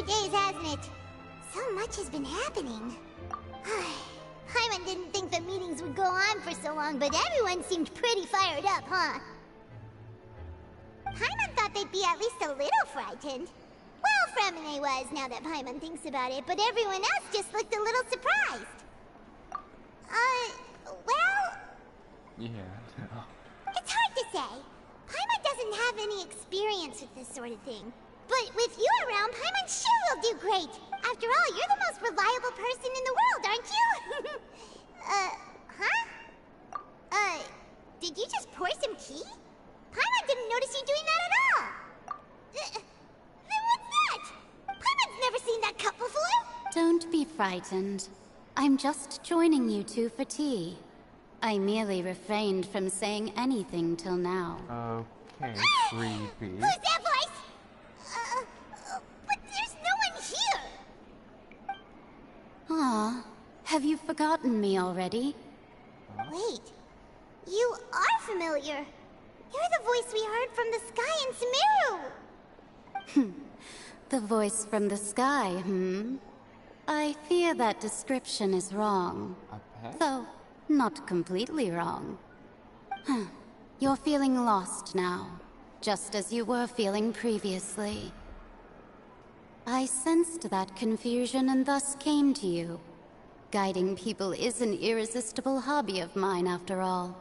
days, hasn't it? So much has been happening. Paimon didn't think the meetings would go on for so long, but everyone seemed pretty fired up, huh? Paimon thought they'd be at least a little frightened. Well, Fremine was, now that Paimon thinks about it, but everyone else just looked a little surprised. Well... Yeah. It's hard to say. Paimon doesn't have any experience with this sort of thing. But with you around, Paimon sure will do great. After all, you're the most reliable person in the world, aren't you? huh? Did you just pour some tea? Paimon didn't notice you doing that at all. Then what's that? Paimon's never seen that cup before. Don't be frightened. I'm just joining you two for tea. I merely refrained from saying anything till now. Okay, creepy. Who's that voice? But there's no one here. Ah, have you forgotten me already? Wait, you are familiar. You're the voice we heard from the sky in Sumeru. The voice from the sky, I fear that description is wrong. A pet? Though, not completely wrong. You're feeling lost now, just as you were feeling previously. I sensed that confusion and thus came to you. Guiding people is an irresistible hobby of mine, after all.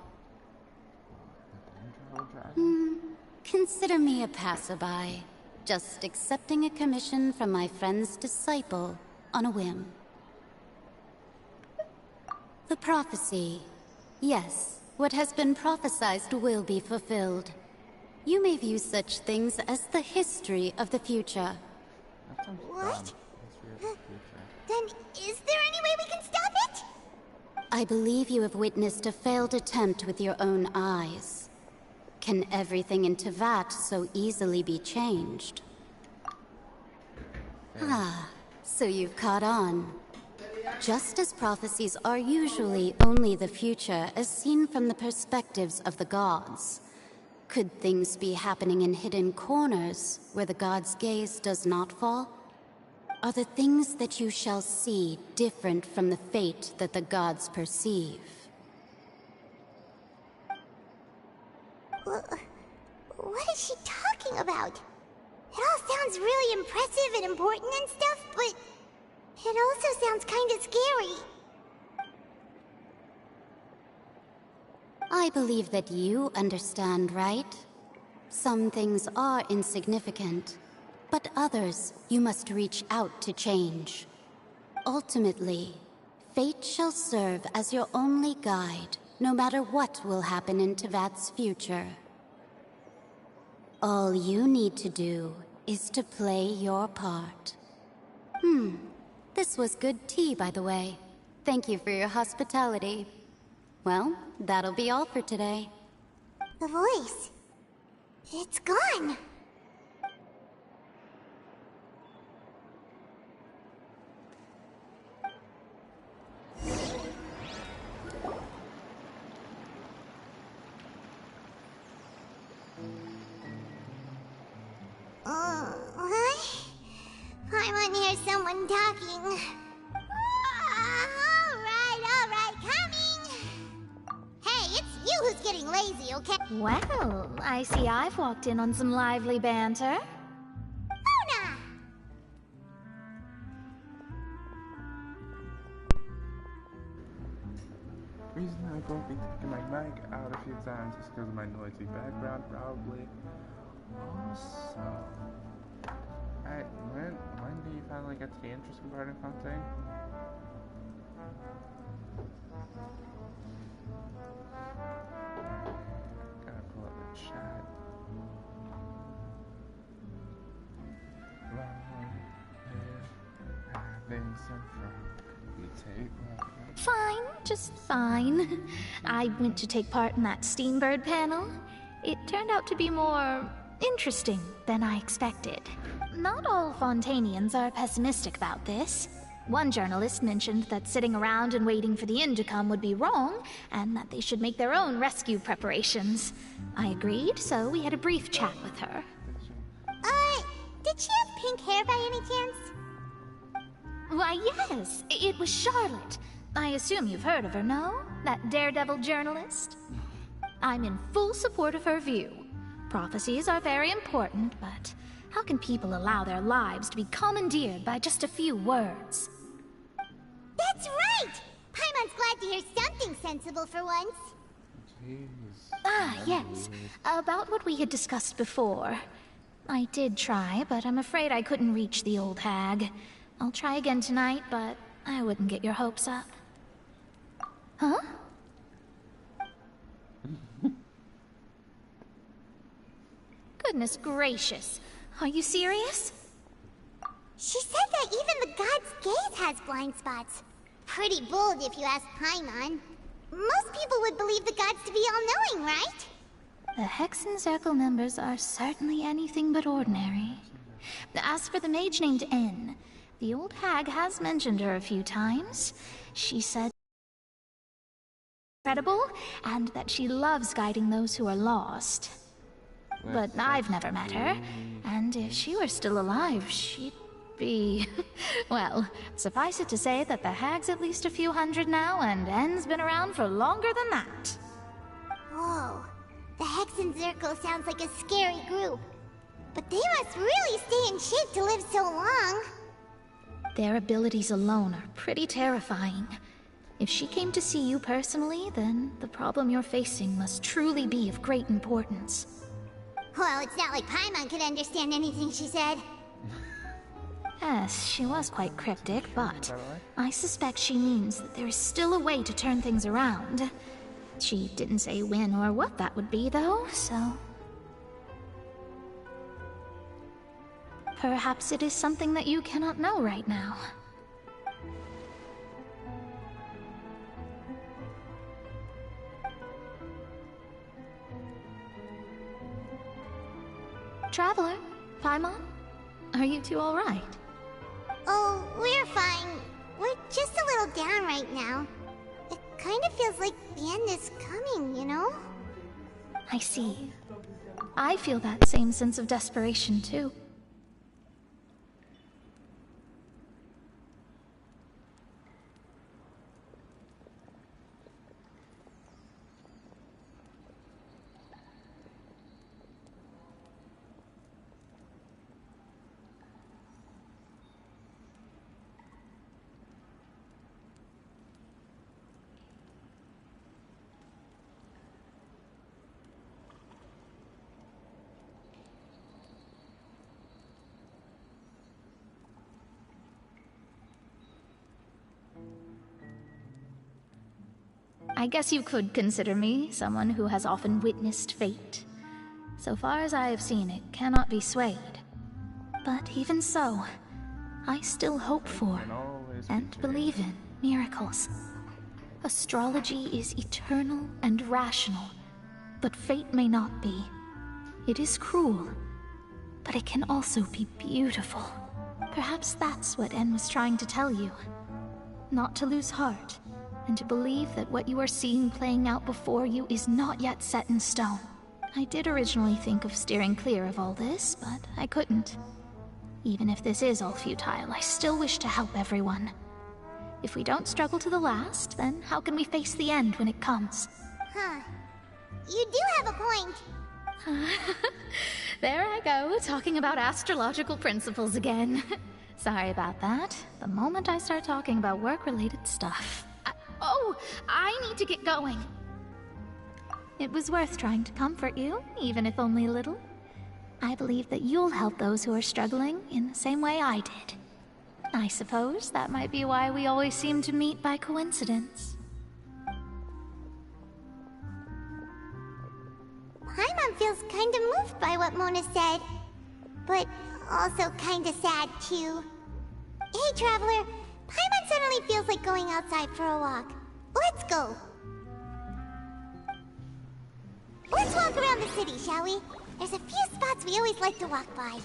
Consider me a passerby, just accepting a commission from my friend's disciple on a whim. The prophecy. Yes, what has been prophesied will be fulfilled. You may view such things as the history of the future. What? Then is there any way we can stop it? I believe you have witnessed a failed attempt with your own eyes. Can everything in Teyvat so easily be changed? Ah, so you've caught on. Just as prophecies are usually only the future as seen from the perspectives of the gods, could things be happening in hidden corners where the gods' gaze does not fall? Are the things that you shall see different from the fate that the gods perceive? What is she talking about? It all sounds really impressive and important and stuff, but it also sounds kind of scary. I believe that you understand, right? Some things are insignificant, but others you must reach out to change. Ultimately, fate shall serve as your only guide, no matter what will happen in Teyvat's future. All you need to do is to play your part. This was good tea, by the way. Thank you for your hospitality. Well, that'll be all for today. The voice. It's gone. I want to hear someone talking. All right, coming. Hey, it's you who's getting lazy, okay? Well, I see I've walked in on some lively banter. Luna! The reason I will be taking my mic out a few times is because of my noisy background, probably. Also, when do you finally get to the interesting part in Fontaine? Gotta pull up the chat. Having some fun. We take what? Fine, just fine. I went to take part in that Steambird panel. It turned out to be more interesting than I expected. Not all Fontainians are pessimistic about this. One journalist mentioned that sitting around and waiting for the end to come would be wrong, and that they should make their own rescue preparations. I agreed, so we had a brief chat with her. Did she have pink hair by any chance? Why, yes, it was Charlotte. I assume you've heard of her, no? That daredevil journalist? I'm in full support of her view. Prophecies are very important, but how can people allow their lives to be commandeered by just a few words? That's right! Paimon's glad to hear something sensible for once. Jeez. Ah, yes. About what we had discussed before. I did try, but I'm afraid I couldn't reach the old hag. I'll try again tonight, but I wouldn't get your hopes up. Huh? Goodness gracious. Are you serious? She said that even the god's gaze has blind spots. Pretty bold if you ask Paimon. Most people would believe the gods to be all-knowing, right? The Hexen Circle members are certainly anything but ordinary. As for the mage named N, the old hag has mentioned her a few times. She said incredible, and that she loves guiding those who are lost. But I've never met her, and if she were still alive, she'd be... well, suffice it to say that the hag's at least a few hundred now, and N's been around for longer than that. Whoa. The Hexen Circle sounds like a scary group. But they must really stay in shape to live so long. Their abilities alone are pretty terrifying. If she came to see you personally, then the problem you're facing must truly be of great importance. Well, it's not like Paimon could understand anything she said. Yes, she was quite cryptic, but I suspect she means that there is still a way to turn things around. She didn't say when or what that would be, though, so... perhaps it is something that you cannot know right now. Traveler, Paimon, are you two all right? Oh, we're fine. We're just a little down right now. It kind of feels like the end is coming, you know? I see. I feel that same sense of desperation, too. I guess you could consider me someone who has often witnessed fate. So far as I have seen, it cannot be swayed. But even so, I still hope for and believe in miracles. Astrology is eternal and rational, but fate may not be. It is cruel, but it can also be beautiful. Perhaps that's what En was trying to tell you. Not to lose heart, and to believe that what you are seeing playing out before you is not yet set in stone. I did originally think of steering clear of all this, but I couldn't. Even if this is all futile, I still wish to help everyone. If we don't struggle to the last, then how can we face the end when it comes? Huh. You do have a point. There I go, talking about astrological principles again. Sorry about that. The moment I start talking about work-related stuff... I need to get going. It was worth trying to comfort you, even if only a little. I believe that you'll help those who are struggling in the same way I did. I suppose that might be why we always seem to meet by coincidence. Paimon feels kind of moved by what Mona said, but also kind of sad too. Hey, Traveler, Paimon suddenly feels like going outside for a walk. Let's go. Let's walk around the city, shall we? There's a few spots we always like to walk by.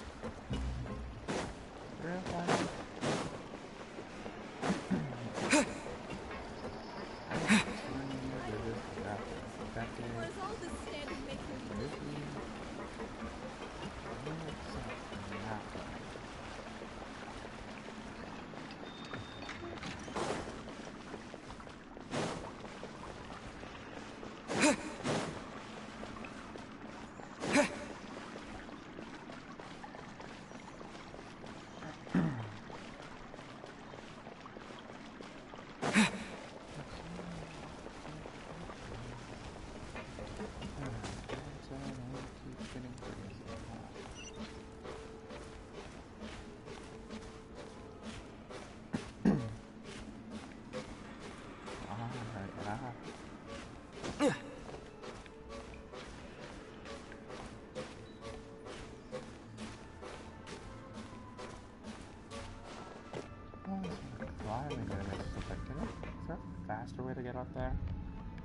get up there?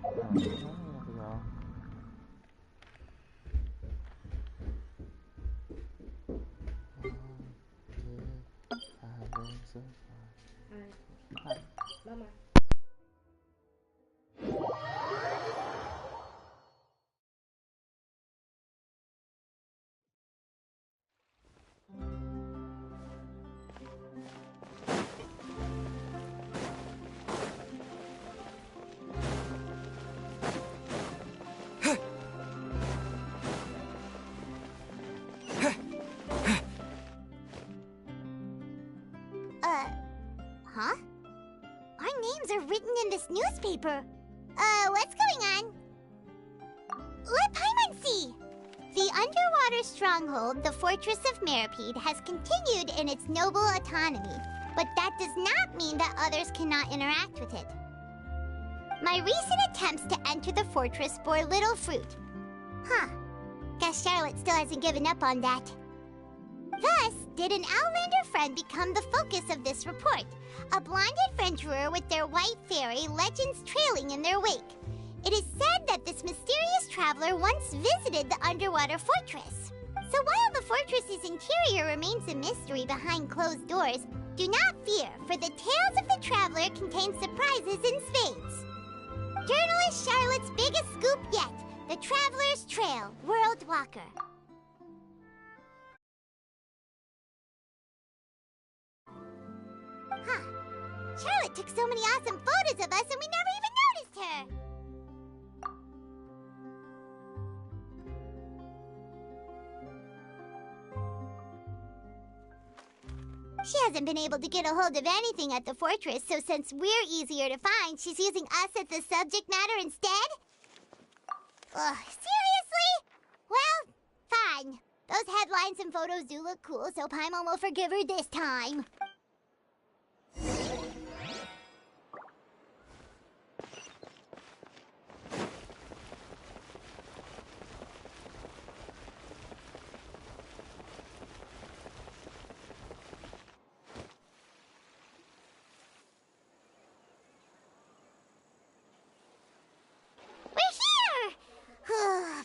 Alright, there we go. Alright. Mama. Huh? Our names are written in this newspaper. What's going on? Let Paimon see! The underwater stronghold, the Fortress of Meripede, has continued in its noble autonomy, but that does not mean that others cannot interact with it. My recent attempts to enter the fortress bore little fruit. Huh. Guess Charlotte still hasn't given up on that. Thus, did an Outlander friend become the focus of this report, a blonde adventurer with their white fairy legends trailing in their wake. It is said that this mysterious traveler once visited the underwater fortress. So while the fortress's interior remains a mystery behind closed doors, do not fear, for the tales of the traveler contain surprises in spades. Journalist Charlotte's biggest scoop yet, the Traveler's Trail, World Walker. Huh. Charlotte took so many awesome photos of us and we never even noticed her. She hasn't been able to get a hold of anything at the fortress, so since we're easier to find, she's using us as the subject matter instead? Ugh, seriously? Well, fine. Those headlines and photos do look cool, so Paimon will forgive her this time.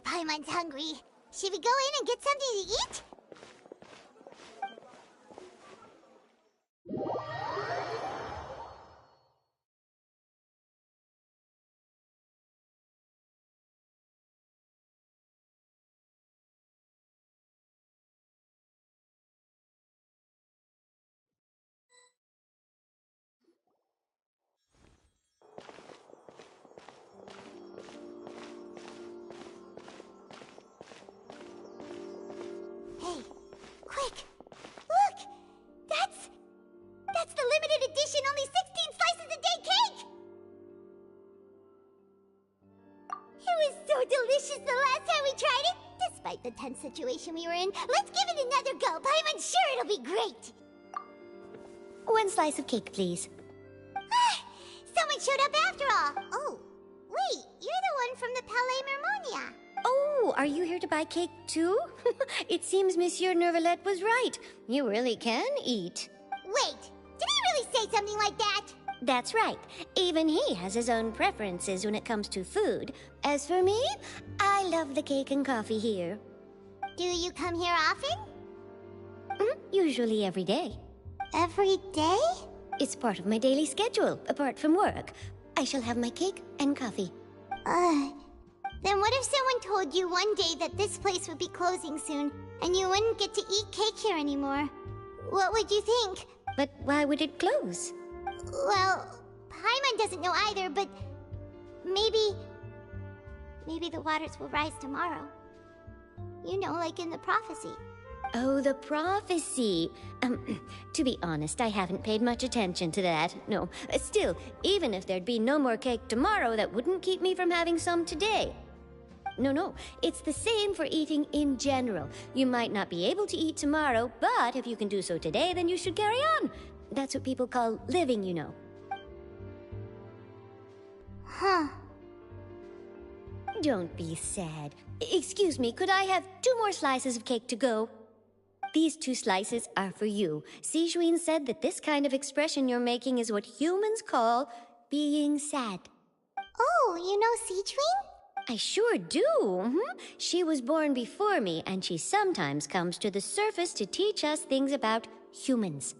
Paimon's hungry. Should we go in and get something to eat? Hey, quick! Look! That's the limited edition only 16 slices a day cake! It was so delicious the last time we tried it! Despite the tense situation we were in, let's give it another go! I'm sure it'll be great! One slice of cake, please. Someone showed up after all! Oh, wait, you're the one from the Palais Mermonia! Oh, are you here to buy cake too? It seems Monsieur Nervalette was right. You really can eat. Wait, did he really say something like that? That's right. Even he has his own preferences when it comes to food. As for me, I love the cake and coffee here. Do you come here often? Usually every day. Every day? It's part of my daily schedule, apart from work. I shall have my cake and coffee. Then what if someone told you one day that this place would be closing soon, and you wouldn't get to eat cake here anymore? What would you think? But why would it close? Well, Paimon doesn't know either, but maybe the waters will rise tomorrow. You know, like in the prophecy. Oh, the prophecy. To be honest, I haven't paid much attention to that. No, still, even if there'd be no more cake tomorrow, that wouldn't keep me from having some today. No, it's the same for eating in general. You might not be able to eat tomorrow, but if you can do so today, then you should carry on. That's what people call living, you know. Huh. Don't be sad. Excuse me, could I have 2 more slices of cake to go? These 2 slices are for you. Sijuin said that this kind of expression you're making is what humans call being sad. Oh, you know Seachwing? I sure do. She was born before me, and she sometimes comes to the surface to teach us things about humans.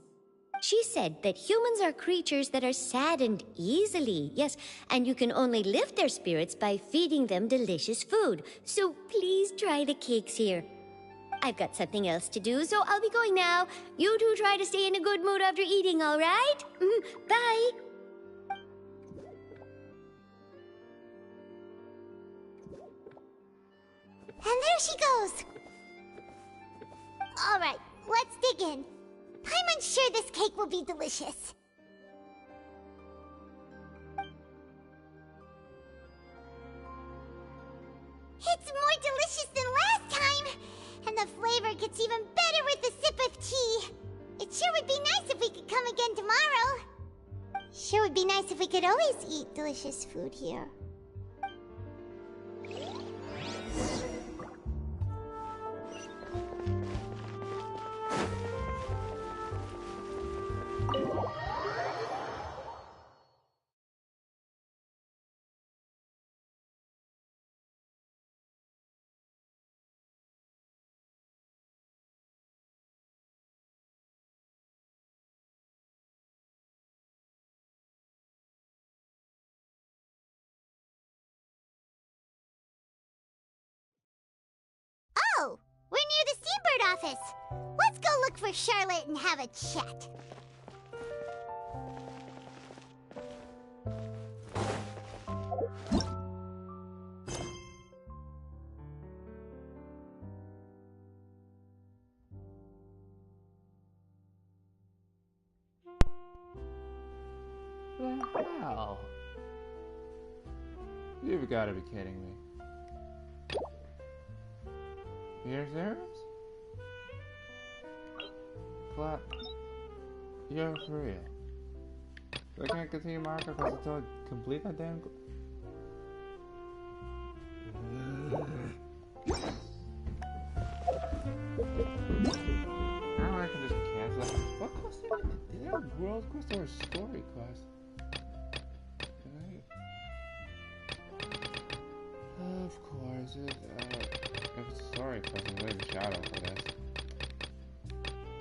She said that humans are creatures that are saddened easily, yes, and you can only lift their spirits by feeding them delicious food. So please try the cakes here. I've got something else to do, so I'll be going now. You two try to stay in a good mood after eating, all right? Bye. And there she goes! Alright, let's dig in. Paimon's sure this cake will be delicious. It's more delicious than last time! And the flavor gets even better with a sip of tea. It sure would be nice if we could come again tomorrow. Sure would be nice if we could always eat delicious food here. Oh, we're near the Steambird office. Let's go look for Charlotte and have a chat. The hell? You've got to be kidding me. Here's yours? Clap. You're for real. I can't continue marker because it's all complete that damn. Now I can just cancel. What quest is there? A world quest or a story quest? Of course, if it's a story quest, I'm going to shadow for this.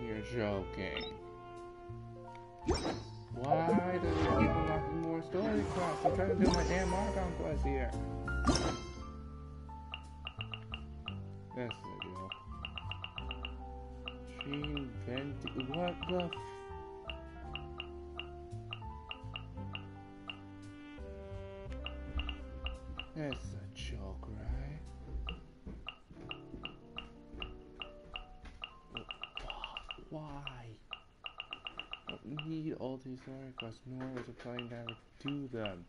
You're joking. Why does it keep unlocking more story quests? I'm trying to do my damn Archon quest here. This is a joke. She invented. What the f. It's a joke, right? Why? I don't need all these story quests, nor was I planning to ever do them.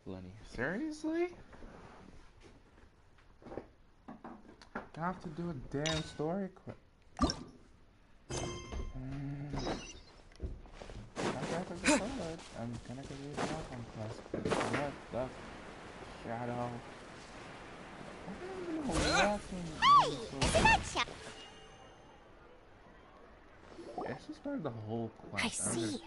Lenny, seriously? I have to do a damn story quest. I'm gonna go read the Archon quest. What the shadow? I don't even know Hey! Isn't that Shadow? This is part of the whole quest. I see.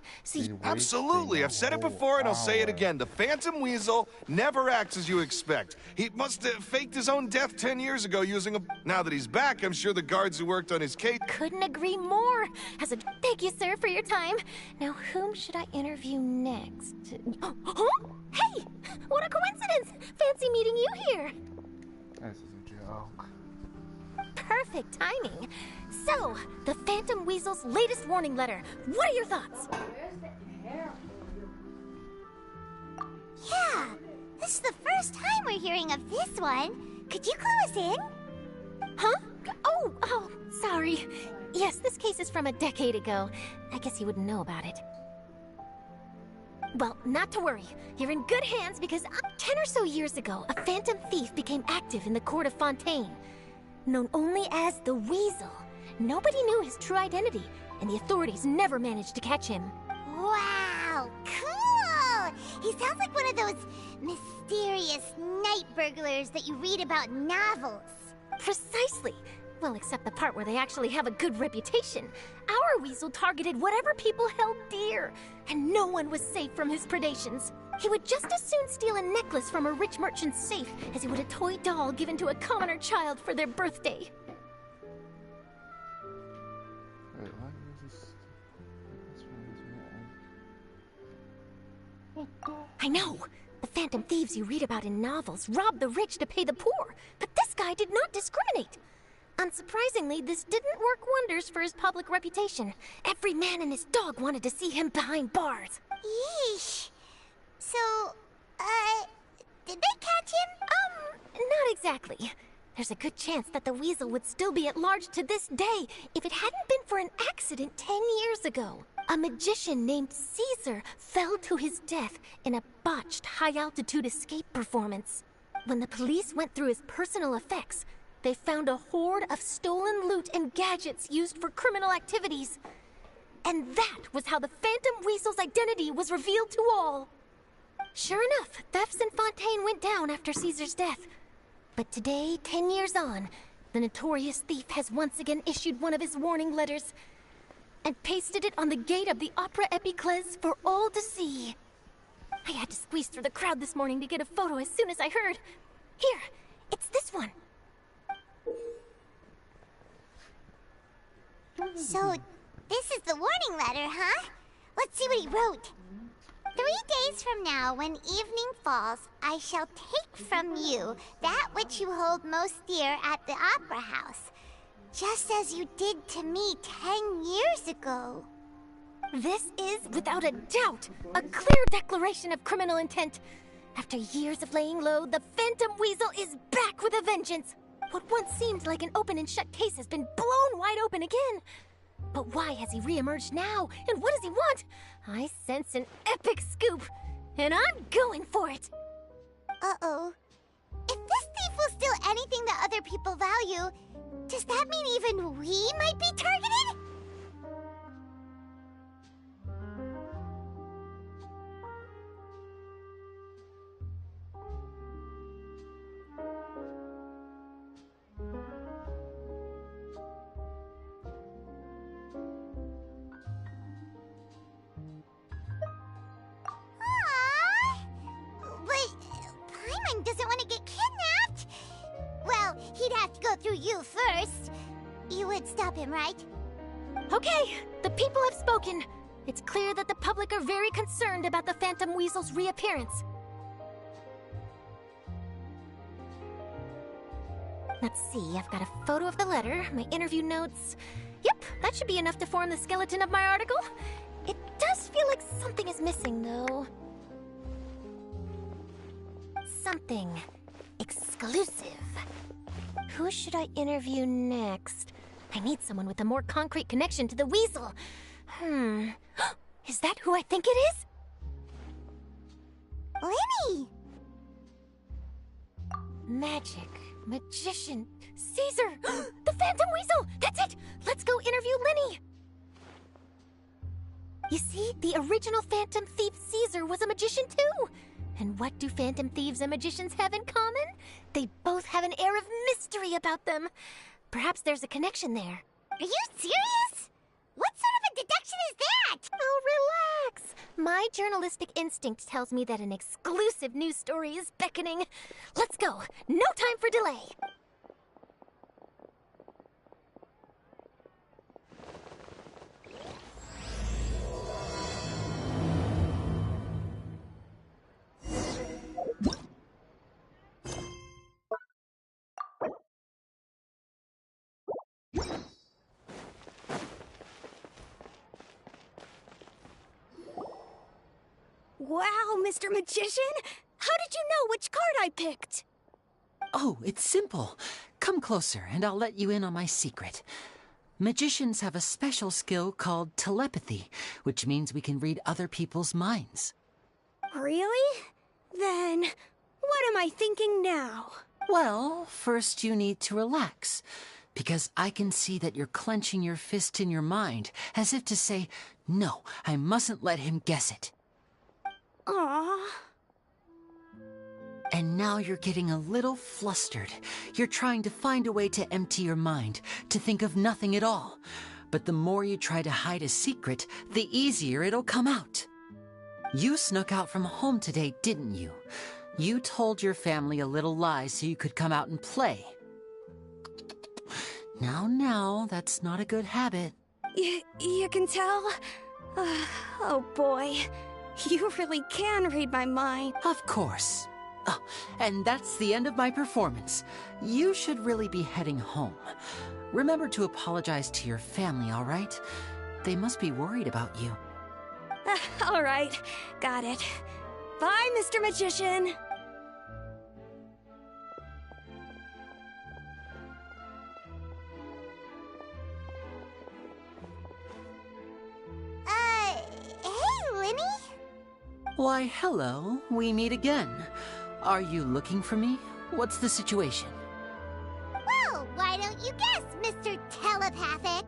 Absolutely. I've said it before and I'll say it again. The Phantom Weasel never acts as you expect. He must have faked his own death 10 years ago using a... Now that he's back, I'm sure the guards who worked on his case... Couldn't agree more. Thank you, sir, for your time. Now, whom should I interview next? Huh? Hey! What a coincidence! Fancy meeting you here. This is a joke. Perfect timing. So, the Phantom Weasel's latest warning letter. What are your thoughts? Yeah, this is the first time we're hearing of this one. Could you clue us in? Huh? Oh, sorry. Yes, this case is from a decade ago. I guess you wouldn't know about it. Well, not to worry. You're in good hands because 10 or so years ago, a phantom thief became active in the court of Fontaine. Known only as the Weasel. Nobody knew his true identity, and the authorities never managed to catch him. Wow, cool! He sounds like one of those mysterious night burglars that you read about in novels. Precisely. Well, except the part where they actually have a good reputation. Our Weasel targeted whatever people held dear, and no one was safe from his predations. He would just as soon steal a necklace from a rich merchant's safe as he would a toy doll given to a commoner child for their birthday. Wait, why is this? I know! The phantom thieves you read about in novels rob the rich to pay the poor, but this guy did not discriminate. Unsurprisingly, this didn't work wonders for his public reputation. Every man and his dog wanted to see him behind bars. Yeesh. So, did they catch him? Not exactly. There's a good chance that the Weasel would still be at large to this day if it hadn't been for an accident 10 years ago. A magician named Caesar fell to his death in a botched high-altitude escape performance. When the police went through his personal effects, they found a hoard of stolen loot and gadgets used for criminal activities. And that was how the Phantom Weasel's identity was revealed to all. Sure enough, thefts in Fontaine went down after Caesar's death. But today, 10 years on, the notorious thief has once again issued one of his warning letters and pasted it on the gate of the Opera Epiclese for all to see. I had to squeeze through the crowd this morning to get a photo as soon as I heard. Here, it's this one. So, this is the warning letter, huh? Let's see what he wrote. 3 days from now, when evening falls, I shall take from you that which you hold most dear at the Opera House, just as you did to me 10 years ago. This is, without a doubt, a clear declaration of criminal intent. After years of laying low, the Phantom Weasel is back with a vengeance. What once seemed like an open and shut case has been blown wide open again. But why has he reemerged now? And what does he want? I sense an epic scoop, and I'm going for it. Uh-oh. If this thief will steal anything that other people value, does that mean even we might be targeted? Doesn't want to get kidnapped? Well, he'd have to go through you first. You would stop him, right? Okay, the people have spoken. It's clear that the public are very concerned about the Phantom Weasel's reappearance. Let's see, I've got a photo of the letter, my interview notes. Yep, that should be enough to form the skeleton of my article. It does feel like something is missing, though. Something exclusive. Who should I interview next? I need someone with a more concrete connection to the Weasel. Is that who I think it is? Lenny! Magic, magician, Caesar! The Phantom Weasel! That's it! Let's go interview Lenny! You see, the original Phantom Thief Caesar was a magician too! And what do Phantom Thieves and magicians have in common? They both have an air of mystery about them. Perhaps there's a connection there. Are you serious? What sort of a deduction is that? Oh, relax. My journalistic instinct tells me that an exclusive news story is beckoning. Let's go. No time for delay. Wow, Mr. Magician! How did you know which card I picked? Oh, it's simple. Come closer, and I'll let you in on my secret. Magicians have a special skill called telepathy, which means we can read other people's minds. Really? Then, what am I thinking now? Well, first you need to relax, because I can see that you're clenching your fist in your mind, as if to say, no, I mustn't let him guess it. Aww. And now you're getting a little flustered. You're trying to find a way to empty your mind, to think of nothing at all. But the more you try to hide a secret, the easier it'll come out. You snuck out from home today, didn't you? You told your family a little lie so you could come out and play. Now, that's not a good habit. You can tell? Oh boy, you really can read my mind. Of course. Oh, and that's the end of my performance. You should really be heading home. Remember to apologize to your family, all right? They must be worried about you. All right, got it. Bye, Mr. Magician. Hey, Linny? Why, hello. We meet again. Are you looking for me? What's the situation? Well, why don't you guess, Mr. Telepathic?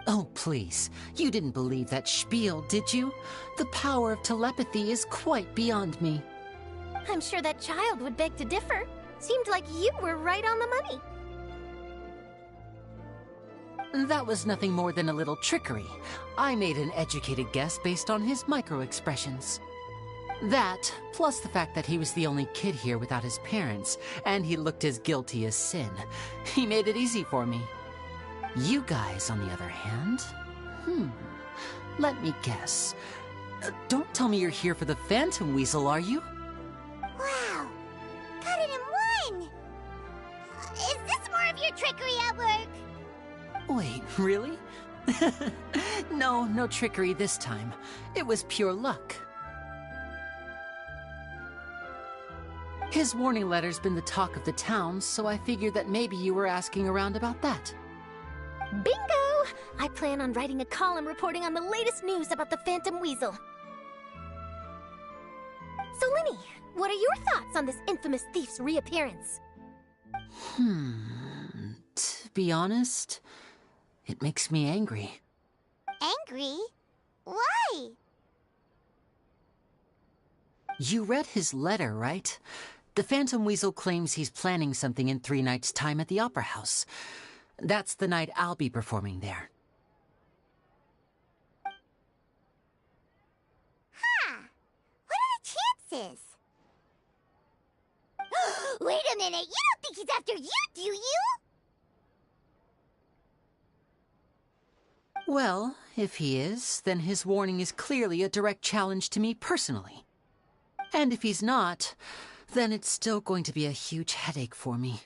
Oh, please. You didn't believe that spiel, did you? The power of telepathy is quite beyond me. I'm sure that child would beg to differ. Seemed like you were right on the money. That was nothing more than a little trickery. I made an educated guess based on his micro-expressions. That, plus the fact that he was the only kid here without his parents, and he looked as guilty as sin. He made it easy for me. You guys, on the other hand... Let me guess. Don't tell me you're here for the Phantom Weasel, are you? Wow, got it in one! Is this more of your trickery at work? Wait, really? No trickery this time. It was pure luck. His warning letter's been the talk of the town, so I figured that maybe you were asking around about that. Bingo! I plan on writing a column reporting on the latest news about the Phantom Weasel. So, Linny, what are your thoughts on this infamous thief's reappearance? To be honest, it makes me angry. Angry? Why? You read his letter, right? The Phantom Weasel claims he's planning something in 3 nights' time at the Opera House. That's the night I'll be performing there. Huh. What are the chances? Wait a minute, you don't think he's after you, do you? Well, if he is, then his warning is clearly a direct challenge to me personally. And if he's not, then it's still going to be a huge headache for me.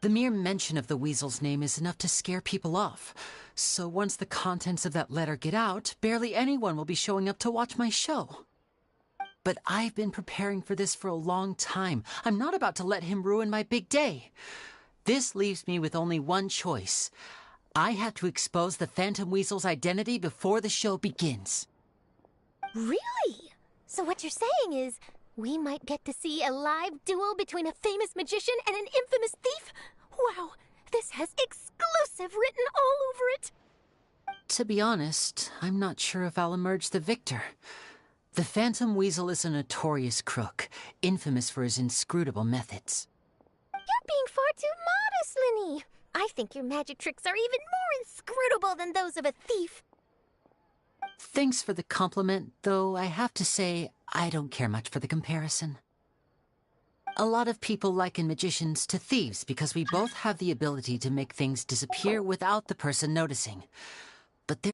The mere mention of the Weasel's name is enough to scare people off. So once the contents of that letter get out, barely anyone will be showing up to watch my show. But I've been preparing for this for a long time. I'm not about to let him ruin my big day. This leaves me with only one choice. I have to expose the Phantom Weasel's identity before the show begins. Really? So what you're saying is, we might get to see a live duel between a famous magician and an infamous thief? Wow, this has exclusive written all over it! To be honest, I'm not sure if I'll emerge the victor. The Phantom Weasel is a notorious crook, infamous for his inscrutable methods. You're being far too modest, Linny. I think your magic tricks are even more inscrutable than those of a thief. Thanks for the compliment, though I have to say I don't care much for the comparison. A lot of people liken magicians to thieves because we both have the ability to make things disappear without the person noticing. But there...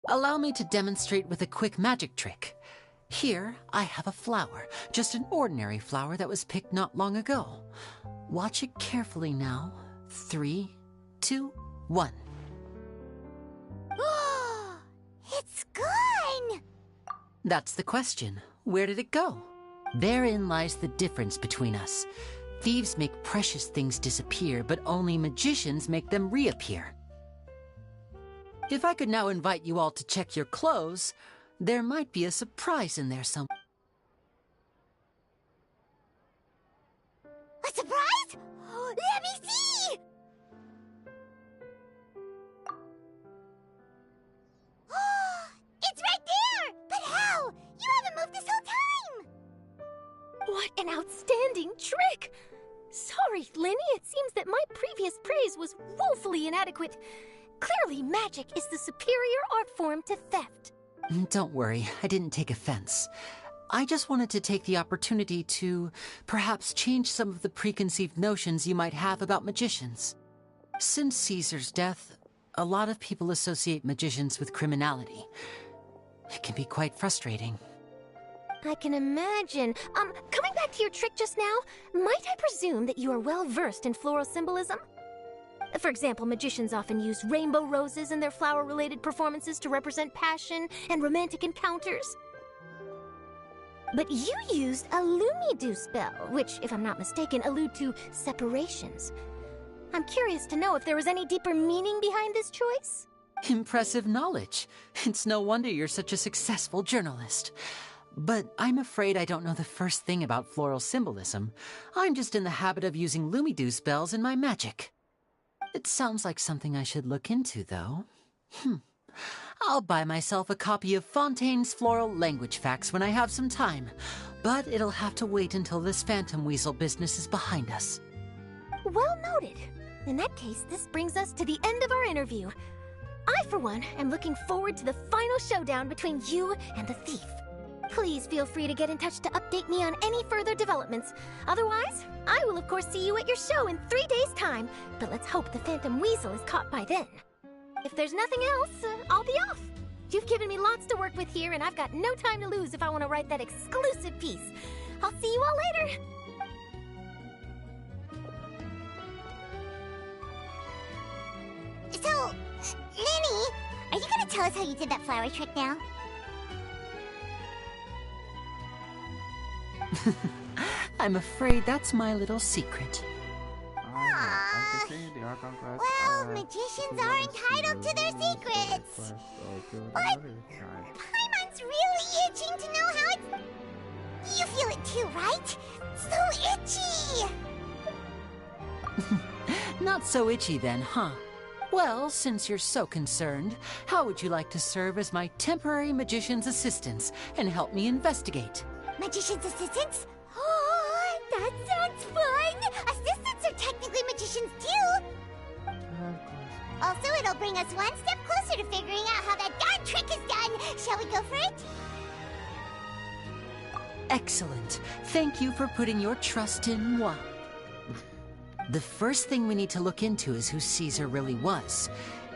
Allow me to demonstrate with a quick magic trick. Here, I have a flower, just an ordinary flower that was picked not long ago. Watch it carefully now. 3, 2, 1. It's gone! That's the question. Where did it go? Therein lies the difference between us. Thieves make precious things disappear, but only magicians make them reappear. If I could now invite you all to check your clothes, there might be a surprise in there somewhere. A surprise? Let me see! It's right there! But how? You haven't moved this whole time! What an outstanding trick! Sorry, Lenny, it seems that my previous praise was woefully inadequate. Clearly, magic is the superior art form to theft. Don't worry, I didn't take offense. I just wanted to take the opportunity to perhaps change some of the preconceived notions you might have about magicians. Since Caesar's death, a lot of people associate magicians with criminality. It can be quite frustrating. I can imagine. Coming back to your trick just now, might I presume that you are well versed in floral symbolism? For example, magicians often use rainbow roses in their flower-related performances to represent passion and romantic encounters. But you used a Lumidu spell, which, if I'm not mistaken, allude to separations. I'm curious to know if there was any deeper meaning behind this choice? Impressive knowledge. It's no wonder you're such a successful journalist. But I'm afraid I don't know the first thing about floral symbolism. I'm just in the habit of using Lumidu spells in my magic. It sounds like something I should look into, though. I'll buy myself a copy of Fontaine's Floral Language Facts when I have some time, but it'll have to wait until this phantom weasel business is behind us. Well noted. In that case, this brings us to the end of our interview. I, for one, am looking forward to the final showdown between you and the thief. Please feel free to get in touch to update me on any further developments. Otherwise, I will of course see you at your show in 3 days' time, but let's hope the Phantom Weasel is caught by then. If there's nothing else, I'll be off. You've given me lots to work with here, and I've got no time to lose if I want to write that exclusive piece. I'll see you all later. So, Lenny, are you gonna tell us how you did that flower trick now? I'm afraid that's my little secret. Well, magicians are entitled to their secrets. But Paimon's really itching to know how it's... You feel it too, right? So itchy! Not so itchy then, huh? Well, since you're so concerned, how would you like to serve as my temporary magician's assistants and help me investigate? Magician's assistants? Oh, that sounds fun! Assistants are technically magicians too! Also, it'll bring us one step closer to figuring out how that darn trick is done! Shall we go for it? Excellent. Thank you for putting your trust in moi. The first thing we need to look into is who Caesar really was.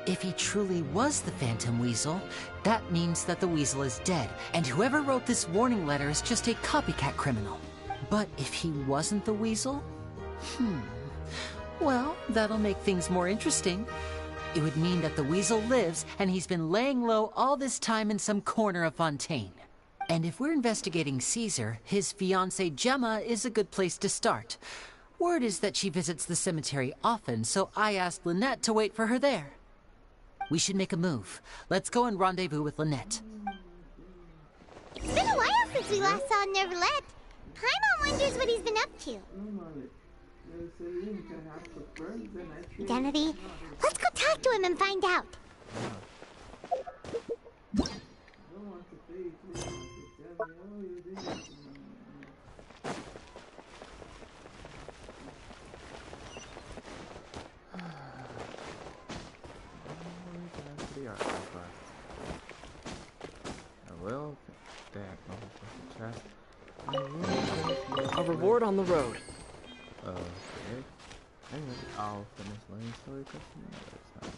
If he truly was the Phantom Weasel, that means that the Weasel is dead, and whoever wrote this warning letter is just a copycat criminal. But if he wasn't the Weasel? Well, that'll make things more interesting. It would mean that the Weasel lives, and he's been laying low all this time in some corner of Fontaine. And if we're investigating Caesar, his fiancée Gemma is a good place to start. Word is that she visits the cemetery often, so I asked Lynette to wait for her there. We should make a move. Let's go and rendezvous with Lynette. It's been a while since we last saw Neverlet. Paimon wonders what he's been up to. Identity? Let's go talk to him and find out. A reward on the road. Okay. Anyway, I'll finish learning story customer next time.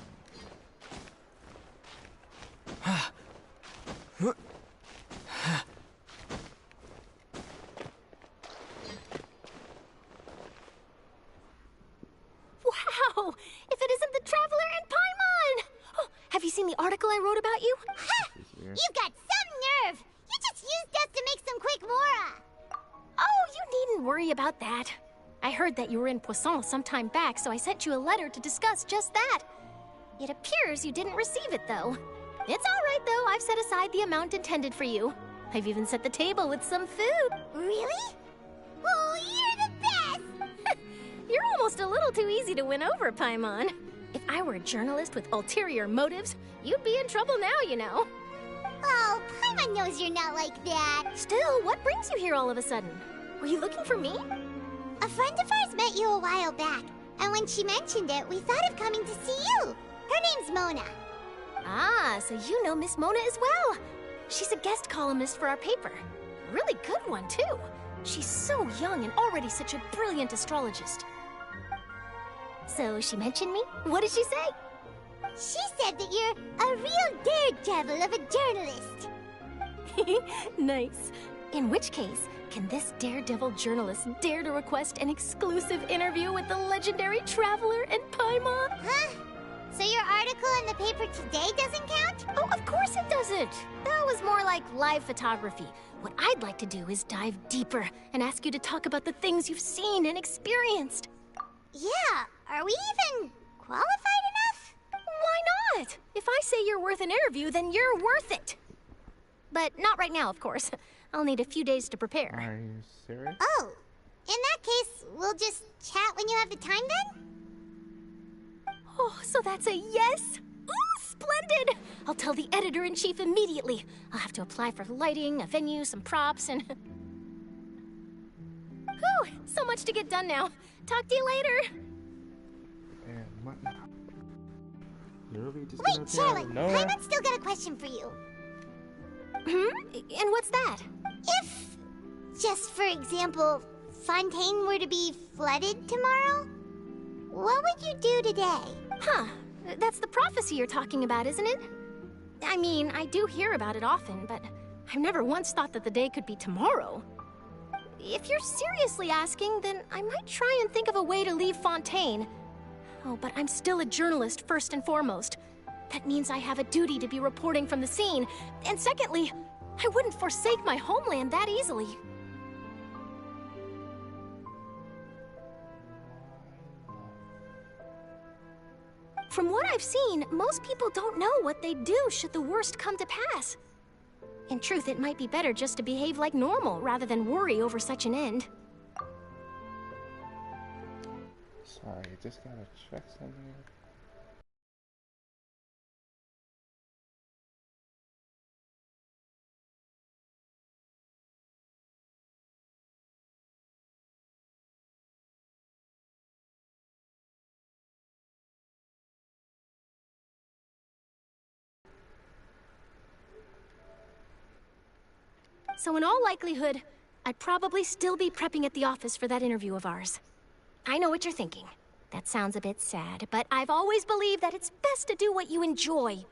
Wow! If it isn't the Traveler and Paimon! Oh, have you seen the article I wrote about you? Ha! You've got some nerve! You just used us to make some quick mora! Oh, you needn't worry about that. I heard that you were in Poisson some time back, so I sent you a letter to discuss just that. It appears you didn't receive it, though. It's all right, though. I've set aside the amount intended for you. I've even set the table with some food. Really? Oh, you're the best! You're almost a little too easy to win over, Paimon. If I were a journalist with ulterior motives, you'd be in trouble now, you know. Oh, Paimon knows you're not like that. Still, what brings you here all of a sudden? Were you looking for me? A friend of ours met you a while back, and when she mentioned it, we thought of coming to see you. Her name's Mona. Ah, so you know Miss Mona as well. She's a guest columnist for our paper. A really good one, too. She's so young and already such a brilliant astrologist. So she mentioned me? What did she say? She said that you're a real daredevil of a journalist. Nice. In which case, can this daredevil journalist dare to request an exclusive interview with the legendary traveler and Paimon? Huh? So your article in the paper today doesn't count? Oh, of course it doesn't. That was more like live photography. What I'd like to do is dive deeper and ask you to talk about the things you've seen and experienced. Yeah, are we even qualified enough? Why not? If I say you're worth an interview, then you're worth it. But not right now, of course. I'll need a few days to prepare. Are you serious? Oh, in that case, we'll just chat when you have the time then? Oh, so that's a yes? Ooh, splendid! I'll tell the editor-in-chief immediately. I'll have to apply for lighting, a venue, some props, and... Whew, so much to get done now. Talk to you later. And what now? Literally just Wait, gonna Charlotte, no. Paimon's still got a question for you. And what's that? If, just for example, Fontaine were to be flooded tomorrow, what would you do today? Huh, that's the prophecy you're talking about, isn't it? I mean, I do hear about it often, but I've never once thought that the day could be tomorrow. If you're seriously asking, then I might try and think of a way to leave Fontaine. Oh, but I'm still a journalist first and foremost. That means I have a duty to be reporting from the scene. And secondly, I wouldn't forsake my homeland that easily. From what I've seen, most people don't know what they'd do should the worst come to pass. In truth, it might be better just to behave like normal rather than worry over such an end. Sorry, just gotta check something. So in all likelihood, I'd probably still be prepping at the office for that interview of ours. I know what you're thinking. That sounds a bit sad, but I've always believed that it's best to do what you enjoy.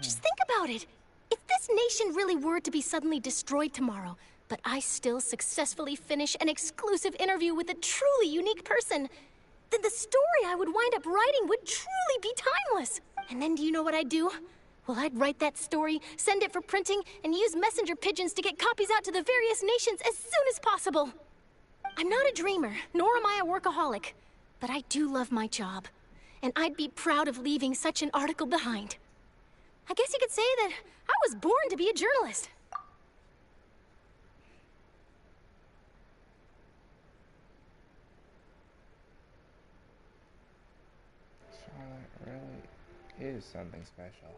Just think about it. If this nation really were to be suddenly destroyed tomorrow, but I still successfully finish an exclusive interview with a truly unique person, then the story I would wind up writing would truly be timeless. And then do you know what I'd do? Well, I'd write that story, send it for printing, and use messenger pigeons to get copies out to the various nations as soon as possible. I'm not a dreamer, nor am I a workaholic, but I do love my job, and I'd be proud of leaving such an article behind. I guess you could say that I was born to be a journalist. Charlotte really is something special.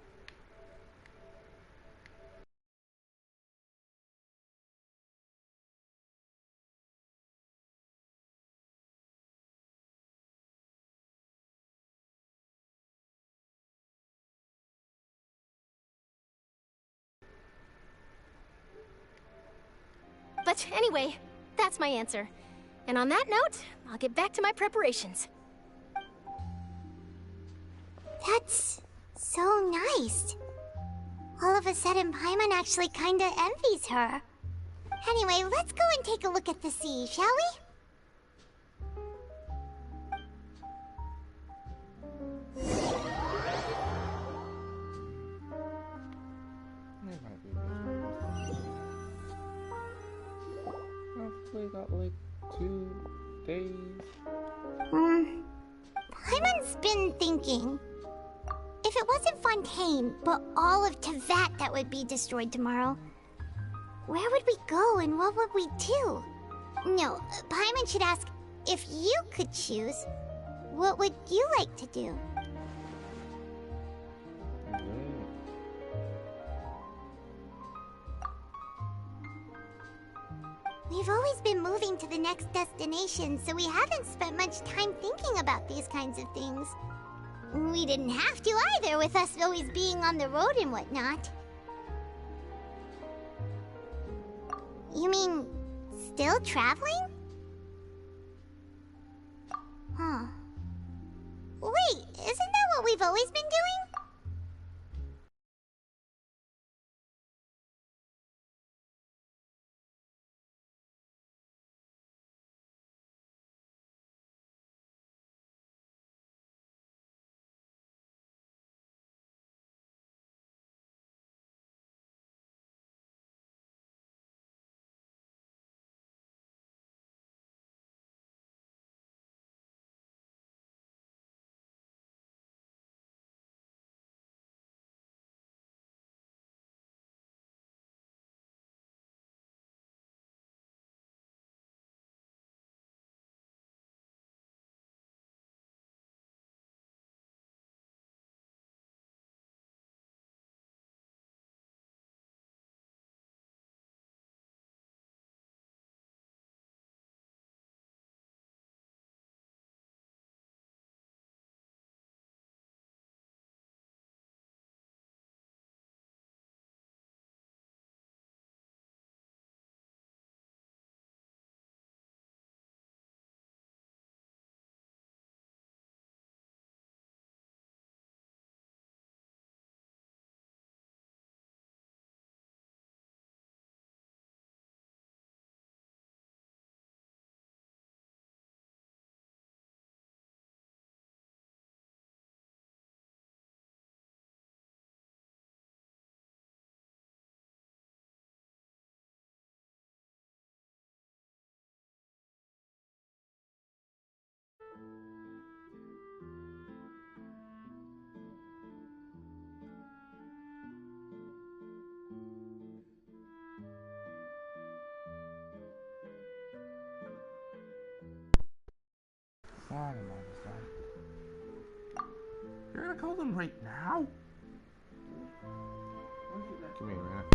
But anyway, that's my answer. And on that note, I'll get back to my preparations. That's so nice. All of a sudden, Paimon actually kinda envies her. Anyway, let's go and take a look at the sea, shall we? It might be. Hopefully got like 2 days. Paimon's been thinking. If it wasn't Fontaine, but all of Tevat that would be destroyed tomorrow, where would we go and what would we do? No, Paimon should ask, if you could choose, what would you like to do? We've always been moving to the next destination, so we haven't spent much time thinking about these kinds of things. We didn't have to either, with us always being on the road and whatnot. You mean, still traveling? Huh. Wait, isn't that what we've always been doing? I don't understand. You're gonna call them right now? Give me a minute.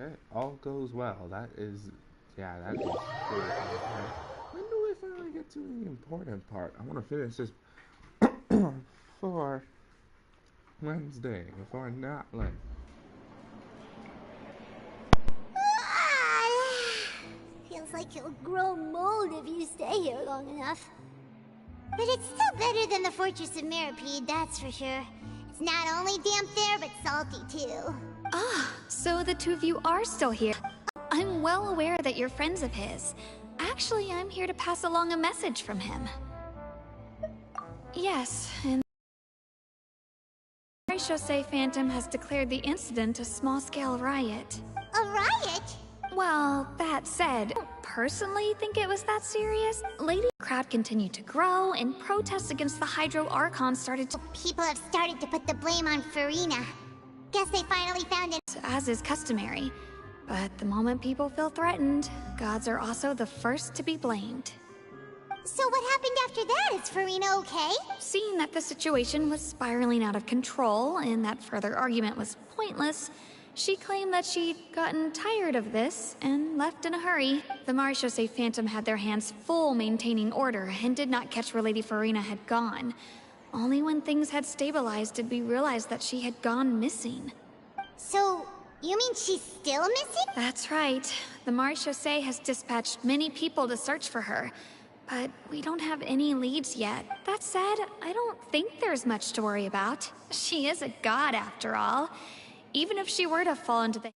Okay, all goes well. That is, yeah, that is cool. Okay. When do we finally get to the important part? I want to finish this for Wednesday, before not like. Feels like you'll grow mold if you stay here long enough. But it's still better than the Fortress of Mirapede, that's for sure. It's not only damp there, but salty too. Ah, so the two of you are still here. I'm well aware that you're friends of his. Actually, I'm here to pass along a message from him. Yes, and the Chaussee Phantom has declared the incident a small-scale riot. A riot? Well, that said, I don't personally think it was that serious. Lady crowd continued to grow, and protests against the Hydro Archon started to... People have started to put the blame on Farina. Guess they finally found it. As is customary. But the moment people feel threatened, gods are also the first to be blamed. So what happened after that? Is Farina okay? Seeing that the situation was spiraling out of control and that further argument was pointless, she claimed that she'd gotten tired of this and left in a hurry. The Chaussee Phantom had their hands full maintaining order and did not catch where Lady Farina had gone. Only when things had stabilized did we realize that she had gone missing. So, you mean she's still missing? That's right. The Chaussee has dispatched many people to search for her, but we don't have any leads yet. That said, I don't think there's much to worry about. She is a god after all. Even if she were to fall into the...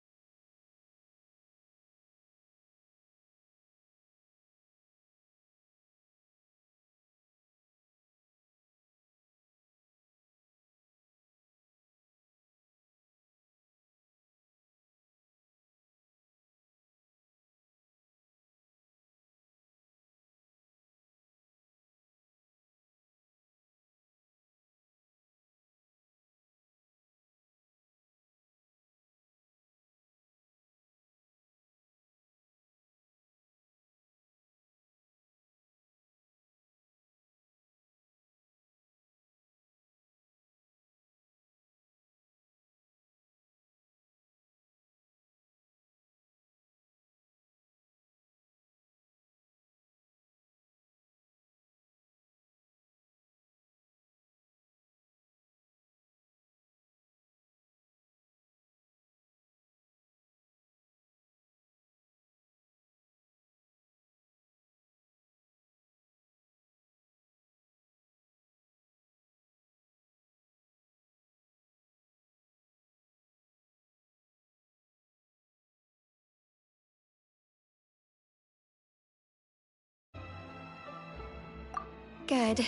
Good.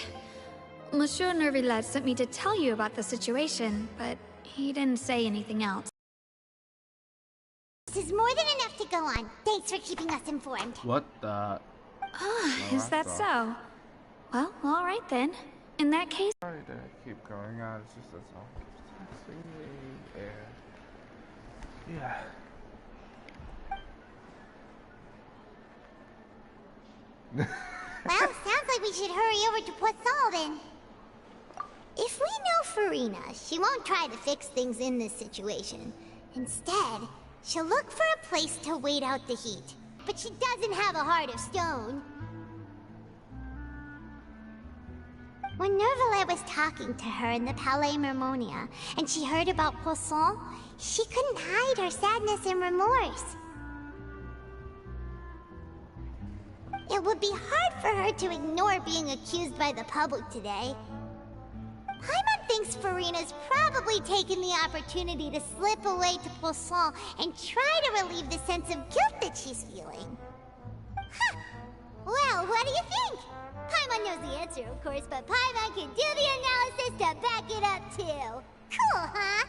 Monsieur Nervillet sent me to tell you about the situation, but he didn't say anything else. This is more than enough to go on. Thanks for keeping us informed. What the? Ah, is that so? Well, all right then. In that case... Sorry to keep going on, it's just that's all. Yeah. Well, sounds like we should hurry over to Poisson then. If we know Farina, she won't try to fix things in this situation. Instead, she'll look for a place to wait out the heat. But she doesn't have a heart of stone. When Nervillet was talking to her in the Palais Mermonia, and she heard about Poisson, she couldn't hide her sadness and remorse. It would be hard for her to ignore being accused by the public today. Paimon thinks Farina's probably taken the opportunity to slip away to Poisson and try to relieve the sense of guilt that she's feeling. Huh. Well, what do you think? Paimon knows the answer, of course, but Paimon can do the analysis to back it up, too. Cool, huh?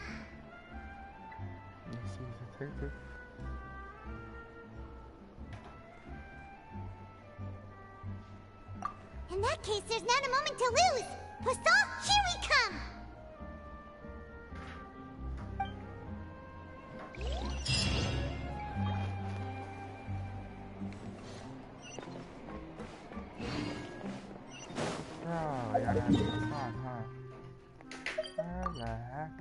In that case, there's not a moment to lose. Poisson, here we come! Oh, yeah, that's fun, huh? What the heck?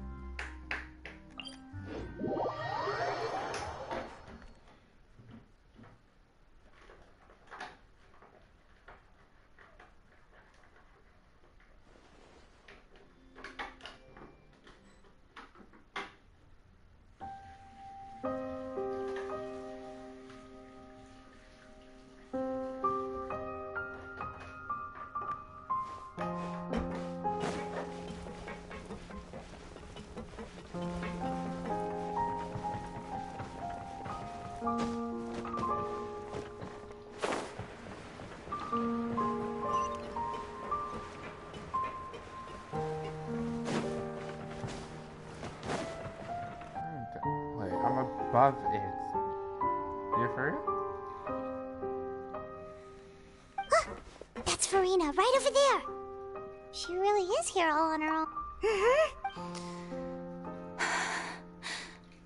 above it. You for real? That's Farina, right over there. She really is here all on her own.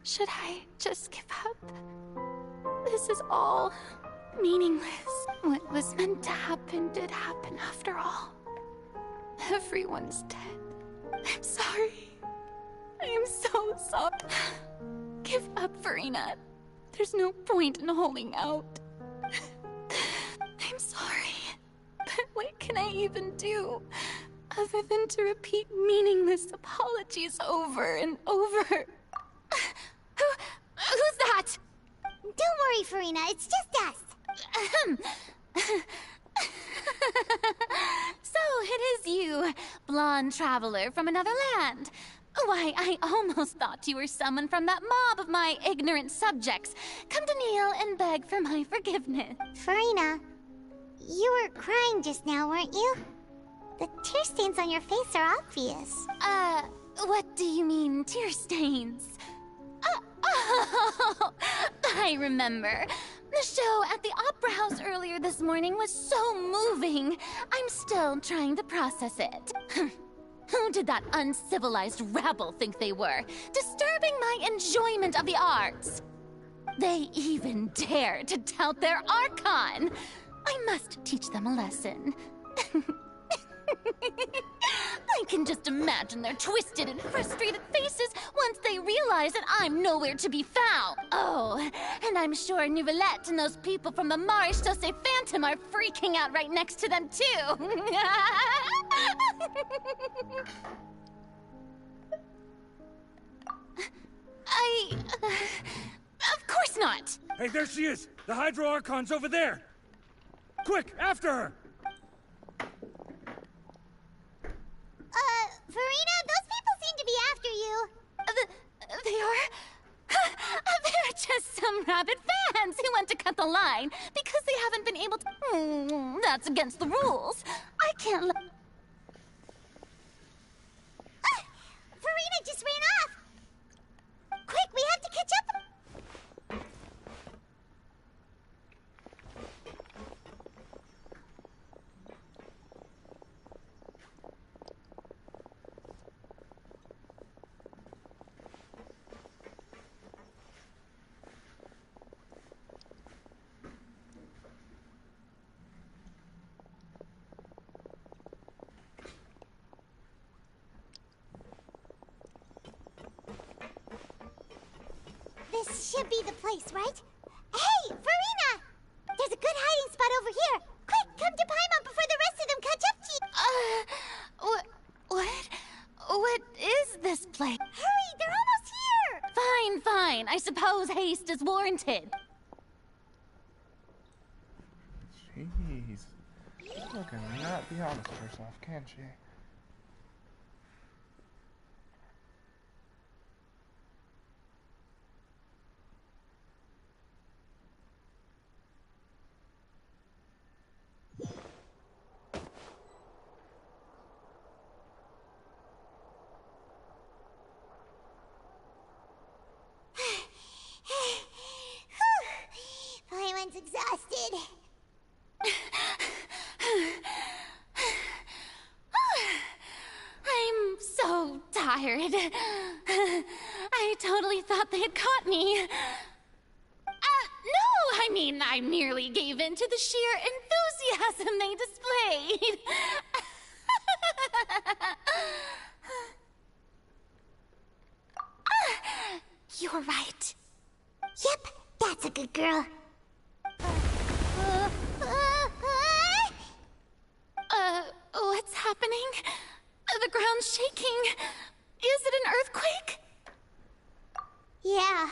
Should I just give up? This is all meaningless. What was meant to happen did happen after all. Everyone's dead. I'm sorry. I am so sorry. Give up, Farina. There's no point in holding out. I'm sorry. But what can I even do other than to repeat meaningless apologies over and over? Who's that? Don't worry, Farina. It's just us. So it is you, blonde traveler from another land. Why, I almost thought you were someone from that mob of my ignorant subjects, come to kneel and beg for my forgiveness. Farina, you were crying just now, weren't you? The tear stains on your face are obvious. What do you mean, tear stains? Oh, I remember. The show at the Opera House earlier this morning was so moving. I'm still trying to process it. Who did that uncivilized rabble think they were, disturbing my enjoyment of the arts? They even dare to tout their Archon. I must teach them a lesson. I can just imagine their twisted and frustrated faces once they realize that I'm nowhere to be found. Oh, and I'm sure Nouvellette and those people from the Maréchaussée Phantom are freaking out right next to them, too. Of course not. Hey, there she is! The Hydro Archon's over there! Quick, after her! Farina, those people seem to be after you. They are? They're just some rabid fans who want to cut the line because they haven't been able to... that's against the rules. I can't let... Farina just ran off. Quick, we have to catch up. This should be the place, right? Hey, Farina! There's a good hiding spot over here. Quick, come to Paimon before the rest of them catch up to you. What is this place? Hurry, they're almost here! Fine. I suppose haste is warranted. Jeez. She cannot be honest with herself, can she? Paimon's exhausted. I'm so tired. I totally thought they had caught me. No, I merely gave in to the sheer enthusiasm they displayed. You're right. Yep, that's a good girl. What's happening? The ground's shaking. Is it an earthquake? Yeah,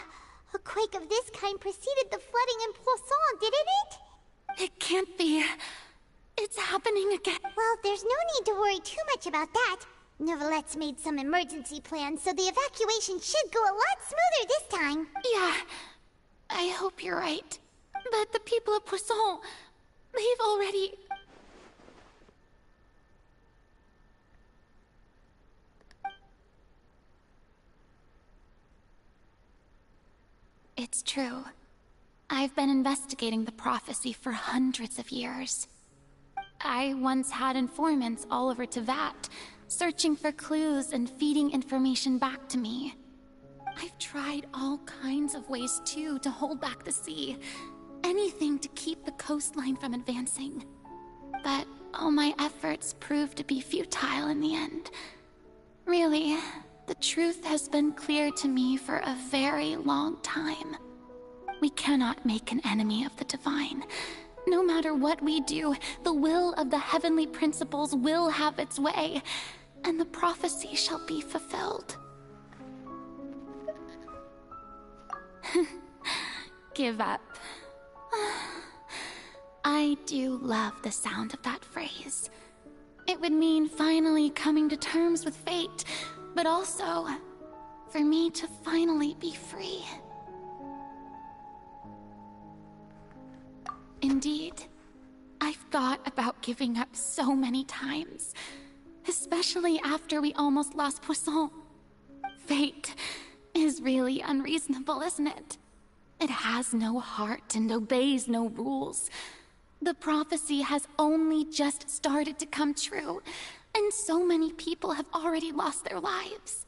a quake of this kind preceded the flooding in Poisson, didn't it? It can't be. It's happening again. Well, there's no need to worry too much about that. Nouvellette's made some emergency plans, so the evacuation should go a lot smoother this time. Yeah, I hope you're right. But the people of Poisson, they've already... it's true. I've been investigating the prophecy for hundreds of years. I once had informants all over Teyvat, searching for clues and feeding information back to me. I've tried all kinds of ways, too, to hold back the sea. Anything to keep the coastline from advancing. But all my efforts proved to be futile in the end. Really, the truth has been clear to me for a very long time. We cannot make an enemy of the divine. No matter what we do, the will of the heavenly principles will have its way, and the prophecy shall be fulfilled. Give up. I do love the sound of that phrase. It would mean finally coming to terms with fate, but also for me to finally be free. Indeed, I've thought about giving up so many times, especially after we almost lost Poisson. Fate is really unreasonable, isn't it? It has no heart and obeys no rules. The prophecy has only just started to come true, and so many people have already lost their lives.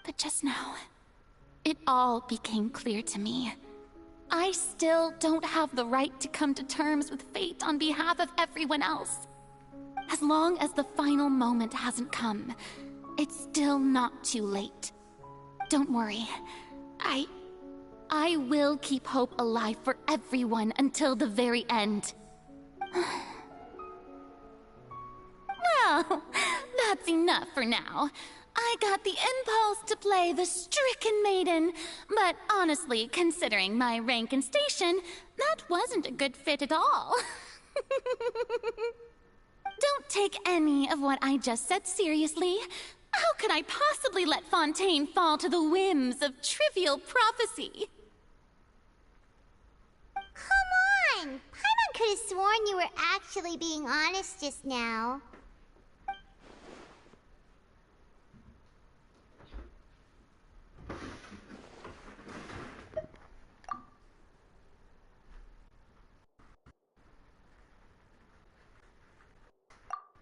But just now, it all became clear to me. I still don't have the right to come to terms with fate on behalf of everyone else. As long as the final moment hasn't come, it's still not too late. Don't worry. I will keep hope alive for everyone until the very end. Well, that's enough for now. I got the impulse to play the stricken maiden, but honestly, considering my rank and station, that wasn't a good fit at all. Don't take any of what I just said seriously. How could I possibly let Fontaine fall to the whims of trivial prophecy? Come on! Paimon could have sworn you were actually being honest just now.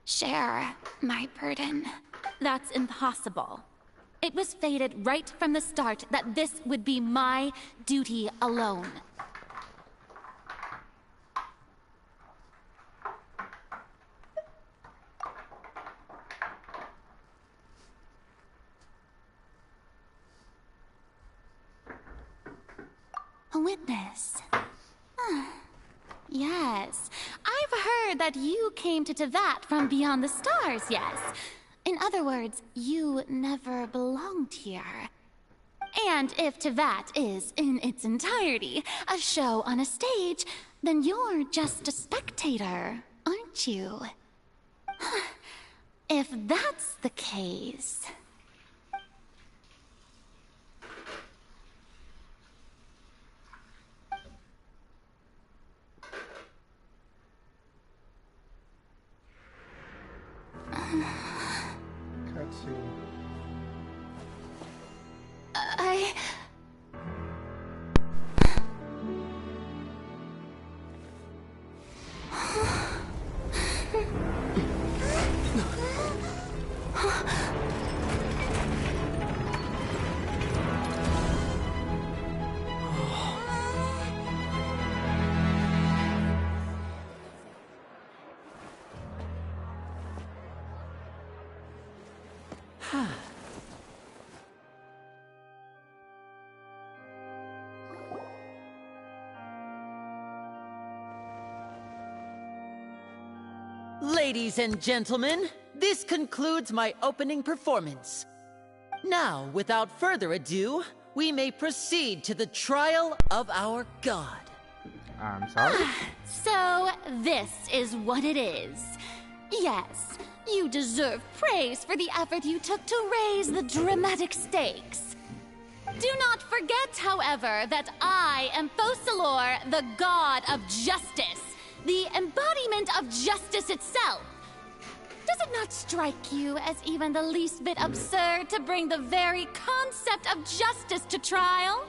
Share my burden. That's impossible. It was fated right from the start that this would be my duty alone. A witness. Yes, I've heard that you came to Teyvat from beyond the stars, yes. In other words, you never belonged here. And if Teyvat is, in its entirety, a show on a stage, then you're just a spectator, aren't you? If that's the case... Cutscene. Ladies and gentlemen, this concludes my opening performance. Now, without further ado, we may proceed to the trial of our god. I'm sorry? So, this is what it is. Yes, you deserve praise for the effort you took to raise the dramatic stakes. Do not forget, however, that I am Focalor, the god of justice, the embodiment of justice itself. Does it not strike you as even the least bit absurd to bring the very concept of justice to trial?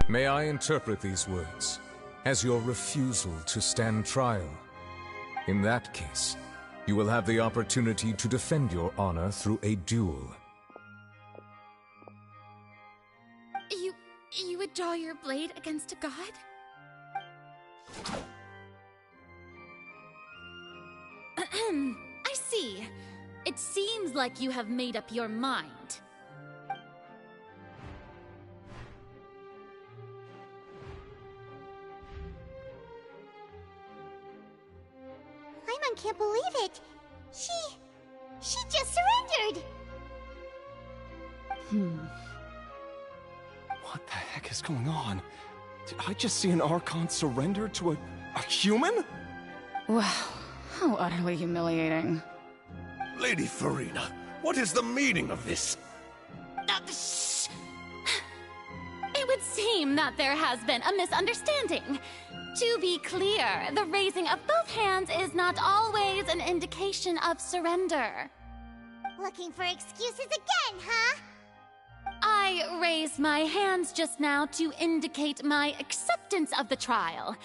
May I interpret these words as your refusal to stand trial? In that case, you will have the opportunity to defend your honor through a duel. You would draw your blade against a god? I see. It seems like you have made up your mind. Paimon can't believe it. She just surrendered. What the heck is going on? Did I just see an Archon surrender to a human? Wow, how utterly humiliating. Lady Farina, what is the meaning of this? Shh! It would seem that there has been a misunderstanding. To be clear, the raising of both hands is not always an indication of surrender. Looking for excuses again, huh? I raised my hands just now to indicate my acceptance of the trial.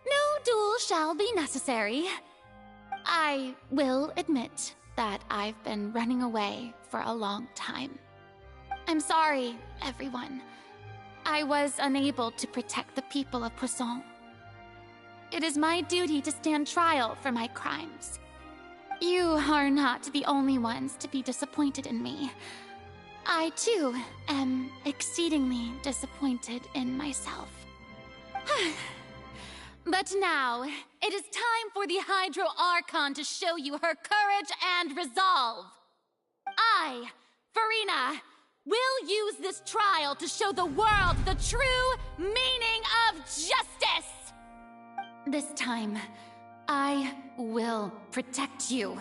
No duel shall be necessary. I will admit that I've been running away for a long time. I'm sorry, everyone. I was unable to protect the people of Poisson. It is my duty to stand trial for my crimes. You are not the only ones to be disappointed in me. I, too, am exceedingly disappointed in myself. But now, it is time for the Hydro Archon to show you her courage and resolve. I, Farina, will use this trial to show the world the true meaning of justice! This time, I will protect you.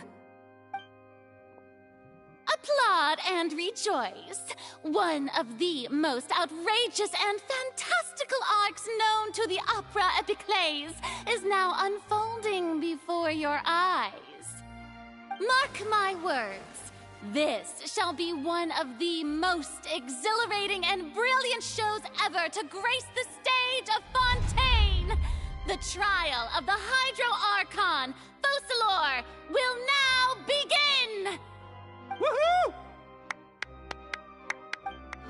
Applaud and rejoice. One of the most outrageous and fantastical arcs known to the opera epiclese is now unfolding before your eyes. Mark my words, this shall be one of the most exhilarating and brilliant shows ever to grace the stage of Fontaine. The trial of the Hydro Archon, Focalor, will now begin! Woohoo!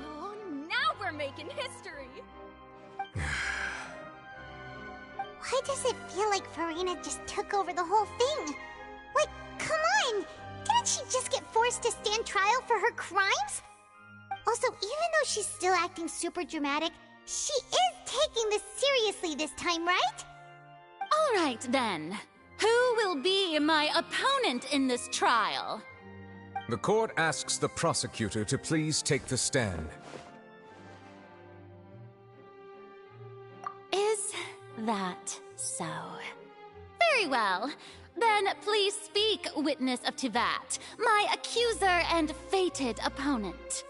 Oh, now we're making history! Why does it feel like Farina just took over the whole thing? Like, come on! Didn't she just get forced to stand trial for her crimes? Also, even though she's still acting super dramatic, she is taking this seriously this time, right? All right, then. Who will be my opponent in this trial? The court asks the prosecutor to please take the stand. Is that so? Very well. Then please speak, witness of Tivat, my accuser and fated opponent.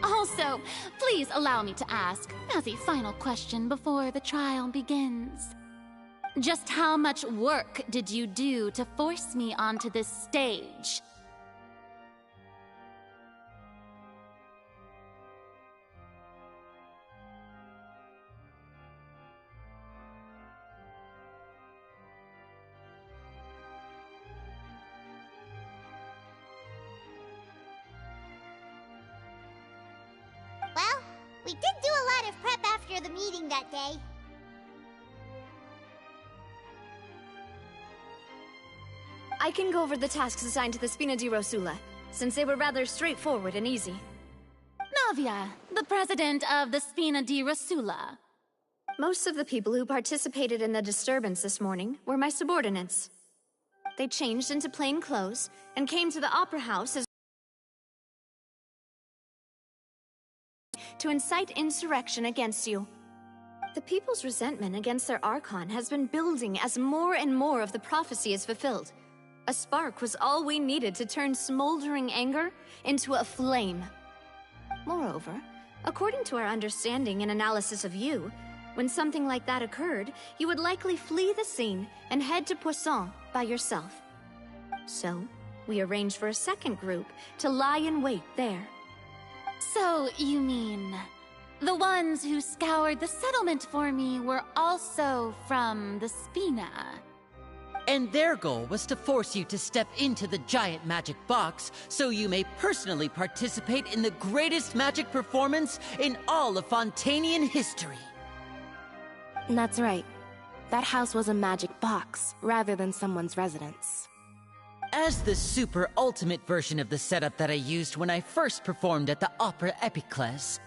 Also, please allow me to ask, as a final question before the trial begins. Just how much work did you do to force me onto this stage? Well, we did do a lot of prep after the meeting that day. I can go over the tasks assigned to the Spina di Rosula, since they were rather straightforward and easy. Navia, the president of the Spina di Rosula. Most of the people who participated in the disturbance this morning were my subordinates. They changed into plain clothes and came to the Opera House as to incite insurrection against you. The people's resentment against their Archon has been building as more and more of the prophecy is fulfilled. A spark was all we needed to turn smoldering anger into a flame. Moreover, according to our understanding and analysis of you, when something like that occurred, you would likely flee the scene and head to Poisson by yourself. So, we arranged for a second group to lie in wait there. So, you mean... the ones who scoured the settlement for me were also from the Spina? And their goal was to force you to step into the giant magic box so you may personally participate in the greatest magic performance in all of Fontainian history. That's right. That house was a magic box, rather than someone's residence. As the super ultimate version of the setup that I used when I first performed at the Opera Epiclese,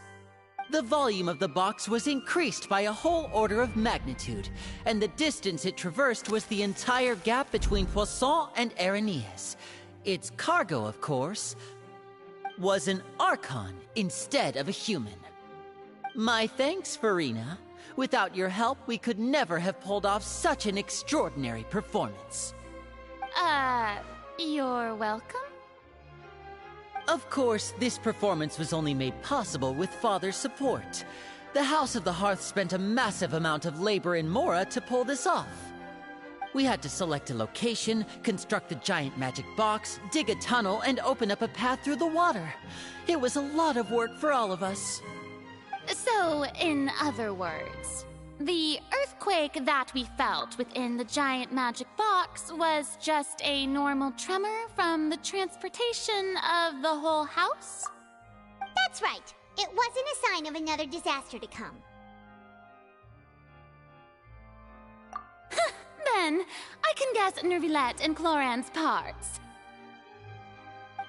the volume of the box was increased by a whole order of magnitude, and the distance it traversed was the entire gap between Poisson and Aranias. Its cargo, of course, was an Archon instead of a human. My thanks, Farina. Without your help, we could never have pulled off such an extraordinary performance. You're welcome? Of course, this performance was only made possible with Father's support. The House of the Hearth spent a massive amount of labor in Mora to pull this off. We had to select a location, construct a giant magic box, dig a tunnel, and open up a path through the water. It was a lot of work for all of us. So, in other words, the earthquake that we felt within the giant magic box was just a normal tremor from the transportation of the whole house? That's right. It wasn't a sign of another disaster to come. Then, I can guess Nervilette and Cloran's parts.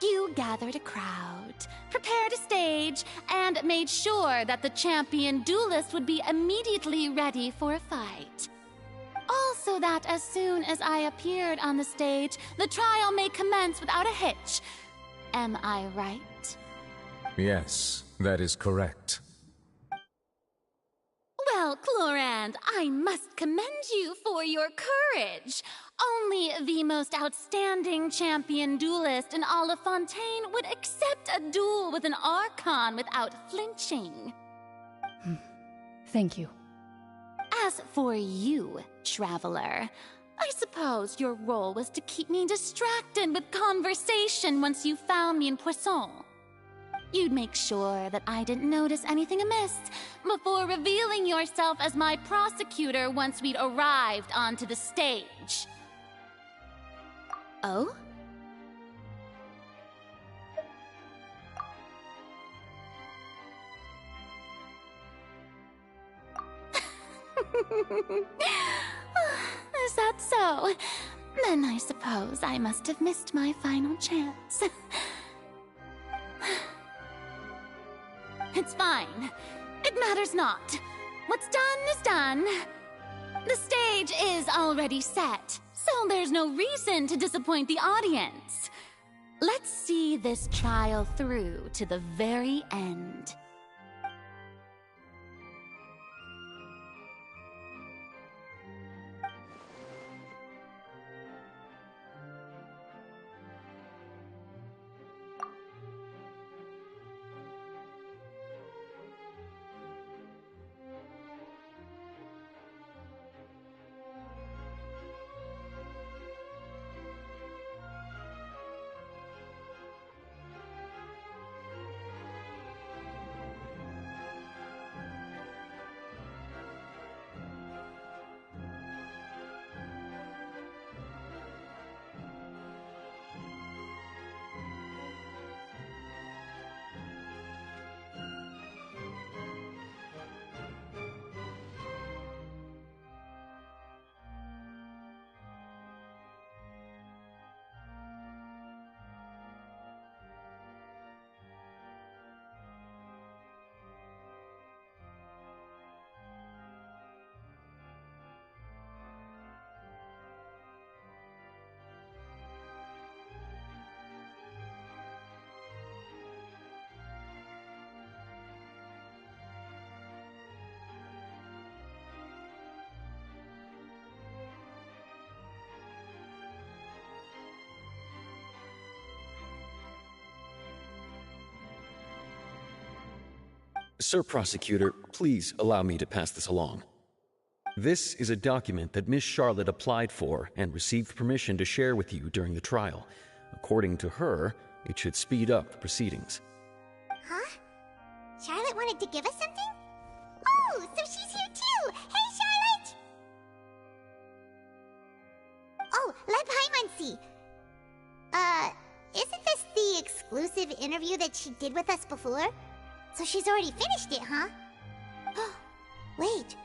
You gathered a crowd, prepared a stage, and made sure that the champion duelist would be immediately ready for a fight. Also that as soon as I appeared on the stage, the trial may commence without a hitch. Am I right? Yes, that is correct. Well, Clorand, I must commend you for your courage. Only the most outstanding champion duelist in all of Fontaine would accept a duel with an Archon without flinching. Thank you. As for you, Traveler, I suppose your role was to keep me distracted with conversation once you found me in Poisson. You'd make sure that I didn't notice anything amiss before revealing yourself as my prosecutor once we'd arrived onto the stage. Oh? Is that so? Then I suppose I must have missed my final chance. It's fine. It matters not. What's done is done. The stage is already set, so there's no reason to disappoint the audience. Let's see this trial through to the very end. Sir Prosecutor, please allow me to pass this along. This is a document that Miss Charlotte applied for and received permission to share with you during the trial. According to her, it should speed up the proceedings. Huh? Charlotte wanted to give us something? Oh, so she's here too! Hey, Charlotte! Oh, let Paimon see. Isn't this the exclusive interview that she did with us before? So she's already finished it, huh? Wait,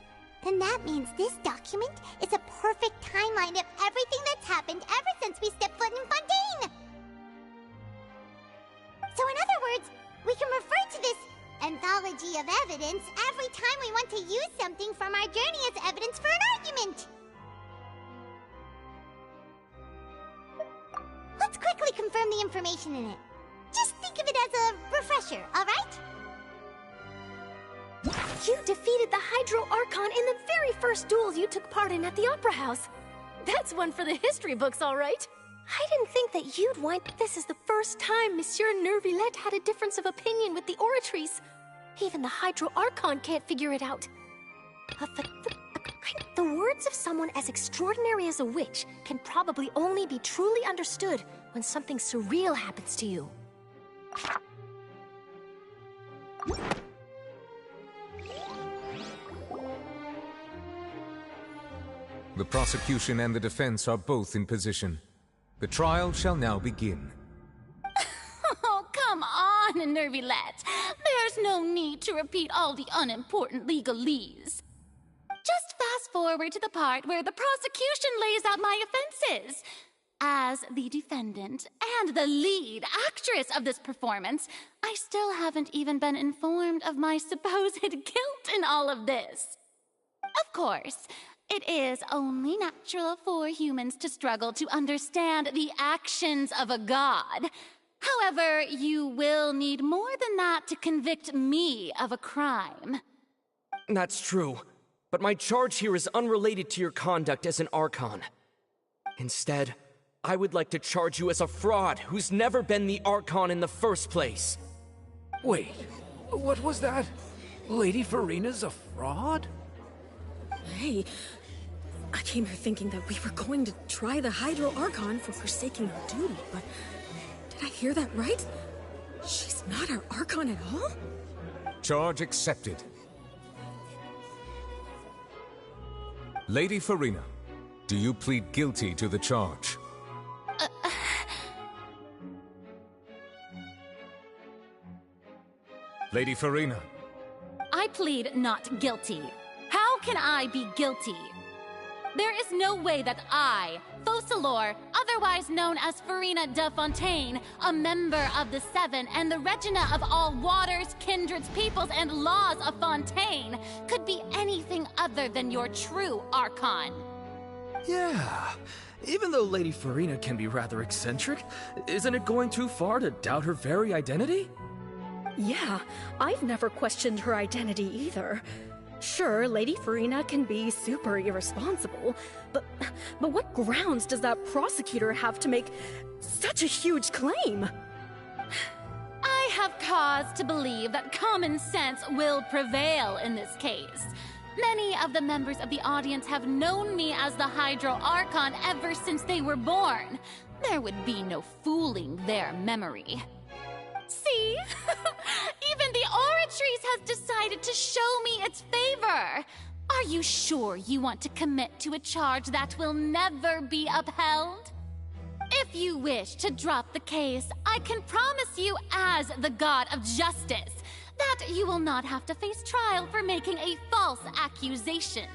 then that means this document is a perfect timeline of everything that's happened ever since we stepped foot in Fontaine! So in other words, we can refer to this anthology of evidence every time we want to use something from our journey as evidence for an argument! Let's quickly confirm the information in it. Just think of it as a refresher, alright? You defeated the Hydro Archon in the very first duels you took part in at the Opera House. That's one for the history books, all right. I didn't think that you'd want. This is the first time Monsieur Nervillette had a difference of opinion with the Oratrice. Even the Hydro Archon can't figure it out. The words of someone as extraordinary as a witch can probably only be truly understood when something surreal happens to you. The prosecution and the defense are both in position. The trial shall now begin. Oh, come on, Nervillette. There's no need to repeat all the unimportant legalese. Just fast forward to the part where the prosecution lays out my offenses. As the defendant and the lead actress of this performance, I still haven't even been informed of my supposed guilt in all of this. Of course, it is only natural for humans to struggle to understand the actions of a god. However, you will need more than that to convict me of a crime. That's true, but my charge here is unrelated to your conduct as an Archon. Instead, I would like to charge you as a fraud who's never been the Archon in the first place. Wait, what was that? Lady Farina's a fraud? Hey, I came here thinking that we were going to try the Hydro Archon for forsaking her duty, but did I hear that right? She's not our Archon at all? Charge accepted. Lady Farina, do you plead guilty to the charge? Lady Farina. I plead not guilty. How can I be guilty? There is no way that I, Focalor, otherwise known as Farina de Fontaine, a member of the Seven and the Regina of all waters, kindreds, peoples, and laws of Fontaine, could be anything other than your true Archon. Yeah, even though Lady Farina can be rather eccentric, isn't it going too far to doubt her very identity? Yeah, I've never questioned her identity either. Sure, Lady Farina can be super irresponsible, but what grounds does that prosecutor have to make such a huge claim? I have cause to believe that common sense will prevail in this case. Many of the members of the audience have known me as the Hydro Archon ever since they were born. There would be no fooling their memory. See? Even the Oratrice has decided to show me its favor. Are you sure you want to commit to a charge that will never be upheld? If you wish to drop the case, I can promise you as the God of Justice that you will not have to face trial for making a false accusation.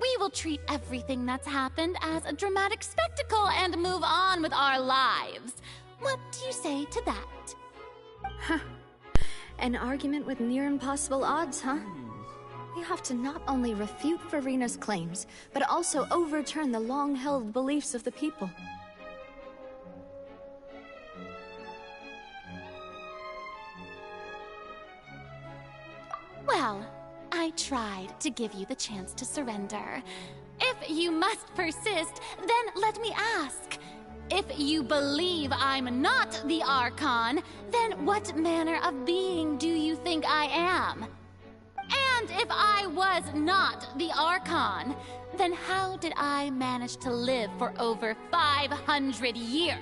We will treat everything that's happened as a dramatic spectacle and move on with our lives. What do you say to that? Huh. An argument with near impossible odds, huh? We have to not only refute Farina's claims, but also overturn the long-held beliefs of the people. Well, I tried to give you the chance to surrender. If you must persist, then let me ask. If you believe I'm not the Archon, then what manner of being do you think I am? And if I was not the Archon, then how did I manage to live for over 500 years?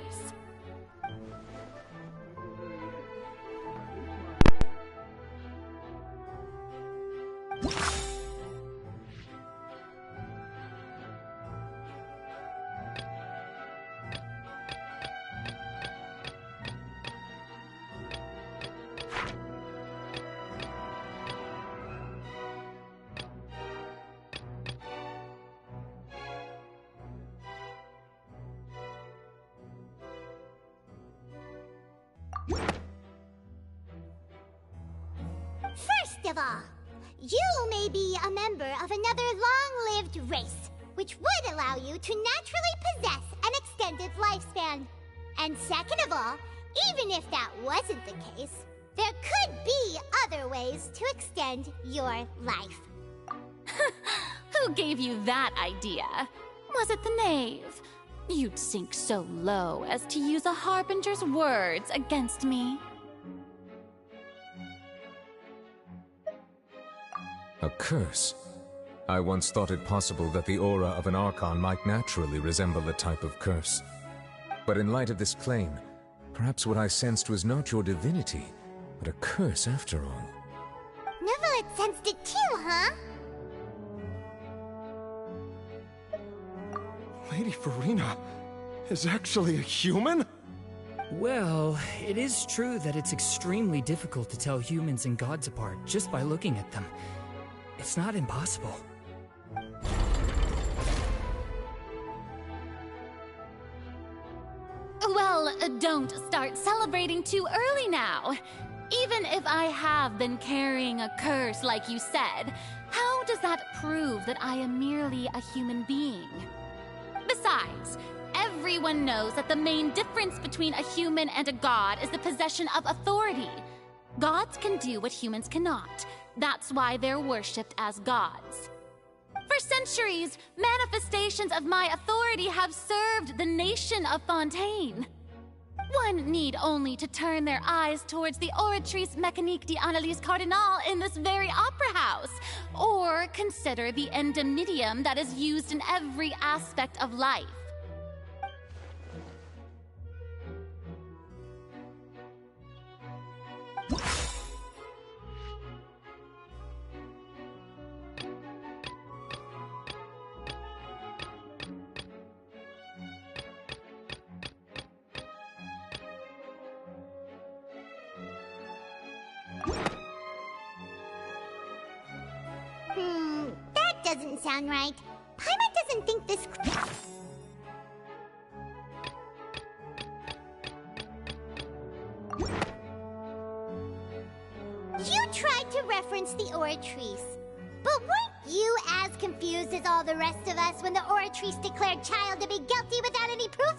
First of all, you may be a member of another long-lived race, which would allow you to naturally possess an extended lifespan. And second of all, even if that wasn't the case, there could be other ways to extend your life. Who gave you that idea? Was it the knave? You'd sink so low as to use a harbinger's words against me. A curse? I once thought it possible that the aura of an Archon might naturally resemble a type of curse. But in light of this claim, perhaps what I sensed was not your divinity, but a curse after all. Neuvillette sensed it too, huh? Lady Farina is actually a human? Well, it is true that it's extremely difficult to tell humans and gods apart just by looking at them. It's not impossible. Well, don't start celebrating too early now. Even if I have been carrying a curse like you said, how does that prove that I am merely a human being? Besides, everyone knows that the main difference between a human and a god is the possession of authority. Gods can do what humans cannot. That's why they're worshipped as gods. For centuries, manifestations of my authority have served the nation of Fontaine. One need only to turn their eyes towards the Oratrice Mécanique d'Analyse Cardinal in this very opera house, or consider the endemnitium that is used in every aspect of life. That doesn't sound right. Paimon doesn't think this... You tried to reference the Oratrice, but weren't you as confused as all the rest of us when the Oratrice declared Child to be guilty without any proof?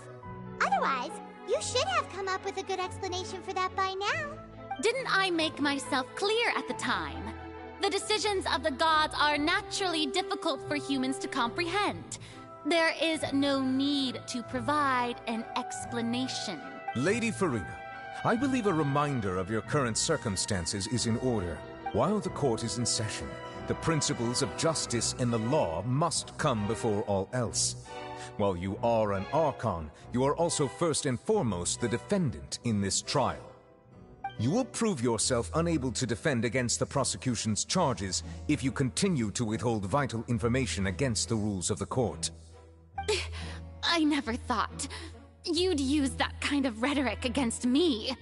Otherwise, you should have come up with a good explanation for that by now. Didn't I make myself clear at the time? The decisions of the gods are naturally difficult for humans to comprehend. There is no need to provide an explanation. Lady Farina, I believe a reminder of your current circumstances is in order. While the court is in session, the principles of justice and the law must come before all else. While you are an Archon, you are also first and foremost the defendant in this trial. You will prove yourself unable to defend against the prosecution's charges if you continue to withhold vital information against the rules of the court. I never thought you'd use that kind of rhetoric against me.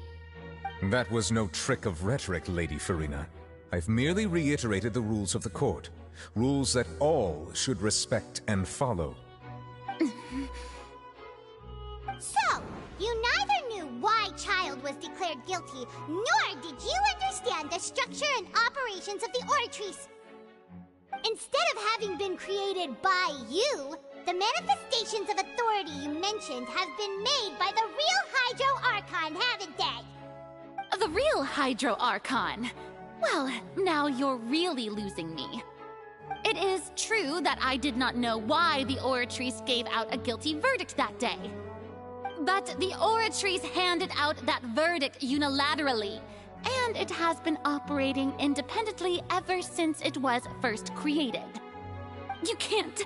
That was no trick of rhetoric, Lady Farina. I've merely reiterated the rules of the court. Rules that all should respect and follow. So, you neither knew why Child was declared guilty, nor did you understand the structure and operations of the Oratrice. Instead of having been created by you, the manifestations of authority you mentioned have been made by the real Hydro Archon, haven't they? The real Hydro Archon? Well, now you're really losing me. It is true that I did not know why the Oratrice gave out a guilty verdict that day. But the Oratrice handed out that verdict unilaterally. And it has been operating independently ever since it was first created. You can't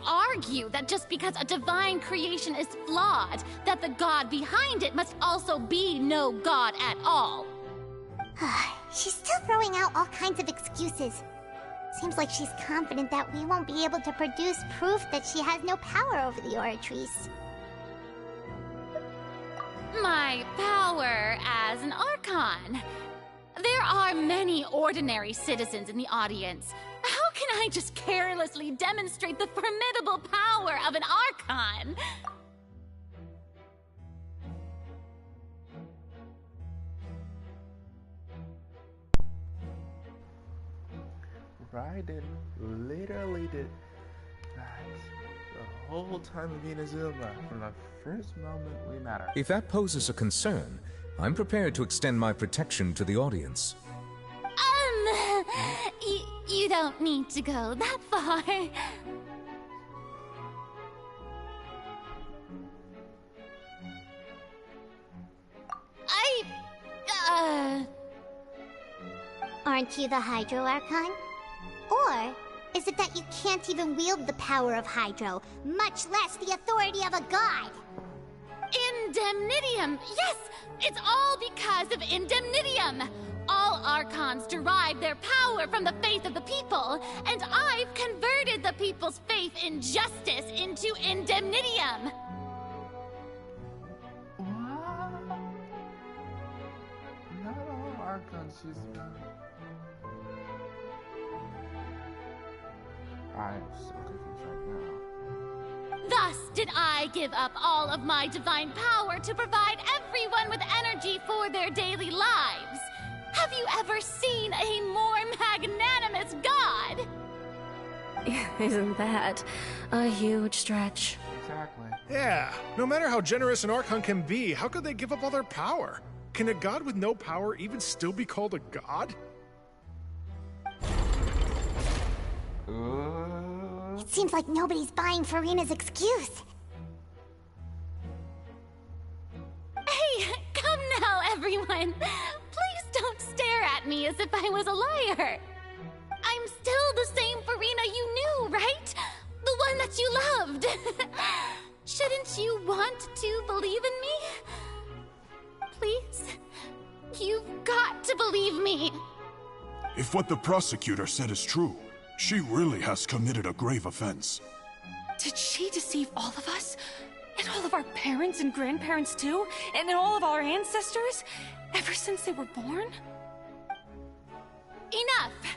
argue that just because a divine creation is flawed, that the god behind it must also be no god at all. She's still throwing out all kinds of excuses. Seems like she's confident that we won't be able to produce proof that she has no power over the Oratrice. My power as an Archon. There are many ordinary citizens in the audience. How can I just carelessly demonstrate the formidable power of an Archon? Right, it literally did that the whole time of Inazuma, from the first moment we met her. If that poses a concern, I'm prepared to extend my protection to the audience. You don't need to go that far. Aren't you the Hydro Archon? Or is it that you can't even wield the power of Hydro, much less the authority of a god? Indemnitium! Yes! It's all because of Indemnitium! All Archons derive their power from the faith of the people, and I've converted the people's faith in justice into Indemnitium! Not all Archons use that. I'm so confused right now. Thus did I give up all of my divine power to provide everyone with energy for their daily lives. Have you ever seen a more magnanimous god? Isn't that a huge stretch? Exactly. Yeah, no matter how generous an Archon can be, how could they give up all their power? Can a god with no power even still be called a god? It seems like nobody's buying Furina's excuse. Hey, come now, everyone. Please don't stare at me as if I was a liar. I'm still the same Furina you knew, right? The one that you loved. Shouldn't you want to believe in me? Please? You've got to believe me. If what the prosecutor said is true, she really has committed a grave offense. Did she deceive all of us? And all of our parents and grandparents too? And all of our ancestors? Ever since they were born? Enough!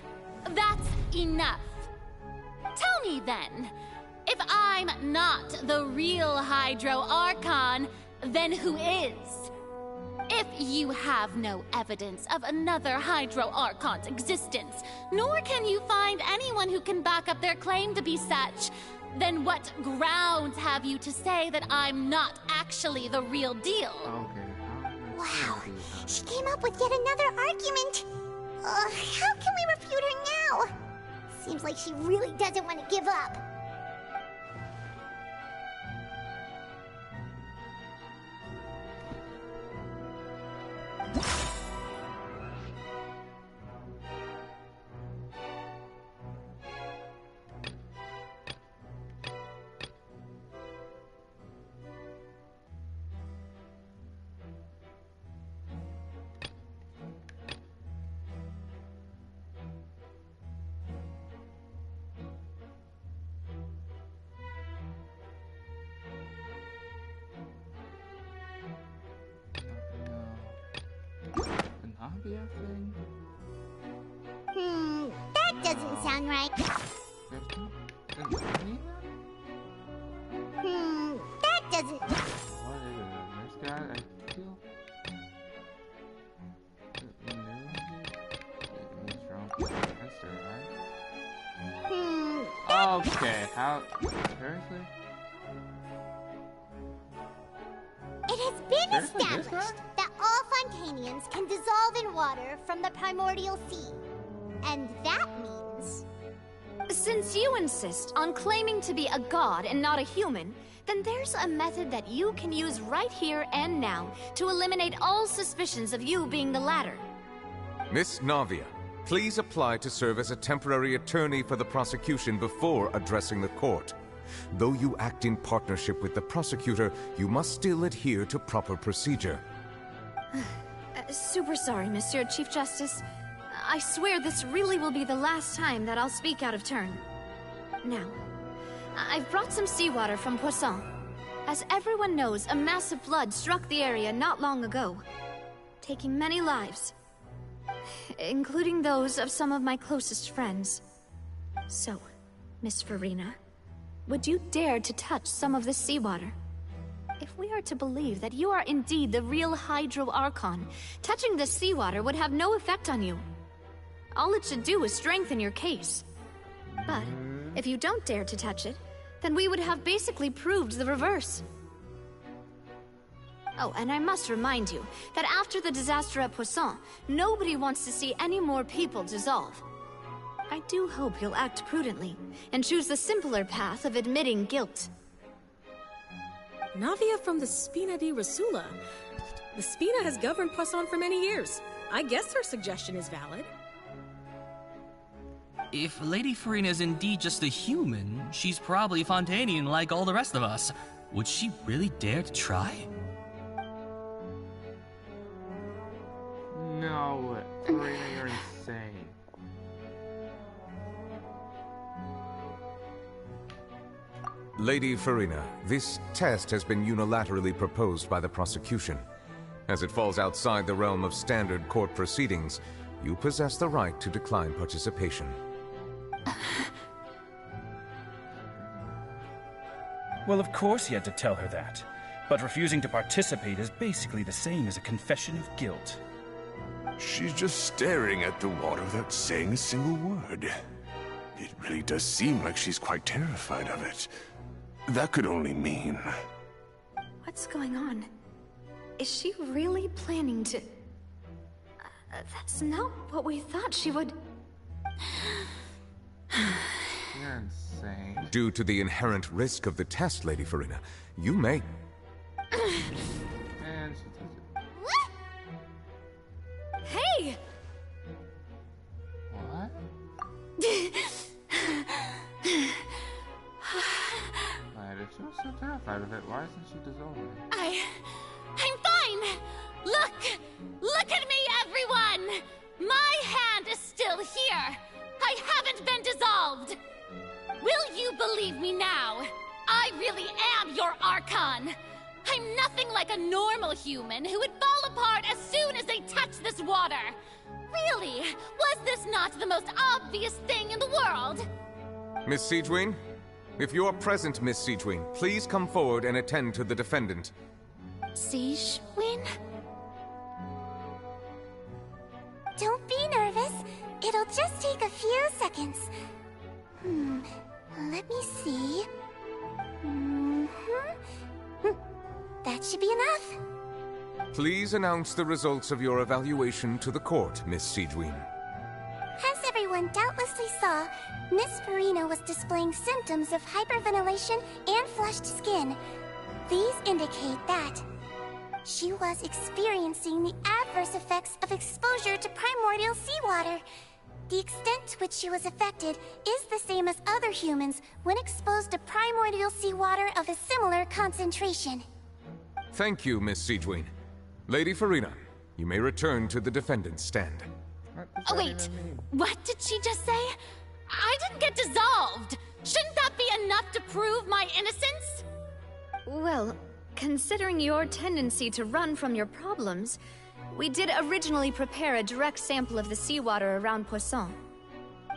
That's enough. Tell me then, if I'm not the real Hydro Archon, then who is? If you have no evidence of another Hydro Archon's existence, nor can you find anyone who can back up their claim to be such, then what grounds have you to say that I'm not actually the real deal? Wow, she came up with yet another argument. How can we refute her now? Seems like she really doesn't want to give up. Thing? That doesn't sound right. That doesn't... What is it? This guy, I feel... He's wrong. That's her, right? Okay, how... Seriously? It has been established that all Fontainians can dissolve in water from the primordial sea. And that means... Since you insist on claiming to be a god and not a human, then there's a method that you can use right here and now to eliminate all suspicions of you being the latter. Miss Navia, please apply to serve as a temporary attorney for the prosecution before addressing the court. Though you act in partnership with the prosecutor, you must still adhere to proper procedure. Super sorry, Monsieur Chief Justice. I swear this really will be the last time that I'll speak out of turn. Now, I've brought some seawater from Poisson. As everyone knows, a massive flood struck the area not long ago, taking many lives, including those of some of my closest friends. So, Miss Farina, would you dare to touch some of this seawater? If we are to believe that you are indeed the real Hydro Archon, touching this seawater would have no effect on you. All it should do is strengthen your case. But if you don't dare to touch it, then we would have basically proved the reverse. Oh, and I must remind you that after the disaster at Poisson, nobody wants to see any more people dissolve. I do hope you'll act prudently and choose the simpler path of admitting guilt. Navia from the Spina di Rosula. The Spina has governed Poisson for many years. I guess her suggestion is valid. If Lady Farina is indeed just a human, she's probably Fontainian like all the rest of us. Would she really dare to try? No, Farina, you're insane. Lady Farina, this test has been unilaterally proposed by the prosecution. As it falls outside the realm of standard court proceedings, you possess the right to decline participation. Well, of course he had to tell her that. But refusing to participate is basically the same as a confession of guilt. She's just staring at the water without saying a single word. It really does seem like she's quite terrified of it. That could only mean... What's going on? Is she really planning to... that's not what we thought she would... You're insane. Due to the inherent risk of the test, Lady Farina, you may... And she does it. Hey! What? Right, if she was so terrified of it, why isn't she dissolving? I'm fine! Look at me, everyone! My hand is still here! I haven't been dissolved! Will you believe me now? I really am your Archon! I'm nothing like a normal human who would fall apart as soon as they touch this water! Really, was this not the most obvious thing in the world? Miss Siegewin? If you are present, Miss Siegewin, please come forward and attend to the defendant. Siegewin? Don't be nervous. It'll just take a few seconds. Let me see. That should be enough. Please announce the results of your evaluation to the court, Miss Siegewin. As everyone doubtlessly saw, Miss Farina was displaying symptoms of hyperventilation and flushed skin. These indicate that she was experiencing the adverse effects of exposure to primordial seawater. The extent to which she was affected is the same as other humans when exposed to primordial seawater of a similar concentration. Thank you, Miss Siegewin. Lady Farina, you may return to the defendant's stand. Oh, wait, what did she just say? I didn't get dissolved! Shouldn't that be enough to prove my innocence? Well, considering your tendency to run from your problems, we did originally prepare a direct sample of the seawater around Poisson.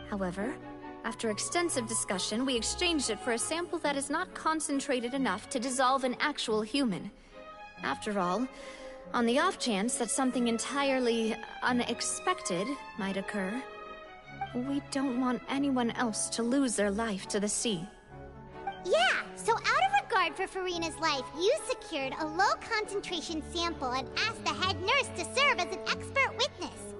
However, after extensive discussion, we exchanged it for a sample that is not concentrated enough to dissolve an actual human. After all, on the off chance that something entirely unexpected might occur, we don't want anyone else to lose their life to the sea. Yeah, so out of regard for Farina's life, you secured a low-concentration sample and asked the head nurse to serve as an expert witness.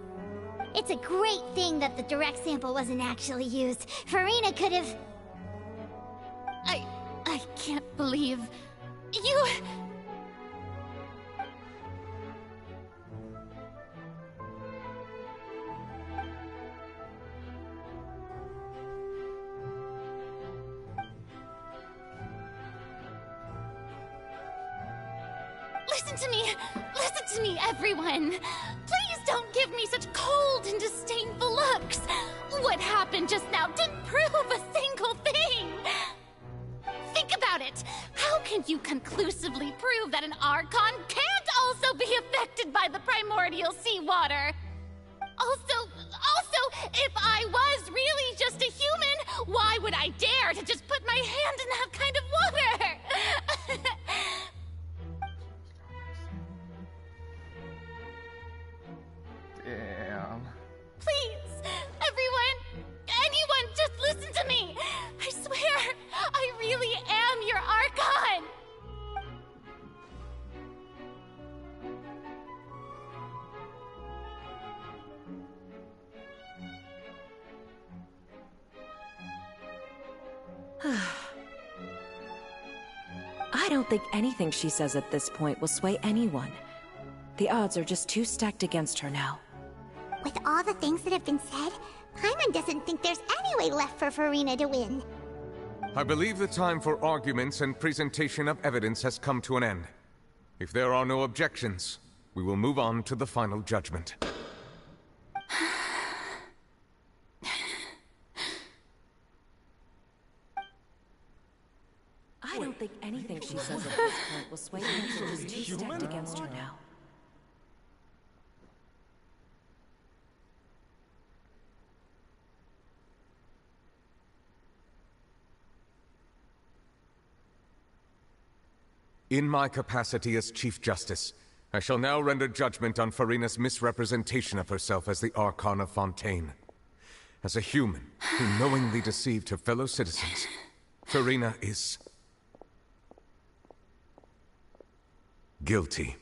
It's a great thing that the direct sample wasn't actually used. Farina could have... I can't believe You... Listen to me, everyone. Please don't give me such cold and disdainful looks. What happened just now didn't prove a single thing. Think about it. How can you conclusively prove that an Archon can't also be affected by the primordial seawater? Also, if I was really just a human, why would I dare to just put my hand in that kind of water? Damn. Please, anyone, just listen to me. I swear, I really am your Archon. I don't think anything she says at this point will sway anyone. The odds are just too stacked against her now. With all the things that have been said, Paimon doesn't think there's any way left for Farina to win. I believe the time for arguments and presentation of evidence has come to an end. If there are no objections, we will move on to the final judgment. I don't think anything she says at this point will sway anyone. She's too stacked against her now. In my capacity as Chief Justice, I shall now render judgment on Farina's misrepresentation of herself as the Archon of Fontaine. As a human who knowingly deceived her fellow citizens, Farina is... guilty.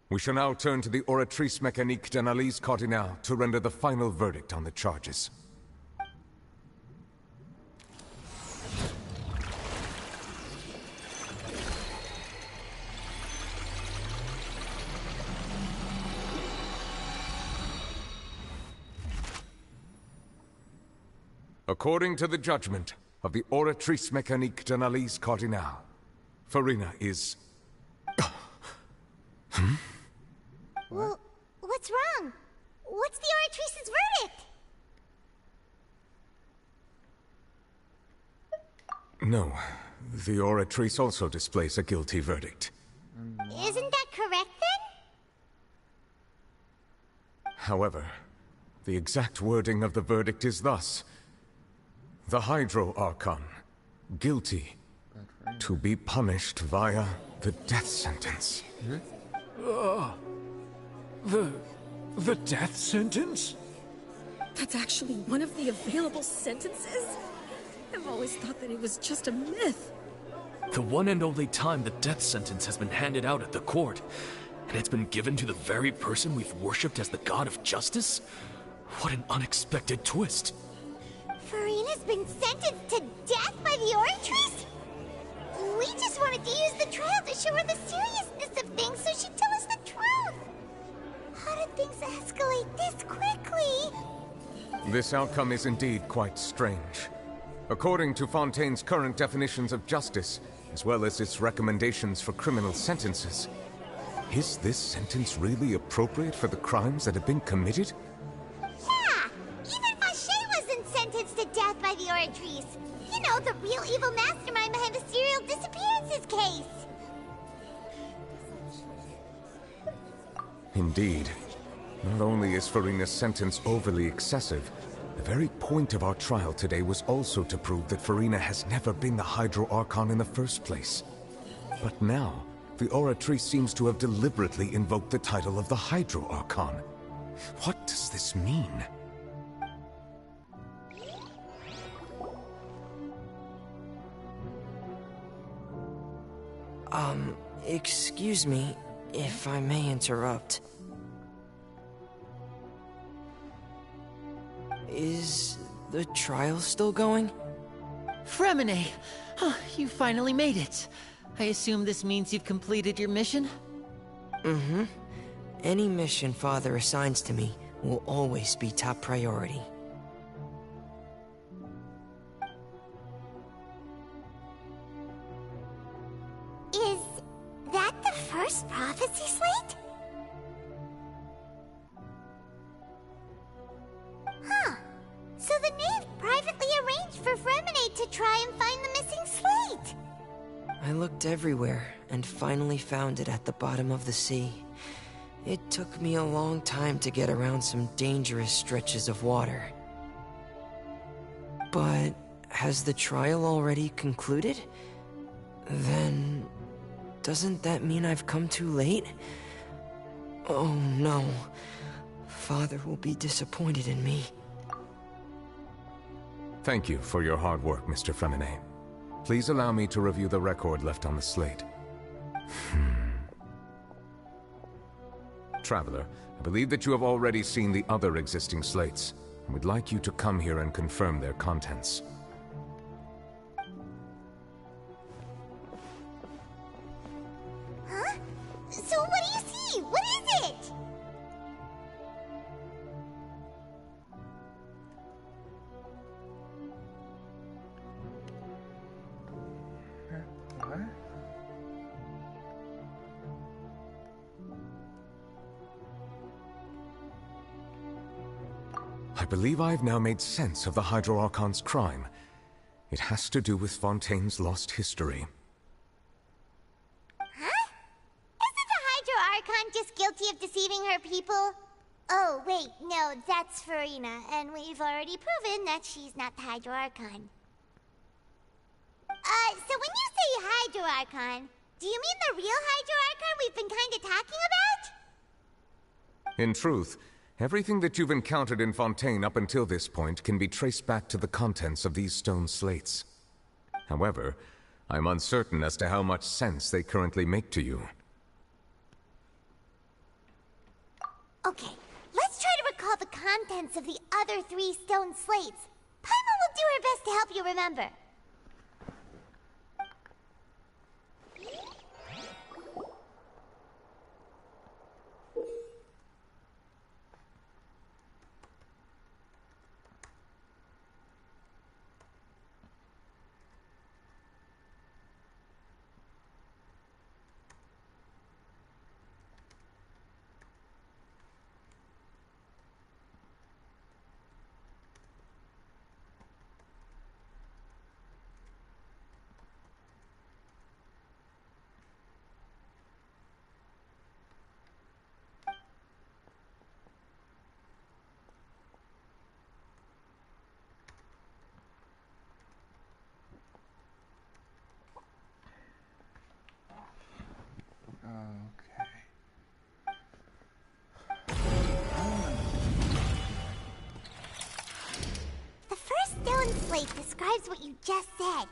We shall now turn to the Oratrice Mécanique d'Analyse Cardinale to render the final verdict on the charges. According to the judgment of the Oratrice Mécanique d'Analyse Cardinale, Farina is... Well, what's wrong? What's the Oratrice's verdict? No, the Oratrice also displays a guilty verdict. Isn't that correct, then? However, the exact wording of the verdict is thus. The Hydro Archon, guilty, to be punished via the death sentence. The death sentence? That's actually one of the available sentences? I've always thought that it was just a myth. The one and only time the death sentence has been handed out at the court, and it's been given to the very person we've worshipped as the god of justice? What an unexpected twist. Farina's been sentenced to death by the Oratrice? We just wanted to use the trial to show her the seriousness of things so she'd tell us the truth. How did things escalate this quickly? This outcome is indeed quite strange. According to Fontaine's current definitions of justice, as well as its recommendations for criminal sentences, is this sentence really appropriate for the crimes that have been committed? Yeah! Even Fache wasn't sentenced to death by the Oratrice. You know, the real evil mastermind behind the serial disappearances case. Indeed. Not only is Farina's sentence overly excessive, the very point of our trial today was also to prove that Farina has never been the Hydro Archon in the first place. But now, the Oratrice seems to have deliberately invoked the title of the Hydro Archon. What does this mean? Excuse me, if I may interrupt. Is the trial still going? Fremine! You finally made it. I assume this means you've completed your mission? Mm-hmm. Any mission Father assigns to me will always be top priority. Is that the first prophecy slate? Huh. So the knave privately arranged for Fremine to try and find the missing slate. I looked everywhere and finally found it at the bottom of the sea. It took me a long time to get around some dangerous stretches of water. But has the trial already concluded? Then doesn't that mean I've come too late? Oh no. Father will be disappointed in me. Thank you for your hard work, Mr. Fremine. Please allow me to review the record left on the slate. Traveler, I believe that you have already seen the other existing slates, and would like you to come here and confirm their contents. Huh? So what do you see? What is it? What? I believe I've now made sense of the Hydro Archon's crime. It has to do with Fontaine's lost history. Huh? Isn't the Hydro Archon just guilty of deceiving her people? Oh, wait, no, that's Farina, and we've already proven that she's not the Hydro Archon. So when you say Hydro Archon, do you mean the real Hydro Archon we've been kinda talking about? In truth, everything that you've encountered in Fontaine up until this point can be traced back to the contents of these stone slates. However, I'm uncertain as to how much sense they currently make to you. Okay, let's try to recall the contents of the other 3 stone slates. Paimon will do her best to help you remember. The first stone slate describes what you just said.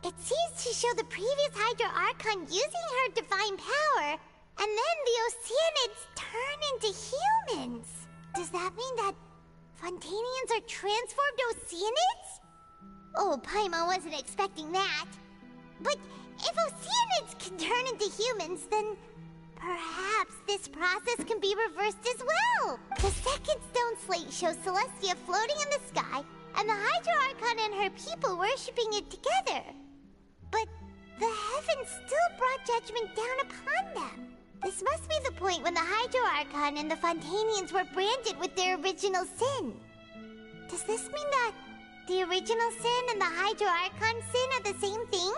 It seems to show the previous Hydro Archon using her divine power, and then the Oceanids turn into humans. Does that mean that Fontainians are transformed Oceanids? Oh, Paimon wasn't expecting that. But if Oceanids can turn into humans, then perhaps this process can be reversed as well. The second stone slate shows Celestia floating in the sky, and the Hydro Archon and her people worshipping it together. But the heavens still brought judgment down upon them. This must be the point when the Hydro Archon and the Fontainians were branded with their original sin. Does this mean that the original sin and the Hydro Archon sin are the same thing?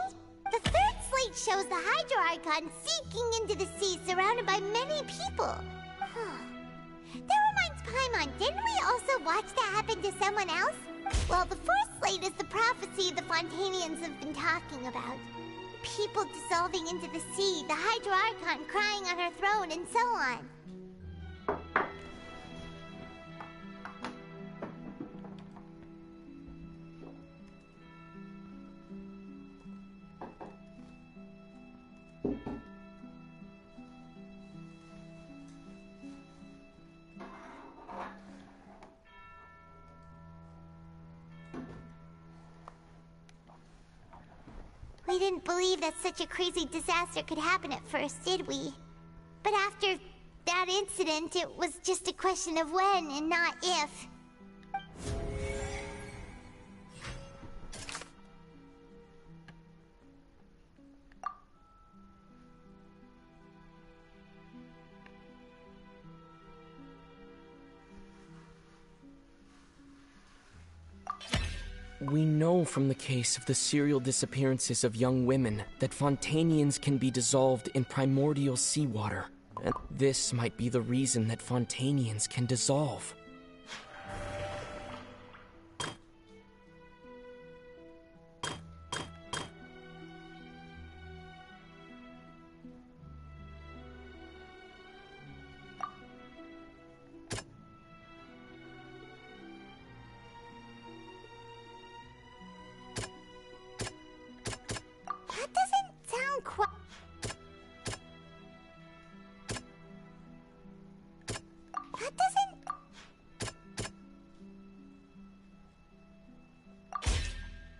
The third slate shows the Hydro Archon sinking into the sea surrounded by many people. That reminds Paimon, didn't we also watch that happen to someone else? Well, the fourth slate is the prophecy the Fontainians have been talking about. People dissolving into the sea, the Hydro Archon crying on her throne, and so on. We didn't believe that such a crazy disaster could happen at first, did we? But after that incident, it was just a question of when and not if. We know from the case of the serial disappearances of young women that Fontainians can be dissolved in primordial seawater. And this might be the reason that Fontainians can dissolve.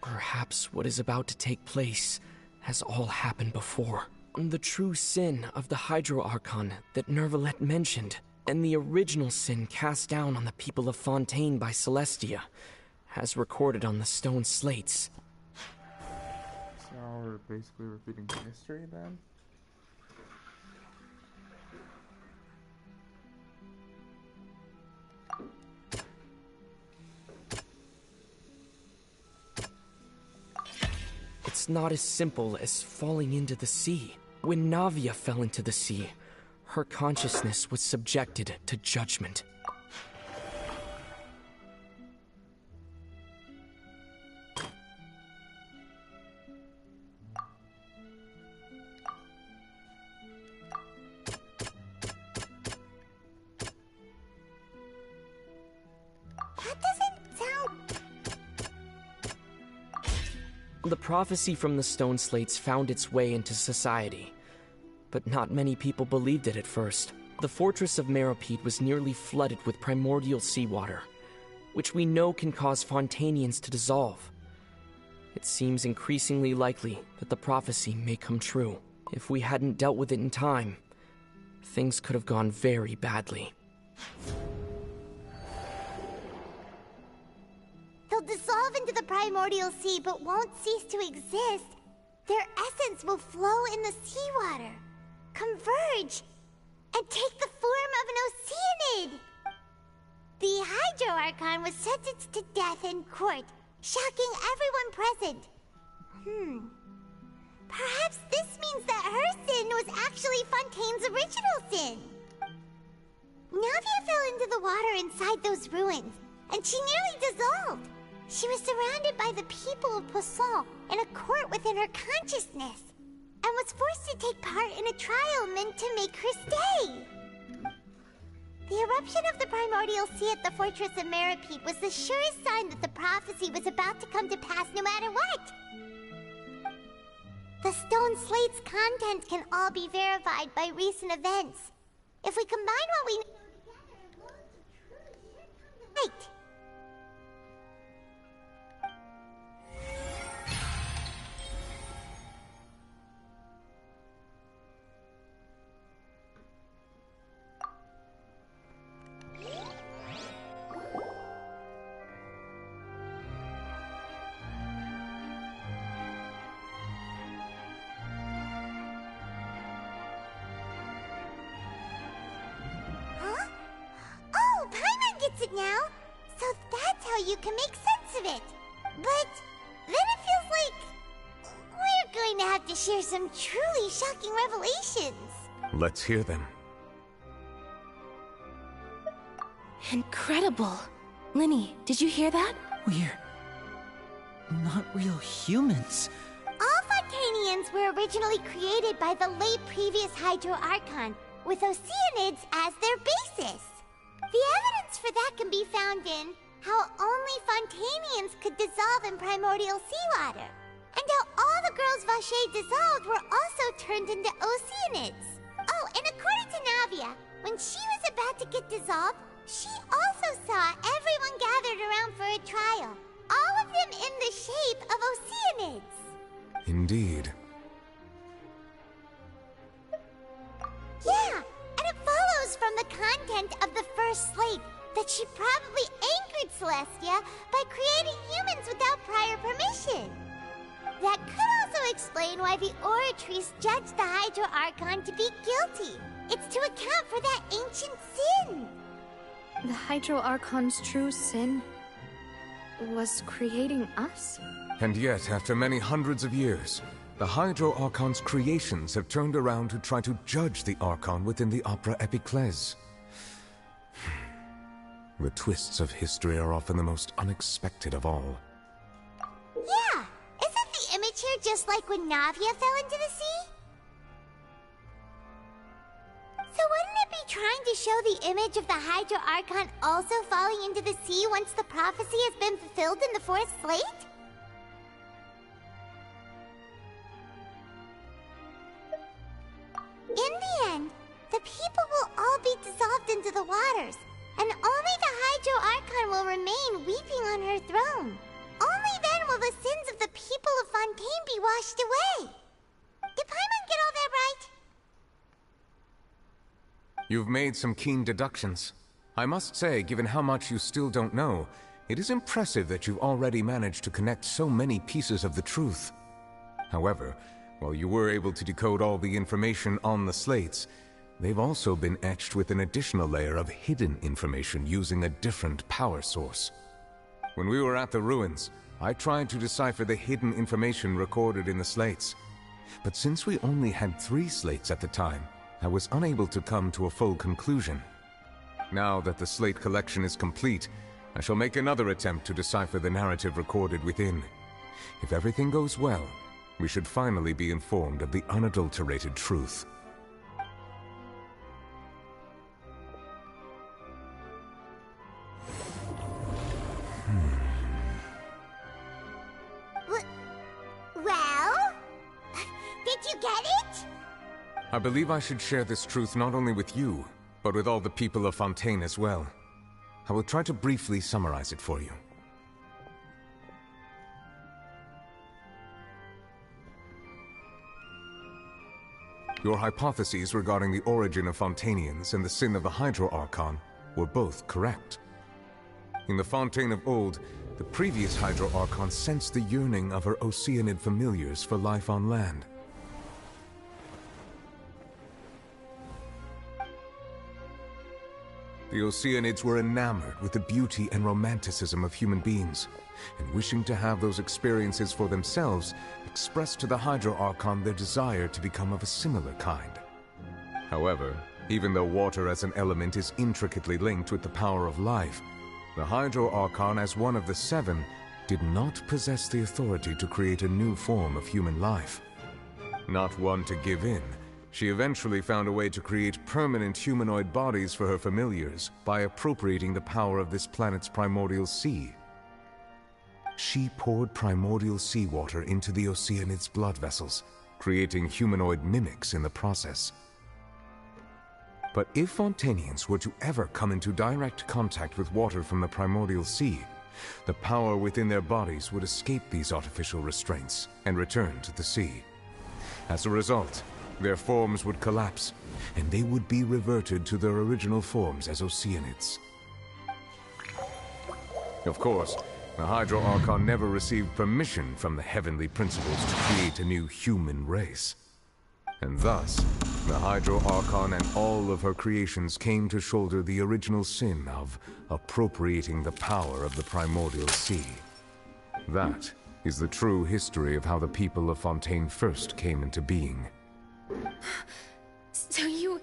Perhaps what is about to take place has all happened before. The true sin of the Hydro Archon that Nervalette mentioned, and the original sin cast down on the people of Fontaine by Celestia, as recorded on the stone slates. So we're basically repeating history then? It's not as simple as falling into the sea. When Navia fell into the sea, her consciousness was subjected to judgment. The prophecy from the stone slates found its way into society, but not many people believed it at first. The fortress of Meropide was nearly flooded with primordial seawater, which we know can cause Fontainians to dissolve. It seems increasingly likely that the prophecy may come true. If we hadn't dealt with it in time, things could have gone very badly. They'll dissolve into the primordial sea but won't cease to exist. Their essence will flow in the seawater, converge, and take the form of an Oceanid. The Hydro Archon was sentenced to death in court, shocking everyone present. Perhaps this means that her sin was actually Fontaine's original sin. Navia fell into the water inside those ruins, and she nearly dissolved. She was surrounded by the people of Poisson in a court within her consciousness, and was forced to take part in a trial meant to make her stay. The eruption of the primordial sea at the fortress of Meropide was the surest sign that the prophecy was about to come to pass no matter what. The stone slate's contents can all be verified by recent events. If we combine what we know together, right. Now, so that's how you can make sense of it. But then it feels like we're going to have to share some truly shocking revelations. Let's hear them. Incredible. Linny, did you hear that? We're not real humans. All Fontainians were originally created by the late previous Hydro Archon, with Oceanids as their basis. The evidence for that can be found in how only Fontainians could dissolve in primordial seawater, and how all the girls Vacher dissolved were also turned into Oceanids. Oh, and according to Navia, when she was about to get dissolved, she also saw everyone gathered around for a trial, all of them in the shape of Oceanids. Indeed. Yeah, and it follows from the content of the first slate that she probably angered Celestia by creating humans without prior permission. That could also explain why the Oratrice judged the Hydro Archon to be guilty. It's to account for that ancient sin. The Hydro Archon's true sin was creating us? And yet, after many hundreds of years, the Hydro Archon's creations have turned around to try to judge the Archon within the Opera Epiclese. The twists of history are often the most unexpected of all. Yeah, isn't the image here just like when Navia fell into the sea? So wouldn't it be trying to show the image of the Hydro Archon also falling into the sea once the prophecy has been fulfilled in the fourth slate? In the end, the people will all be dissolved into the waters, and only the Hydro Archon will remain weeping on her throne. Only then will the sins of the people of Fontaine be washed away. Did Paimon get all that right? You've made some keen deductions. I must say, given how much you still don't know, it is impressive that you've already managed to connect so many pieces of the truth. However, while you were able to decode all the information on the slates, they've also been etched with an additional layer of hidden information using a different power source. When we were at the ruins, I tried to decipher the hidden information recorded in the slates. But since we only had 3 slates at the time, I was unable to come to a full conclusion. Now that the slate collection is complete, I shall make another attempt to decipher the narrative recorded within. If everything goes well, we should finally be informed of the unadulterated truth. Well? Did you get it? I believe I should share this truth not only with you, but with all the people of Fontaine as well. I will try to briefly summarize it for you. Your hypotheses regarding the origin of Fontainians and the sin of the Hydro Archon were both correct. In the Fontaine of old, the previous Hydro Archon sensed the yearning of her Oceanid familiars for life on land. The Oceanids were enamored with the beauty and romanticism of human beings, and wishing to have those experiences for themselves, expressed to the Hydro Archon their desire to become of a similar kind. However, even though water as an element is intricately linked with the power of life, the Hydro Archon, as one of the 7, did not possess the authority to create a new form of human life. Not one to give in, she eventually found a way to create permanent humanoid bodies for her familiars by appropriating the power of this planet's primordial sea. She poured primordial seawater into the Oceanids' blood vessels, creating humanoid mimics in the process. But if Fontainians were to ever come into direct contact with water from the primordial sea, the power within their bodies would escape these artificial restraints and return to the sea. As a result, their forms would collapse, and they would be reverted to their original forms as Oceanids. Of course, the Hydro Archon never received permission from the heavenly principles to create a new human race. And thus, the Hydro Archon and all of her creations came to shoulder the original sin of appropriating the power of the primordial sea. That is the true history of how the people of Fontaine first came into being. So we were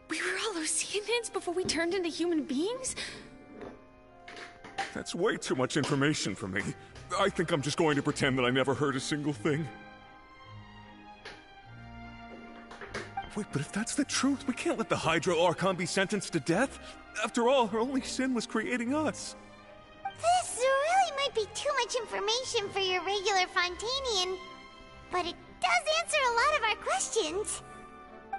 all Oceanids before we turned into human beings? That's way too much information for me. I think I'm just going to pretend that I never heard a single thing. Wait, but if that's the truth, we can't let the Hydro Archon be sentenced to death. After all, her only sin was creating us. This really might be too much information for your regular Fontainian, but it does answer a lot of our questions.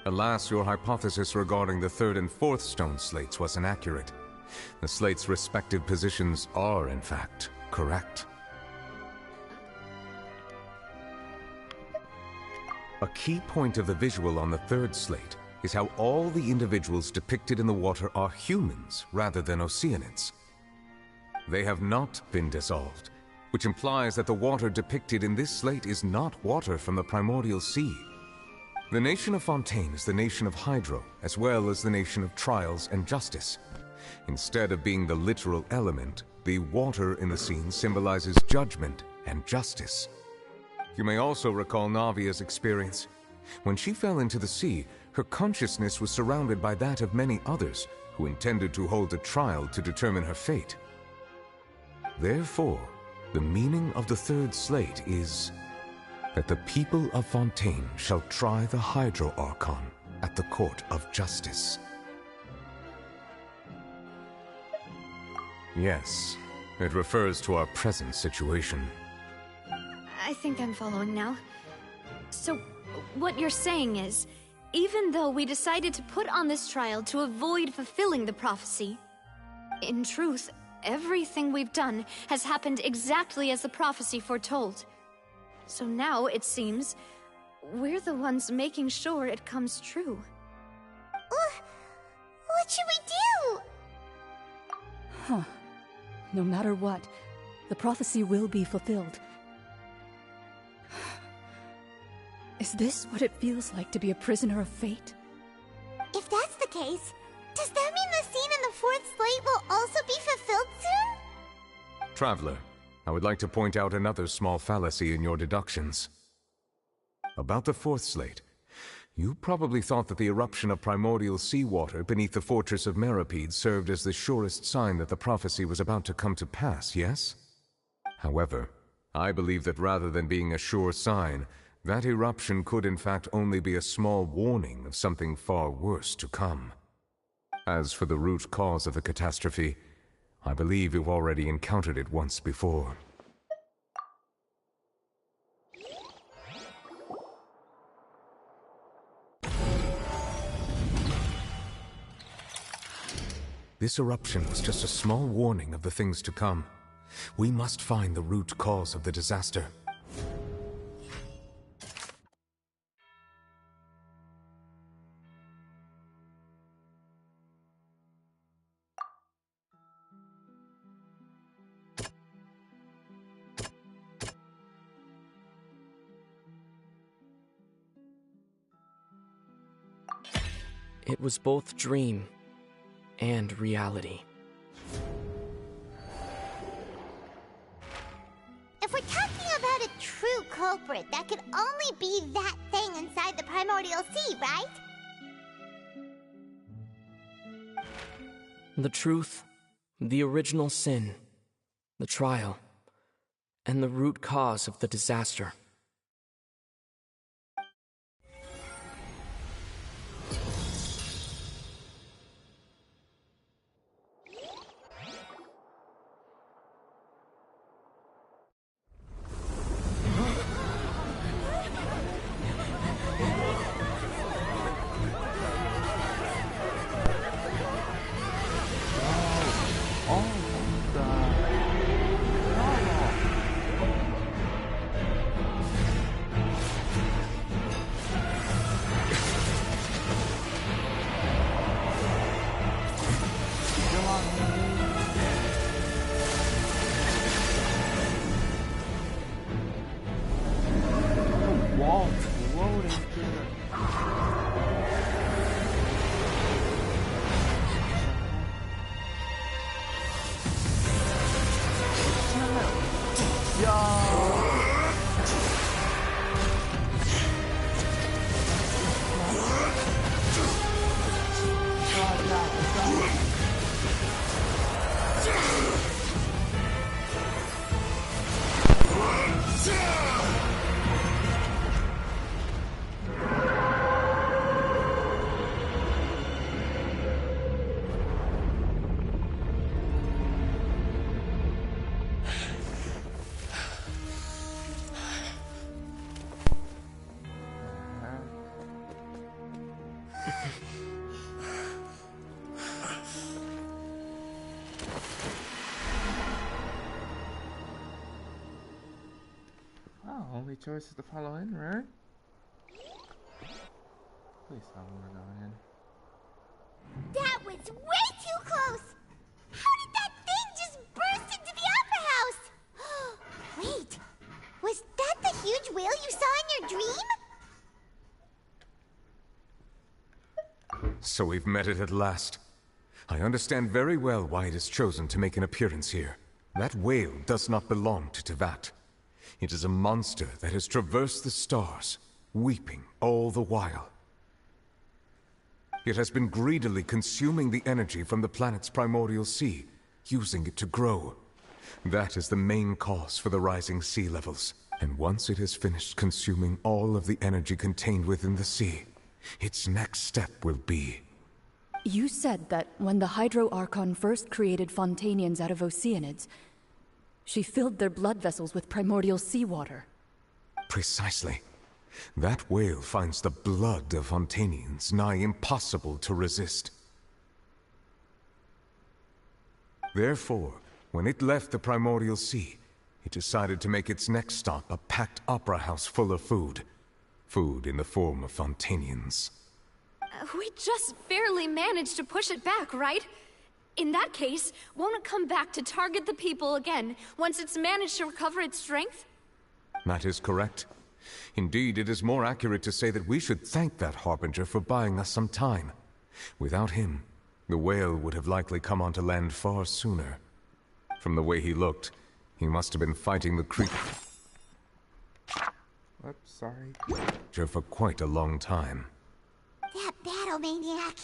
Alas, your hypothesis regarding the 3rd and 4th stone slates was inaccurate. The slates' respective positions are, in fact, correct. A key point of the visual on the third slate is how all the individuals depicted in the water are humans rather than Oceanids. They have not been dissolved, which implies that the water depicted in this slate is not water from the primordial sea. The nation of Fontaine is the nation of Hydro, as well as the nation of Trials and Justice. Instead of being the literal element, the water in the scene symbolizes judgment and justice. You may also recall Navia's experience. When she fell into the sea, her consciousness was surrounded by that of many others who intended to hold a trial to determine her fate. Therefore, the meaning of the third slate is that the people of Fontaine shall try the Hydro Archon at the Court of Justice. Yes, it refers to our present situation. I think I'm following now. So, what you're saying is, even though we decided to put on this trial to avoid fulfilling the prophecy, in truth, everything we've done has happened exactly as the prophecy foretold. So now, it seems, we're the ones making sure it comes true. What should we do? Huh. No matter what, the prophecy will be fulfilled. Is this what it feels like to be a prisoner of fate? If that's the case, does that mean the scene in the fourth slate will also be fulfilled soon? Traveler, I would like to point out another small fallacy in your deductions. About the fourth slate, you probably thought that the eruption of primordial seawater beneath the fortress of Meripede served as the surest sign that the prophecy was about to come to pass, yes? However, I believe that rather than being a sure sign, that eruption could in fact only be a small warning of something far worse to come. As for the root cause of the catastrophe, I believe you've already encountered it once before. This eruption was just a small warning of the things to come. We must find the root cause of the disaster. It was both dream and reality. If we're talking about a true culprit, that could only be that thing inside the primordial sea, right? The truth, the original sin, the trial, and the root cause of the disaster. Only choice is to follow in, right? Please tell me we're going in. That was way too close! How did that thing just burst into the Opera House? Wait, was that the huge whale you saw in your dream? So we've met it at last. I understand very well why it has chosen to make an appearance here. That whale does not belong to Tevat. It is a monster that has traversed the stars, weeping all the while. It has been greedily consuming the energy from the planet's primordial sea, using it to grow. That is the main cause for the rising sea levels. And once it has finished consuming all of the energy contained within the sea, its next step will be... You said that when the Hydro Archon first created Fontainians out of Oceanids, she filled their blood vessels with primordial seawater. Precisely. That whale finds the blood of Fontainians nigh impossible to resist. Therefore, when it left the primordial sea, it decided to make its next stop a packed opera house full of food. Food in the form of Fontainians. We just barely managed to push it back, right? In that case, won't it come back to target the people again once it's managed to recover its strength? That is correct. Indeed, it is more accurate to say that we should thank that Harbinger for buying us some time. Without him, the whale would have likely come onto land far sooner. From the way he looked, he must have been fighting the creature for quite a long time. That battle maniac.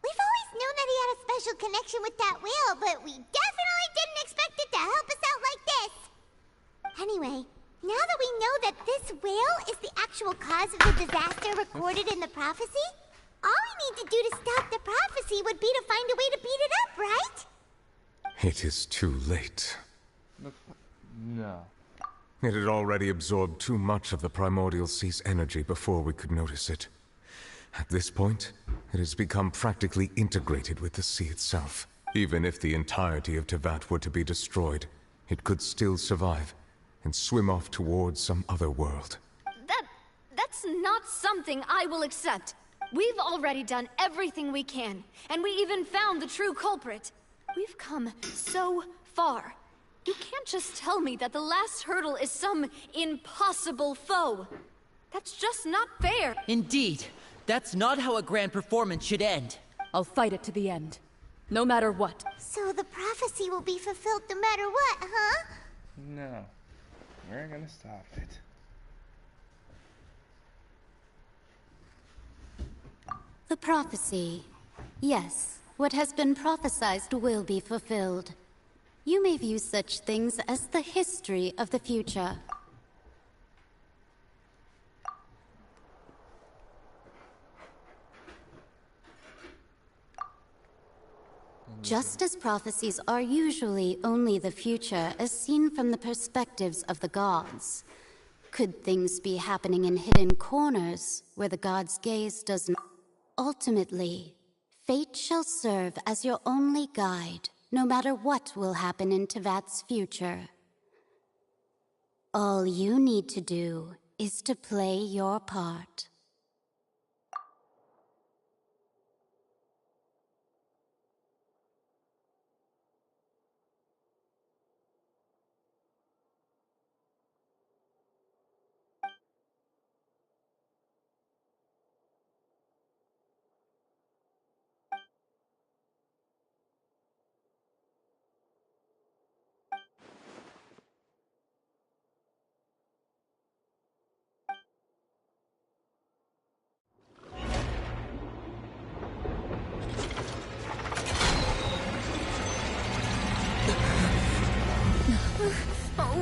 We've always known that he had a special connection with that whale, but we definitely didn't expect it to help us out like this. Anyway, now that we know that this whale is the actual cause of the disaster recorded in the prophecy, all we need to do to stop the prophecy would be to find a way to beat it up, right? It is too late. No. It had already absorbed too much of the primordial sea's energy before we could notice it. At this point, it has become practically integrated with the sea itself. Even if the entirety of Tevat were to be destroyed, it could still survive and swim off towards some other world. That's not something I will accept. We've already done everything we can, and we even found the true culprit. We've come so far. You can't just tell me that the last hurdle is some impossible foe. That's just not fair. Indeed. That's not how a grand performance should end. I'll fight it to the end. No matter what. So the prophecy will be fulfilled no matter what, huh? No. We're gonna stop it. The prophecy. Yes, what has been prophesied will be fulfilled. You may view such things as the history of the future. Just as prophecies are usually only the future as seen from the perspectives of the gods, could things be happening in hidden corners where the gods' gaze does not? Ultimately, fate shall serve as your only guide, no matter what will happen in Tevat's future. All you need to do is to play your part.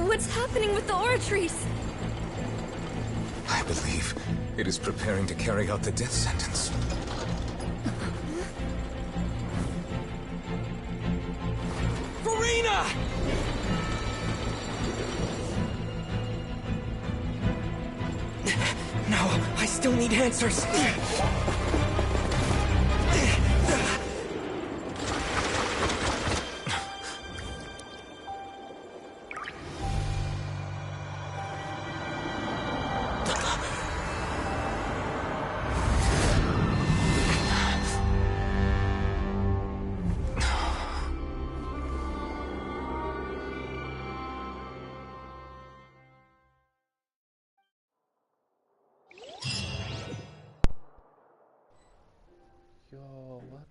What's happening with the oratories? I believe it is preparing to carry out the death sentence. Farina! No, I still need answers.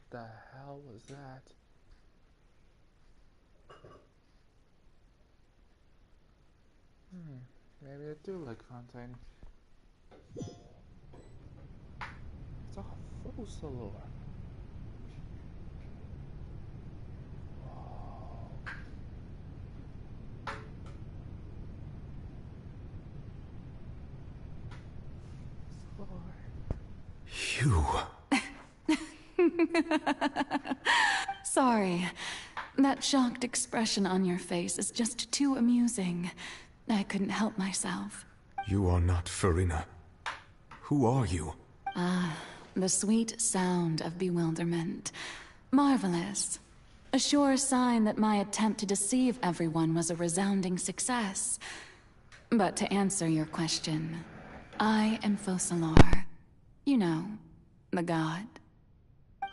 the hell was that? Maybe I do like Fontaine. It's all Focalor. You. Sorry. That shocked expression on your face is just too amusing. I couldn't help myself. You are not Farina. Who are you? The sweet sound of bewilderment. Marvelous. A sure sign that my attempt to deceive everyone was a resounding success. But to answer your question, I am Focalor. You know, the god.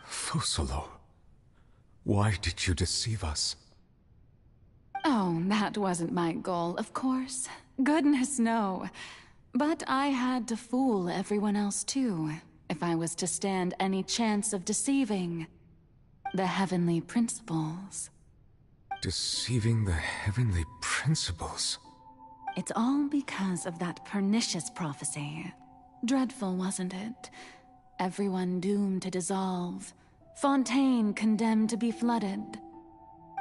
Focalor. Why did you deceive us? Oh, that wasn't my goal, of course. Goodness, no. But I had to fool everyone else too, if I was to stand any chance of deceiving the heavenly principles. Deceiving the heavenly principles? It's all because of that pernicious prophecy. Dreadful, wasn't it? Everyone doomed to dissolve. Fontaine condemned to be flooded.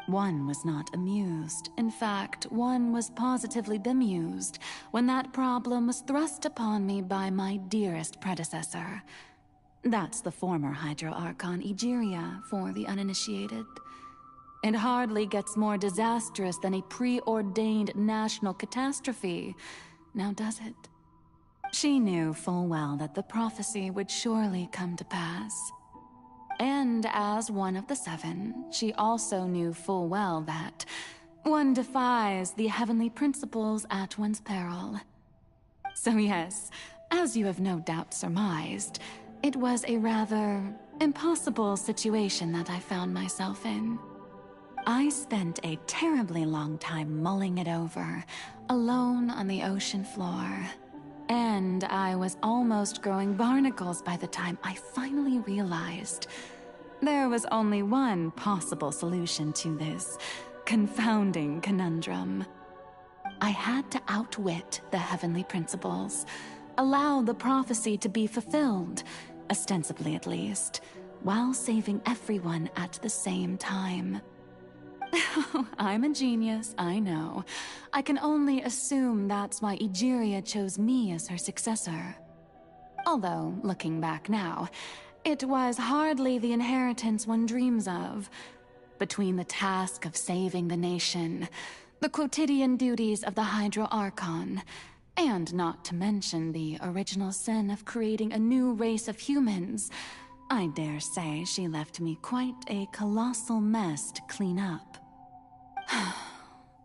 One was not amused. In fact, one was positively bemused when that problem was thrust upon me by my dearest predecessor. That's the former Hydro Archon Egeria, for the uninitiated. It hardly gets more disastrous than a preordained national catastrophe, now does it? She knew full well that the prophecy would surely come to pass. And as one of the seven, she also knew full well that one defies the heavenly principles at one's peril. So yes, as you have no doubt surmised, it was a rather impossible situation that I found myself in. I spent a terribly long time mulling it over, alone on the ocean floor. And I was almost growing barnacles by the time I finally realized there was only one possible solution to this confounding conundrum. I had to outwit the heavenly principles, allow the prophecy to be fulfilled, ostensibly at least, while saving everyone at the same time. I'm a genius, I know. I can only assume that's why Egeria chose me as her successor. Although, looking back now, it was hardly the inheritance one dreams of. Between the task of saving the nation, the quotidian duties of the Hydro Archon, and not to mention the original sin of creating a new race of humans, I dare say she left me quite a colossal mess to clean up.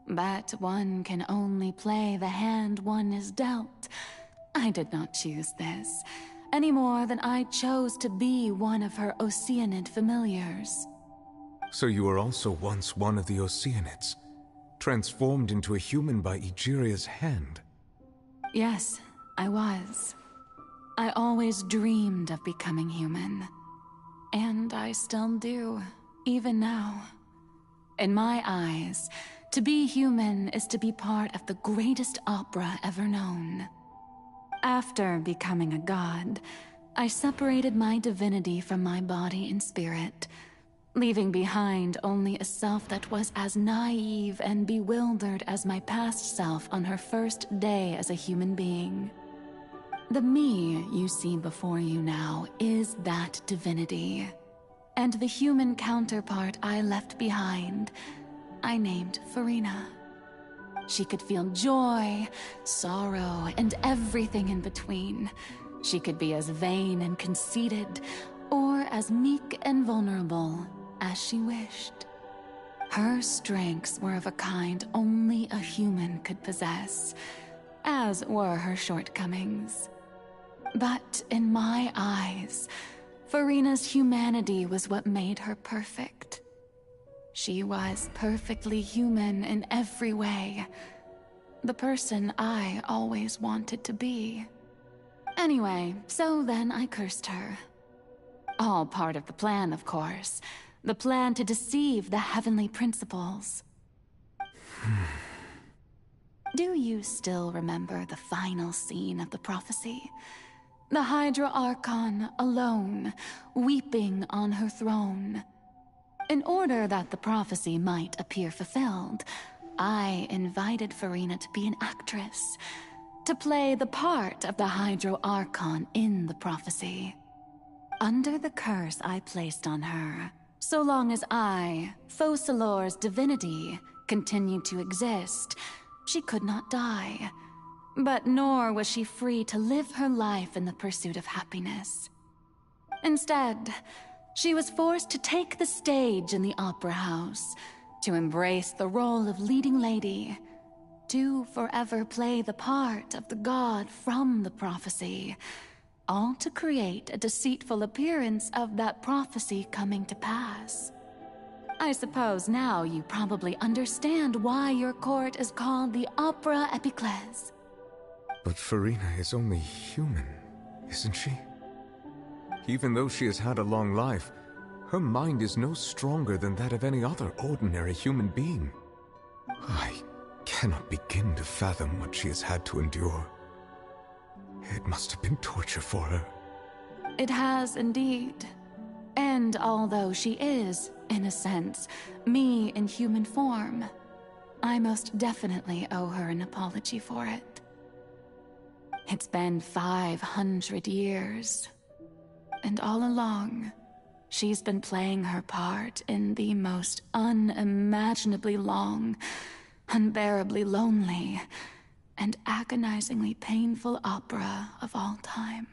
But one can only play the hand one is dealt. I did not choose this, any more than I chose to be one of her Oceanid familiars. So you were also once one of the Oceanids, transformed into a human by Egeria's hand? Yes, I was. I always dreamed of becoming human. And I still do, even now. In my eyes, to be human is to be part of the greatest opera ever known. After becoming a god, I separated my divinity from my body and spirit, leaving behind only a self that was as naive and bewildered as my past self on her first day as a human being. The me you see before you now is that divinity. And the human counterpart I left behind, I named Farina. She could feel joy, sorrow, and everything in between. She could be as vain and conceited, or as meek and vulnerable as she wished. Her strengths were of a kind only a human could possess, as were her shortcomings. But in my eyes, Farina's humanity was what made her perfect. She was perfectly human in every way. The person I always wanted to be. Anyway, so then I cursed her. All part of the plan, of course. The plan to deceive the heavenly principles. Do you still remember the final scene of the prophecy? The Hydra Archon alone, weeping on her throne. In order that the prophecy might appear fulfilled, I invited Furina to be an actress, to play the part of the Hydra Archon in the prophecy. Under the curse I placed on her, so long as I, Focalor's divinity, continued to exist, she could not die. But nor was she free to live her life in the pursuit of happiness. Instead, she was forced to take the stage in the opera house, to embrace the role of leading lady, to forever play the part of the god from the prophecy, all to create a deceitful appearance of that prophecy coming to pass. I suppose now you probably understand why your court is called the Opera Epiclese. But Furina is only human, isn't she? Even though she has had a long life, her mind is no stronger than that of any other ordinary human being. I cannot begin to fathom what she has had to endure. It must have been torture for her. It has indeed. And although she is, in a sense, me in human form, I most definitely owe her an apology for it. It's been 500 years. And all along, she's been playing her part in the most unimaginably long, unbearably lonely, and agonizingly painful opera of all time.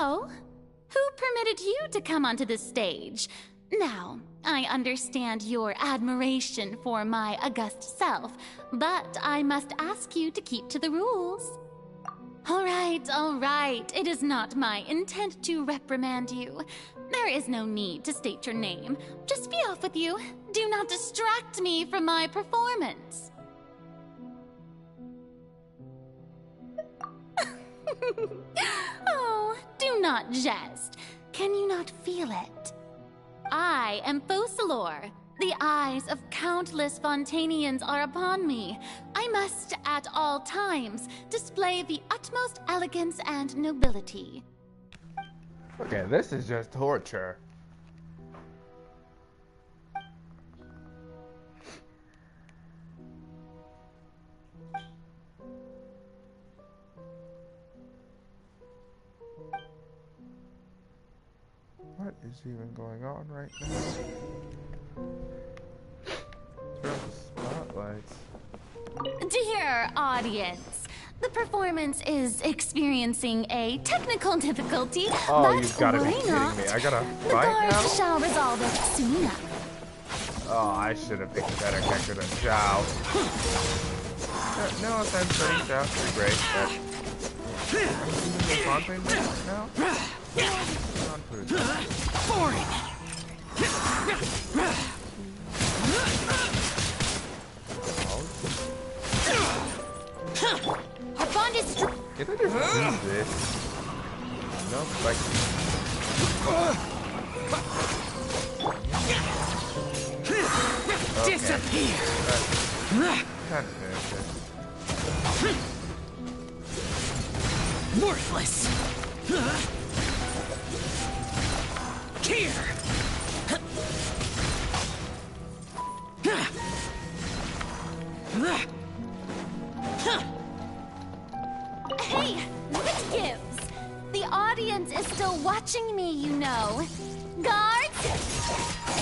Oh, who permitted you to come onto the stage? Now, I understand your admiration for my august self, but I must ask you to keep to the rules. All right. It is not my intent to reprimand you. There is no need to state your name. Just be off with you. Do not distract me from my performance. Oh, do not jest. Can you not feel it? I am Focalor. The eyes of countless Fontainians are upon me. I must, at all times, display the utmost elegance and nobility. Okay, this is just torture. What is even going on right now? Turn the spotlights. Dear audience, the performance is experiencing a technical difficulty, Oh, but you've got to be why kidding not? me. I gotta The fight guards now? shall resolve it soon enough. Oh, I should have picked a better character than Zhao. No offense, buddy. Zhao's pretty great, but... I'm using the Fontaine now? Boring! Our bond is strong. Can I just do this? No, like... Okay. Disappear! Can't finish it. Worthless! Here! Hey, what gives? The audience is still watching me, you know. Guards?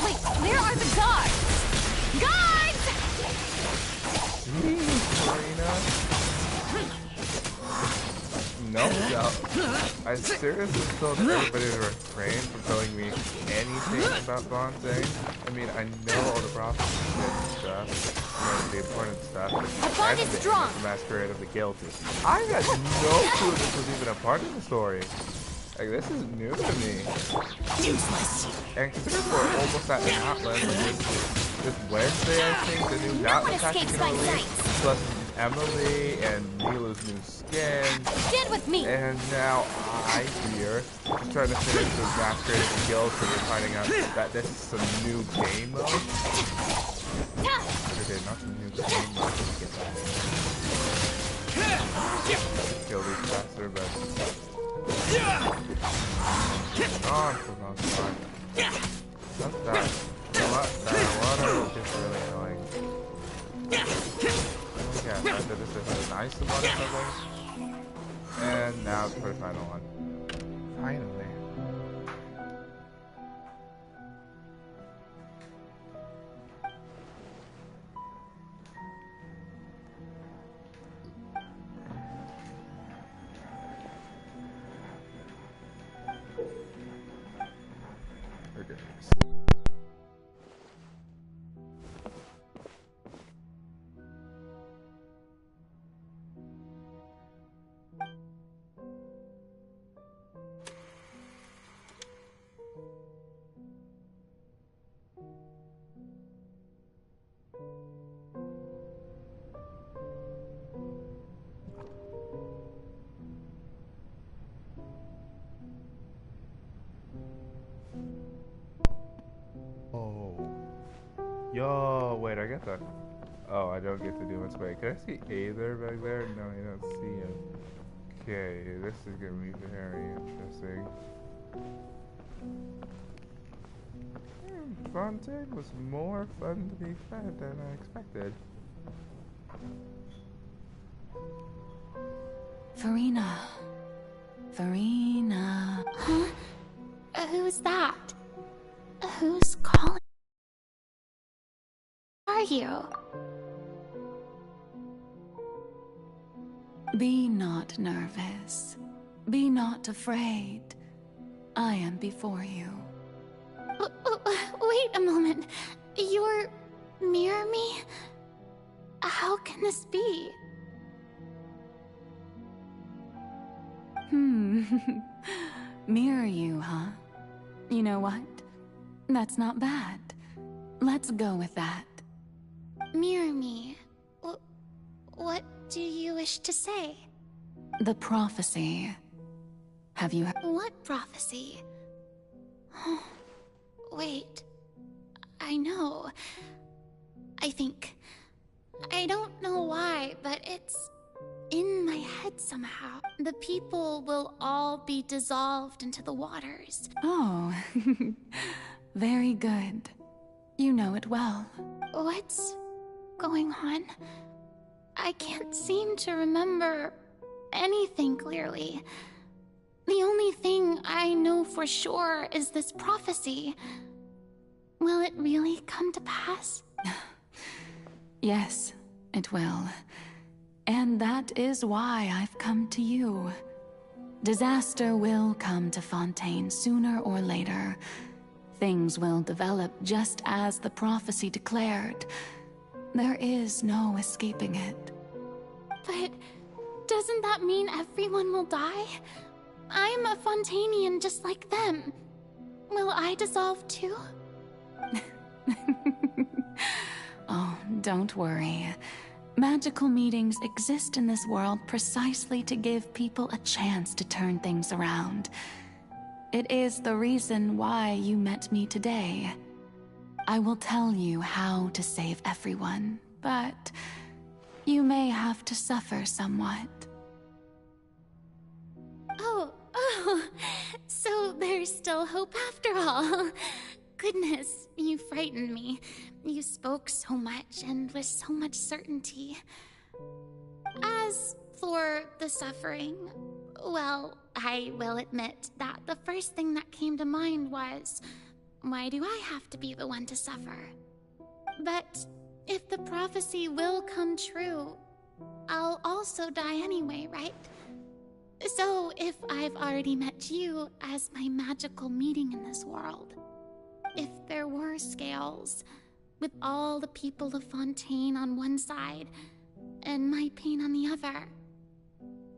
Wait, where are the guards? Guards! No, I seriously told everybody to refrain from telling me anything about Fontaine. I mean, I know all the prophecies and stuff, the important stuff. The bond is strong. The masquerade of the guilty. I had no clue this was even a part of the story. Like, this is new to me. Useless. And considering we're almost at Atlas, this Wednesday, I think, the new Atlas pack is going to release, plus Emily and Mila's new skin. Stand with me. And now I here just trying to finish the masquerade of the guild, so we're finding out that this is some new game mode. Okay, not some new game mode. Get that. Kill these faster, but on for the most part. Not that. That water is just really annoying. Yeah, after this is a nice amount of something. And now for the final one. Finally. Yo, wait, I get that. Oh, I don't get to do it. Wait, can I see Aether back there? No, you don't see him. Okay, this is gonna be very interesting. Fontaine was more fun to be fed than I expected. Farina. Huh? Who's that? Who's calling? Are you? Be not nervous. Be not afraid. I am before you. Wait a moment. You're near me? How can this be? Mirror you, huh? You know what? That's not bad. Let's go with that. Mirror me. What do you wish to say? The prophecy. Have you heard? What prophecy? Oh, wait. I know. I think... I don't know why, but it's in my head somehow. The people will all be dissolved into the waters. Oh, very good. You know it well. What's going on? I can't seem to remember anything clearly. The only thing I know for sure is this prophecy. Will it really come to pass? Yes, it will. And that is why I've come to you. Disaster will come to Fontaine sooner or later. Things will develop just as the prophecy declared. There is no escaping it. But doesn't that mean everyone will die? I'm a Fontainian just like them. Will I dissolve too? Oh, don't worry. Magical meetings exist in this world precisely to give people a chance to turn things around. It is the reason why you met me today. I will tell you how to save everyone, but you may have to suffer somewhat. Oh, so there's still hope after all. Goodness, you frightened me. You spoke so much and with so much certainty. As for the suffering, well, I will admit that the first thing that came to mind was, why do I have to be the one to suffer? But if the prophecy will come true, I'll also die anyway, right? So if I've already met you as my magical meeting in this world, if there were scales, with all the people of Fontaine on one side and my pain on the other,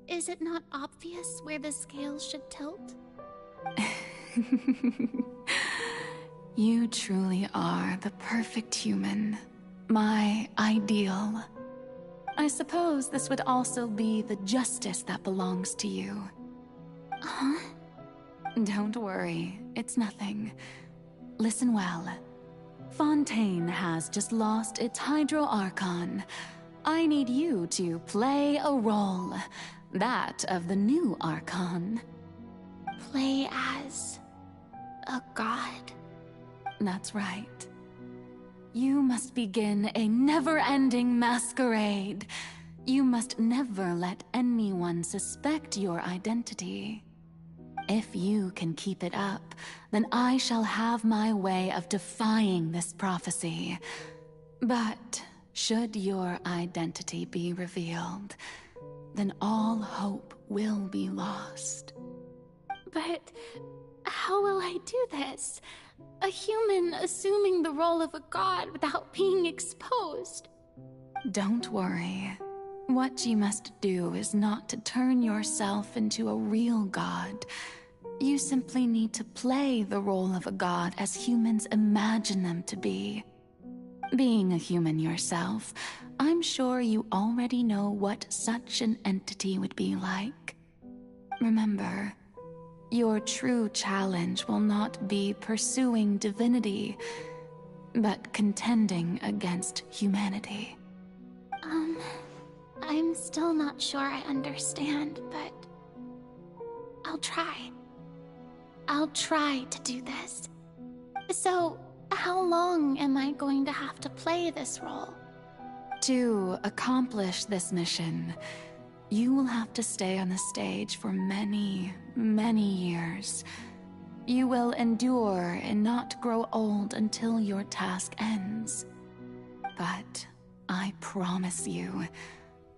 is it not obvious where the scales should tilt? You truly are the perfect human, my ideal. I suppose this would also be the justice that belongs to you. Huh? Don't worry, it's nothing. Listen well. Fontaine has just lost its Hydro Archon. I need you to play a role, that of the new Archon. Play as a god? That's right. You must begin a never-ending masquerade. You must never let anyone suspect your identity. If you can keep it up, then I shall have my way of defying this prophecy. But should your identity be revealed, then all hope will be lost. But how will I do this? A human assuming the role of a god without being exposed. Don't worry. What you must do is not to turn yourself into a real god. You simply need to play the role of a god as humans imagine them to be. Being a human yourself, I'm sure you already know what such an entity would be like. Remember, your true challenge will not be pursuing divinity, but contending against humanity. I'm still not sure I understand, but I'll try. I'll try to do this. So, how long am I going to have to play this role? To accomplish this mission, you will have to stay on the stage for many, many years. You will endure and not grow old until your task ends. But I promise you,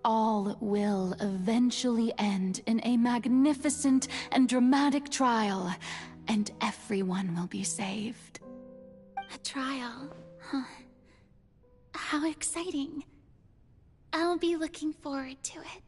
all will eventually end in a magnificent and dramatic trial, and everyone will be saved. A trial, huh? How exciting. I'll be looking forward to it.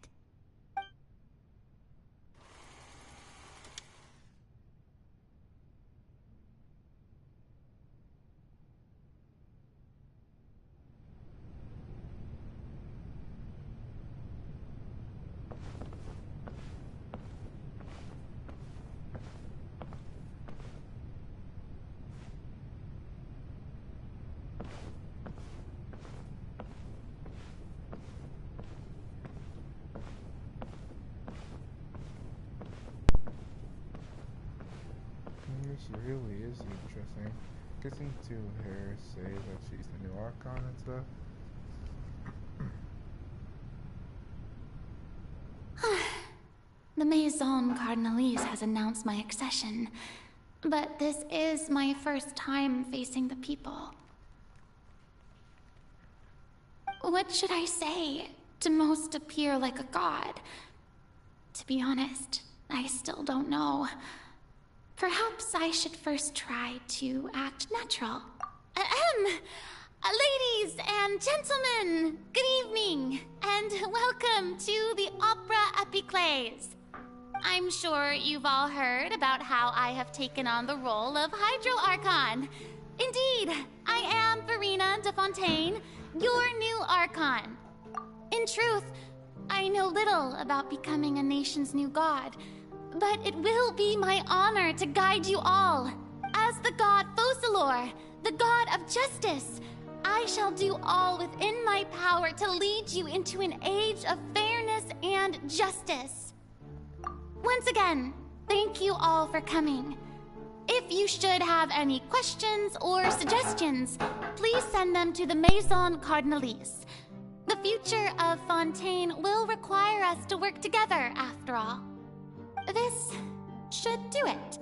This really is interesting. Getting to her say that she's the new Archon and stuff. The Maison Cardinalise has announced my accession, but this is my first time facing the people. What should I say to most appear like a god? To be honest, I still don't know. Perhaps I should first try to act natural. Ladies and gentlemen, good evening, and welcome to the Opera Epiclese. I'm sure you've all heard about how I have taken on the role of Hydro Archon. Indeed, I am Verena de Fontaine, your new Archon. In truth, I know little about becoming a nation's new god, but it will be my honor to guide you all. As the god Focalor, the god of justice, I shall do all within my power to lead you into an age of fairness and justice. Once again, thank you all for coming. If you should have any questions or suggestions, please send them to the Maison Cardinalise. The future of Fontaine will require us to work together, after all. This should do it.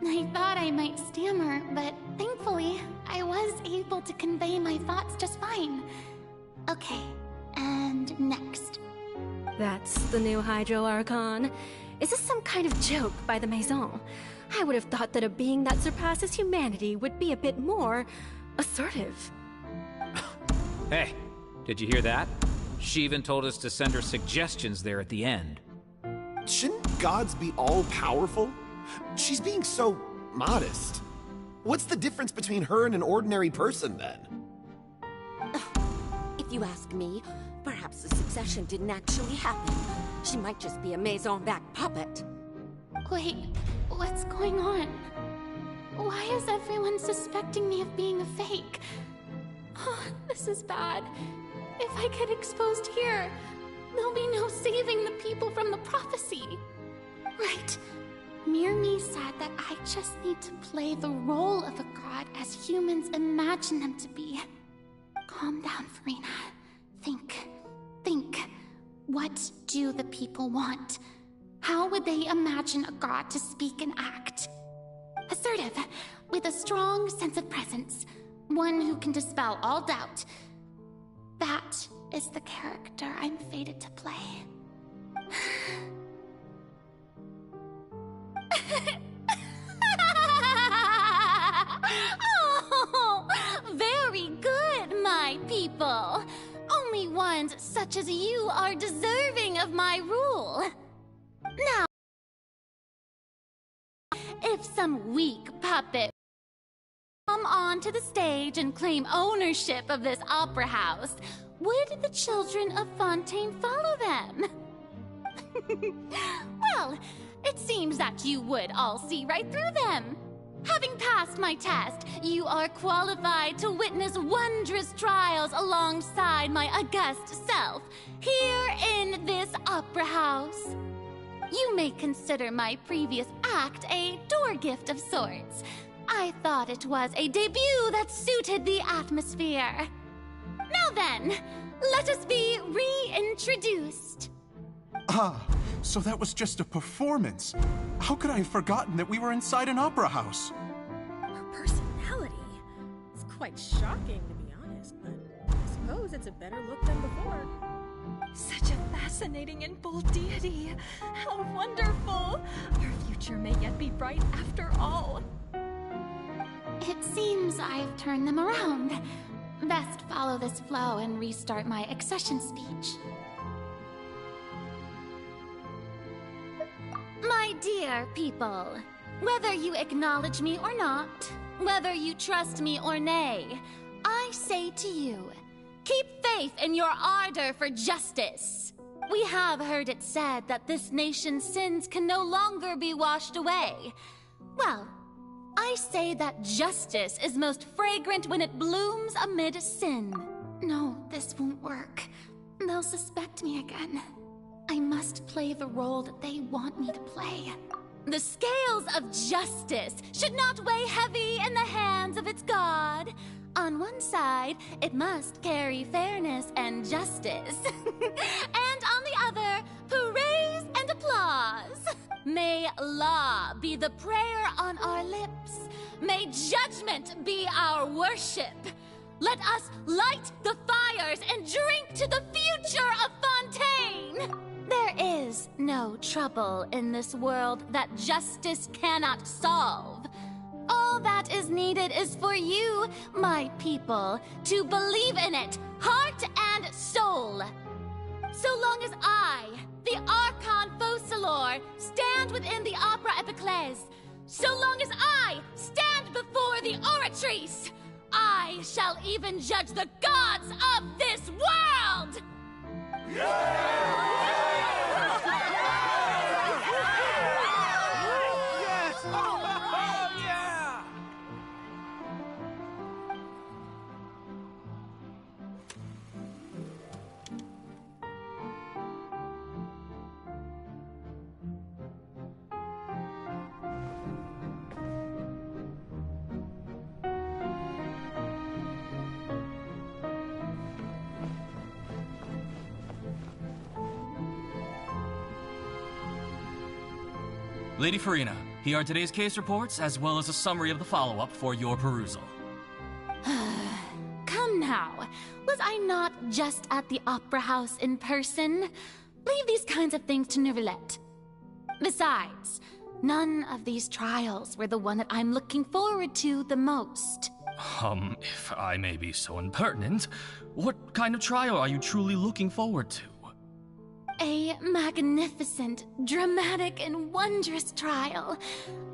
I thought I might stammer, but thankfully, I was able to convey my thoughts just fine. Okay, and next. That's the new Hydro Archon. Is this some kind of joke by the Maison? I would have thought that a being that surpasses humanity would be a bit more assertive. Hey, did you hear that? She even told us to send her suggestions there at the end. Shouldn't gods be all-powerful? She's being so modest. What's the difference between her and an ordinary person, then? If you ask me, perhaps the succession didn't actually happen. She might just be a Maison-back puppet. Wait, what's going on? Why is everyone suspecting me of being a fake? Oh, this is bad. If I get exposed here, there'll be no saving the people from the prophecy. Right. Mirmi said that I just need to play the role of a god as humans imagine them to be. Calm down, Furina. Think. What do the people want? How would they imagine a god to speak and act? Assertive, with a strong sense of presence. One who can dispel all doubt. That is the character I'm fated to play. Oh, very good, my people. Only ones such as you are deserving of my rule. Now, if some weak puppet come onto the stage and claim ownership of this opera house, would the children of Fontaine follow them? Well, it seems that you would all see right through them. Having passed my test, you are qualified to witness wondrous trials alongside my august self, here in this opera house. You may consider my previous act a door gift of sorts. I thought it was a debut that suited the atmosphere. Now then, let us be reintroduced. Ah, so that was just a performance. How could I have forgotten that we were inside an opera house? Her personality. It's quite shocking, to be honest, but I suppose it's a better look than before. Such a fascinating and bold deity. How wonderful! Our future may yet be bright after all. It seems I've turned them around. Best follow this flow and restart my accession speech. My dear people, whether you acknowledge me or not, whether you trust me or nay, I say to you, keep faith in your ardor for justice. We have heard it said that this nation's sins can no longer be washed away. Well, I say that justice is most fragrant when it blooms amid sin. No, this won't work. They'll suspect me again. I must play the role that they want me to play. The scales of justice should not weigh heavy in the hands of its god. On one side, it must carry fairness and justice. And on the other, praise and applause. May law be the prayer on our lips. May judgment be our worship. Let us light the fires and drink to the future of Fontaine. There is no trouble in this world that justice cannot solve. All that is needed is for you, my people, to believe in it, heart and soul. So long as I, the Archon Focalor, stand within the Opera Epiclese, so long as I stand before the Oratrice, I shall even judge the gods of this world! Yes! Oh, yeah! Lady Farina, here are today's case reports, as well as a summary of the follow-up for your perusal. Come now. Was I not just at the Opera House in person? Leave these kinds of things to Neuvillette. Besides, none of these trials were the one that I'm looking forward to the most. If I may be so impertinent, what kind of trial are you truly looking forward to? A magnificent, dramatic, and wondrous trial.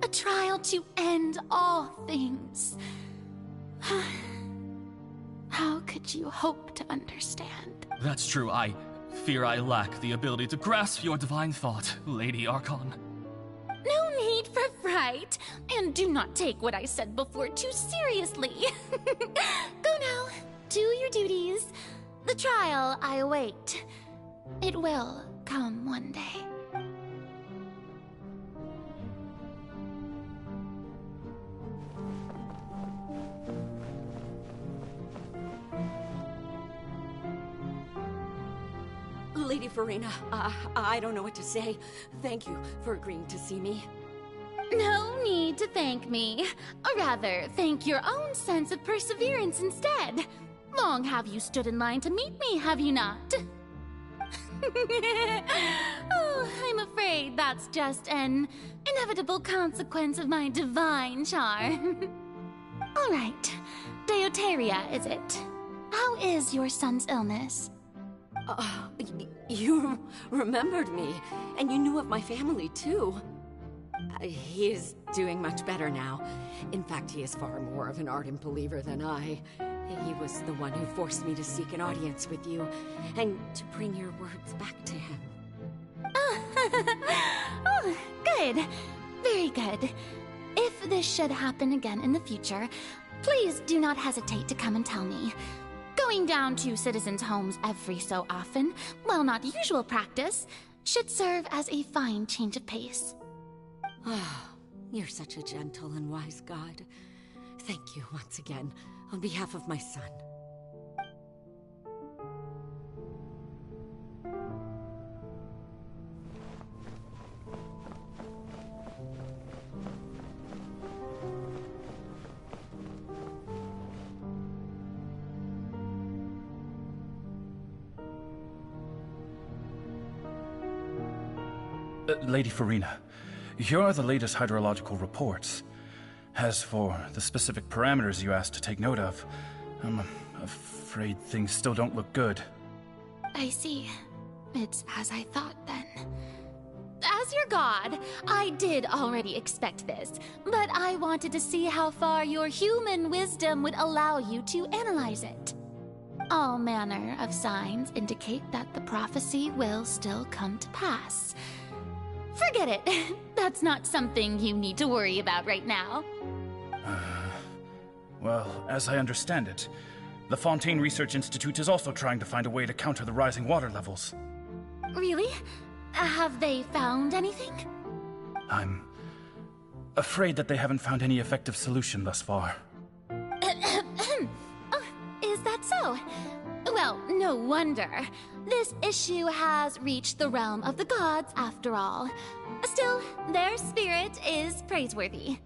A trial to end all things. How could you hope to understand? That's true. I fear I lack the ability to grasp your divine thought, Lady Archon. No need for fright, and do not take what I said before too seriously. Go now, do your duties. The trial I await. It will come one day. Lady Farina, I don't know what to say. Thank you for agreeing to see me. No need to thank me. Or rather, thank your own sense of perseverance instead. Long have you stood in line to meet me, have you not? Oh, I'm afraid that's just an inevitable consequence of my divine charm. All right. Deoteria, is it? How is your son's illness? You remembered me, and you knew of my family, too. He is doing much better now. In fact, he is far more of an ardent believer than I. He was the one who forced me to seek an audience with you, and to bring your words back to him. Oh, good. Very good. If this should happen again in the future, please do not hesitate to come and tell me. Going down to citizens' homes every so often, while not usual practice, should serve as a fine change of pace. Ah, you're such a gentle and wise god. Thank you once again, on behalf of my son. Lady Farina, here are the latest hydrological reports. As for the specific parameters you asked to take note of, I'm afraid things still don't look good. I see. It's as I thought, then. As your god, I did already expect this, but I wanted to see how far your human wisdom would allow you to analyze it. All manner of signs indicate that the prophecy will still come to pass. Forget it. That's not something you need to worry about right now. Well, as I understand it, the Fontaine Research Institute is also trying to find a way to counter the rising water levels. Really? Have they found anything? I'm afraid that they haven't found any effective solution thus far. Oh, is that so? Well, no wonder. This issue has reached the realm of the gods, after all. Still, their spirit is praiseworthy.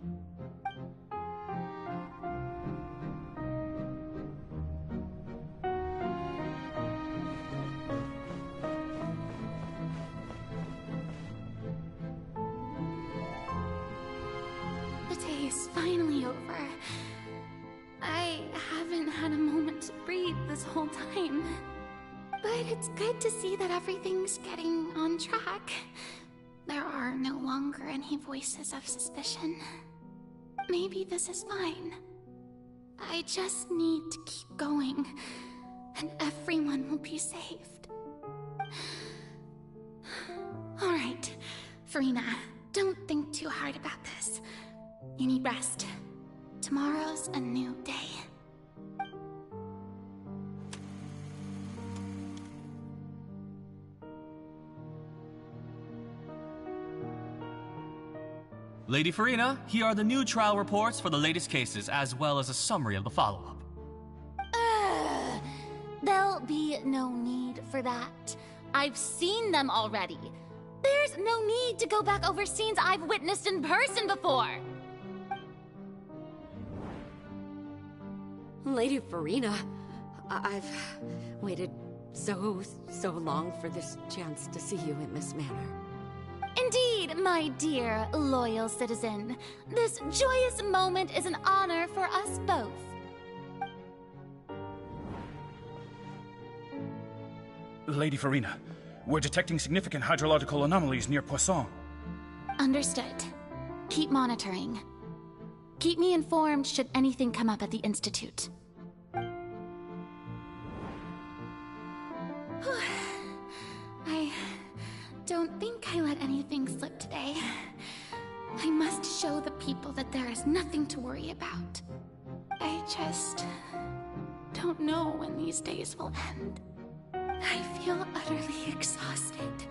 The day is finally over. I haven't had a moment to breathe this whole time. But it's good to see that everything's getting on track. There are no longer any voices of suspicion. Maybe this is fine. I just need to keep going, and everyone will be saved. All right, Farina, don't think too hard about this. You need rest. Tomorrow's a new day. Lady Farina, here are the new trial reports for the latest cases, as well as a summary of the follow-up. There'll be no need for that. I've seen them already. There's no need to go back over scenes I've witnessed in person before. Lady Farina, I've waited so long for this chance to see you in this manner. Indeed, my dear, loyal citizen. This joyous moment is an honor for us both. Lady Farina, we're detecting significant hydrological anomalies near Poisson. Understood. Keep monitoring. Keep me informed should anything come up at the Institute. I don't think I let anything slip today. I must show the people that there is nothing to worry about. I just don't know when these days will end. I feel utterly exhausted.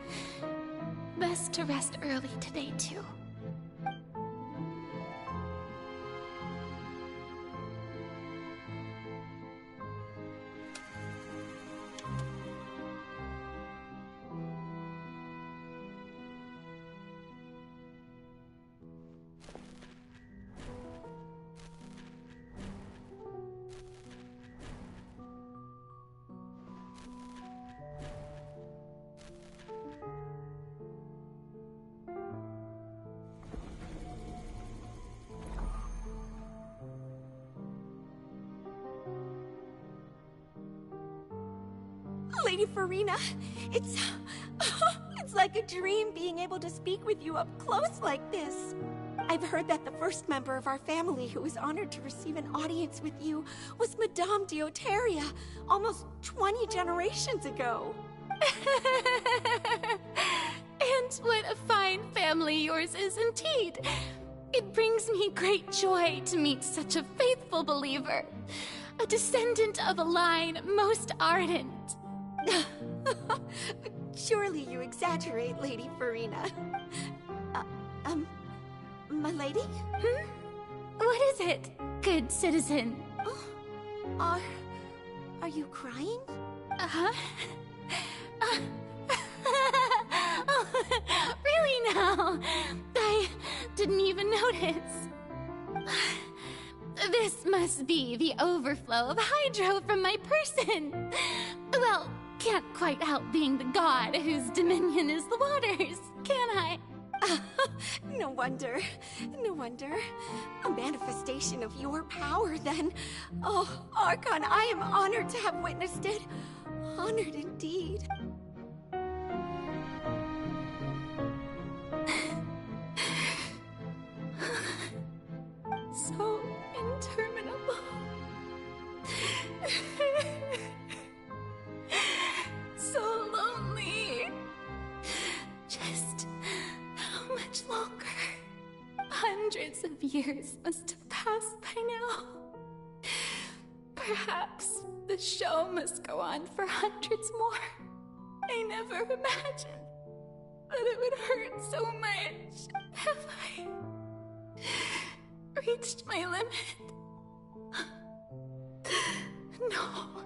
Best to rest early today, too. Lady Farina, it's like a dream being able to speak with you up close like this. I've heard that the first member of our family who was honored to receive an audience with you was Madame Dioteria, almost 20 generations ago. And what a fine family yours is indeed. It brings me great joy to meet such a faithful believer, a descendant of a line most ardent. Surely you exaggerate, Lady Farina. My lady? What is it, good citizen? Are you crying? Uh-huh. Really now? I didn't even notice. This must be the overflow of hydro from my person. Well, can't quite help being the god whose dominion is the waters, can I? No wonder. No wonder. A manifestation of your power, then. Oh, Archon, I am honored to have witnessed it. Honored indeed. So interminable. So lonely. Just how much longer? Hundreds of years must have passed by now. Perhaps the show must go on for hundreds more. I never imagined that it would hurt so much. Have I reached my limit? No.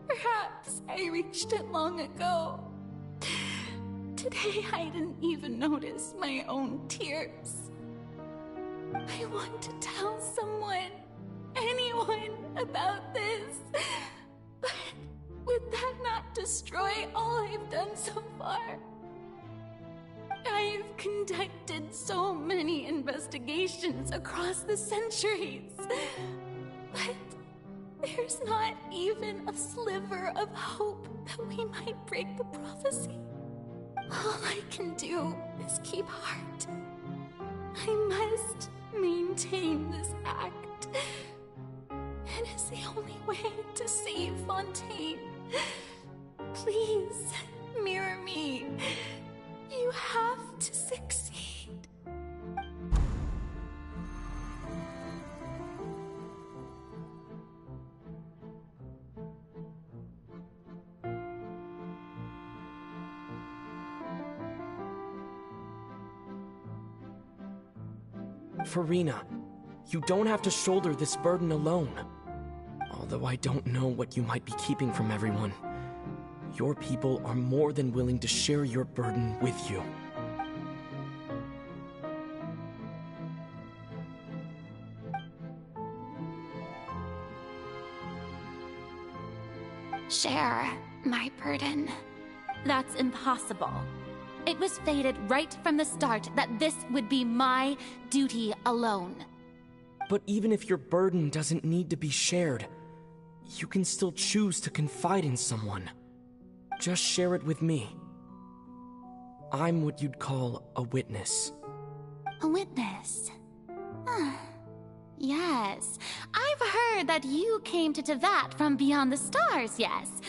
Perhaps I reached it long ago. Today I didn't even notice my own tears. I want to tell someone, anyone, about this. But would that not destroy all I've done so far? I've conducted so many investigations across the centuries. But there's not even a sliver of hope that we might break the prophecy. All I can do is keep heart. I must maintain this act. It is the only way to save Fontaine. Please, mirror me. You have to succeed. Farina, you don't have to shoulder this burden alone. Although I don't know what you might be keeping from everyone. your people are more than willing to share your burden with you. Share my burden. That's impossible. It was fated right from the start that this would be my duty alone. But even if your burden doesn't need to be shared, you can still choose to confide in someone. Just share it with me. I'm what you'd call a witness. A witness? Yes. I've heard that you came to Tevat from beyond the stars, yes.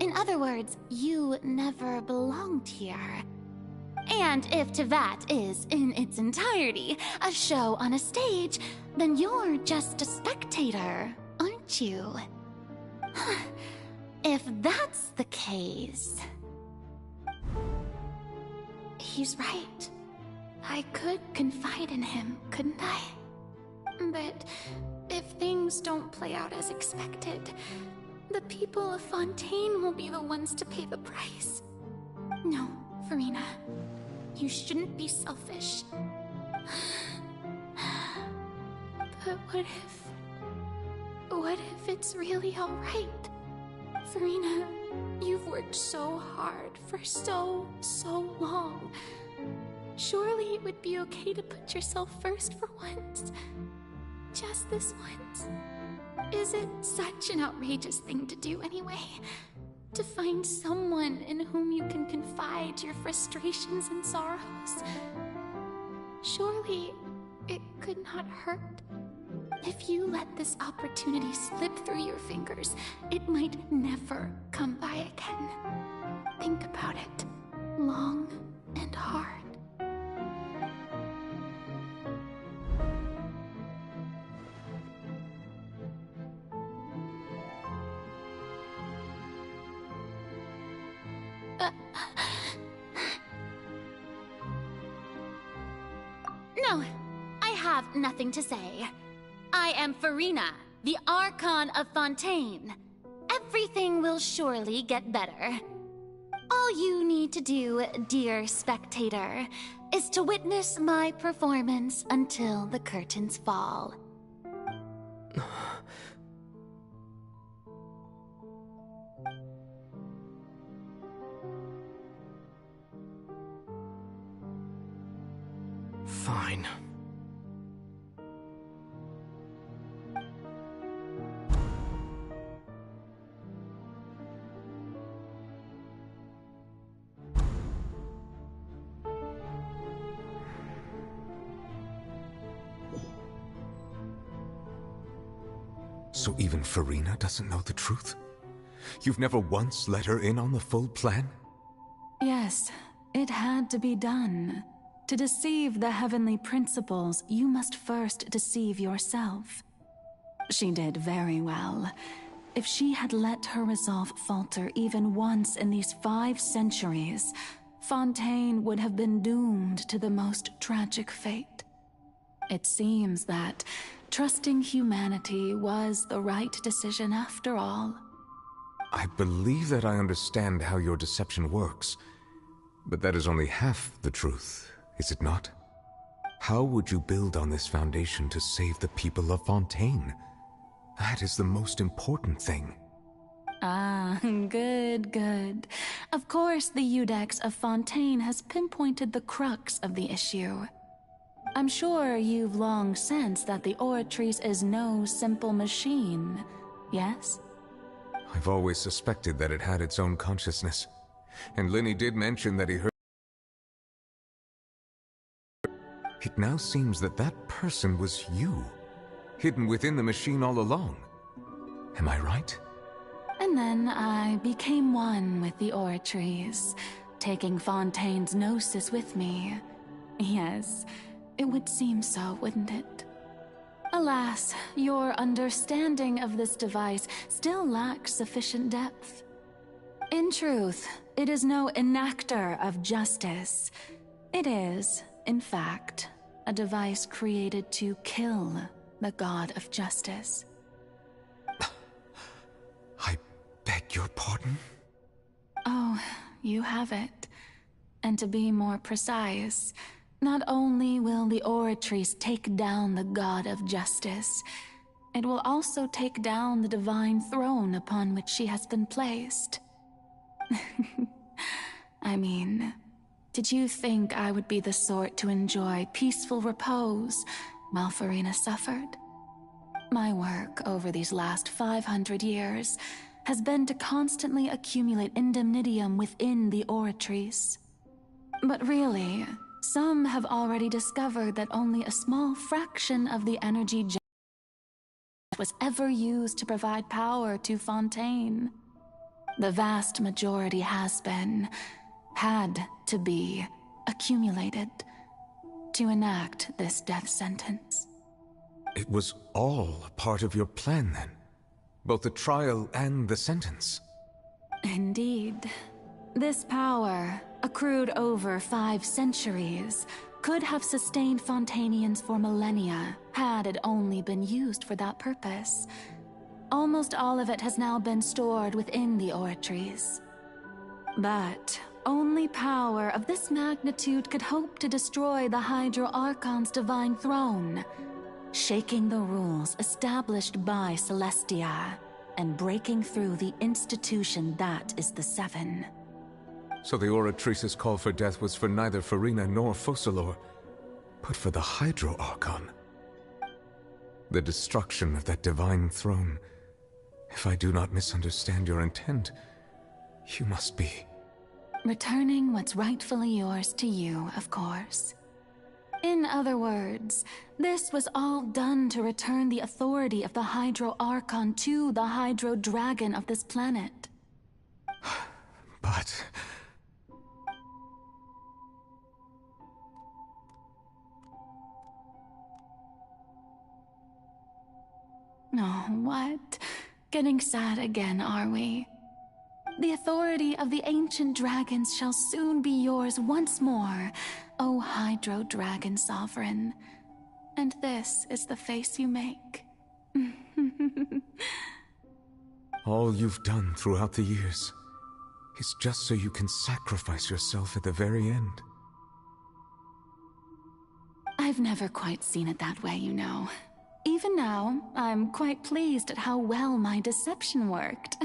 In other words, you never belonged here. And if Tevat is, in its entirety, a show on a stage, then you're just a spectator, aren't you? If that's the case... He's right. I could confide in him, couldn't I? But if things don't play out as expected, the people of Fontaine will be the ones to pay the price. No, Farina. You shouldn't be selfish. But what if it's really alright? Farina, you've worked so hard for so long. Surely it would be okay to put yourself first for once. Just this once. Is it such an outrageous thing to do anyway? To find someone in whom you can confide your frustrations and sorrows? Surely it could not hurt. If you let this opportunity slip through your fingers, it might never come by again. Think about it long and hard. No, I have nothing to say. I am Farina, the Archon of Fontaine. Everything will surely get better. All you need to do, dear spectator, is to witness my performance until the curtains fall. Fine. So even Farina doesn't know the truth? You've never once let her in on the full plan? Yes, it had to be done. To deceive the heavenly principles, you must first deceive yourself. She did very well. If she had let her resolve falter even once in these 5 centuries, Fontaine would have been doomed to the most tragic fate. It seems that trusting humanity was the right decision after all. I believe that I understand how your deception works, but that is only half the truth, is it not? How would you build on this foundation to save the people of Fontaine? That is the most important thing. Ah, good. Of course, the Iudex of Fontaine has pinpointed the crux of the issue. I'm sure you've long sensed that the Oratrice is no simple machine, yes? I've always suspected that it had its own consciousness, and Linny did mention that he heard. It now seems that that person was you, hidden within the machine all along. Am I right? And then I became one with the Oratrice, taking Fontaine's gnosis with me. Yes, it would seem so, wouldn't it? Alas, your understanding of this device still lacks sufficient depth. In truth, it is no enactor of justice. It is, in fact, a device created to kill the god of justice. I beg your pardon? Oh, have it. And to be more precise, not only will the Oratrice take down the God of Justice, it will also take down the divine throne upon which she has been placed. I mean, did you think I would be the sort to enjoy peaceful repose while Farina suffered? My work over these last 500 years has been to constantly accumulate indemnitium within the Oratrice. But really, some have already discovered that only a small fraction of the energy was ever used to provide power to Fontaine. The vast majority had to be accumulated to enact this death sentence. It was all a part of your plan, then? Both the trial and the sentence? Indeed. This power, accrued over 5 centuries, could have sustained Fontainians for millennia, had it only been used for that purpose. Almost all of it has now been stored within the Oratrice. But only power of this magnitude could hope to destroy the Hydro Archon's divine throne, shaking the rules established by Celestia, and breaking through the institution that is the Seven. So the Oratrice's call for death was for neither Farina nor Focalor, but for the Hydro Archon. The destruction of that divine throne. If I do not misunderstand your intent, you must be... returning what's rightfully yours to you, of course. In other words, this was all done to return the authority of the Hydro Archon to the Hydro Dragon of this planet. But... Oh, what? Getting sad again, are we? The authority of the ancient dragons shall soon be yours once more, O Hydro Dragon Sovereign. And this is the face you make. All you've done throughout the years is just so you can sacrifice yourself at the very end. I've never quite seen it that way, you know. Even now, I'm quite pleased at how well my deception worked.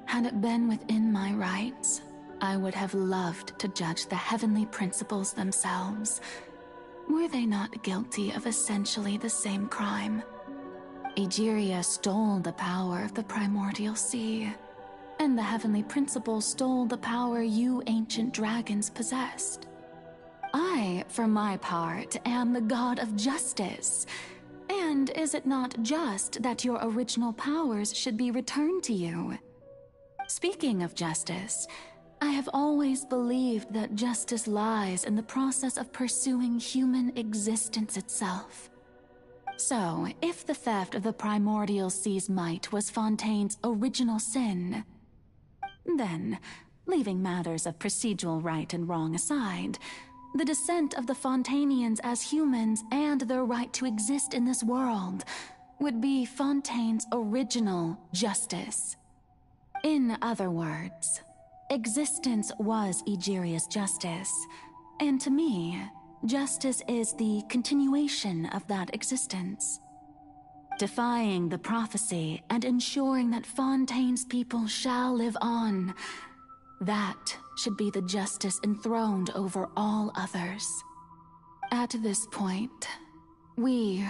Had it been within my rights, I would have loved to judge the heavenly principles themselves. Were they not guilty of essentially the same crime? Egeria stole the power of the primordial sea, and the heavenly principles stole the power you ancient dragons possessed. I, for my part, am the god of justice. And is it not just that your original powers should be returned to you? Speaking of justice, I have always believed that justice lies in the process of pursuing human existence itself. So, if the theft of the primordial sea's might was Fontaine's original sin, then, leaving matters of procedural right and wrong aside, the descent of the Fontainians as humans and their right to exist in this world would be Fontaine's original justice. In other words, existence was Egeria's justice, and to me, justice is the continuation of that existence. Defying the prophecy and ensuring that Fontaine's people shall live on, that should be the justice enthroned over all others. At this point, we,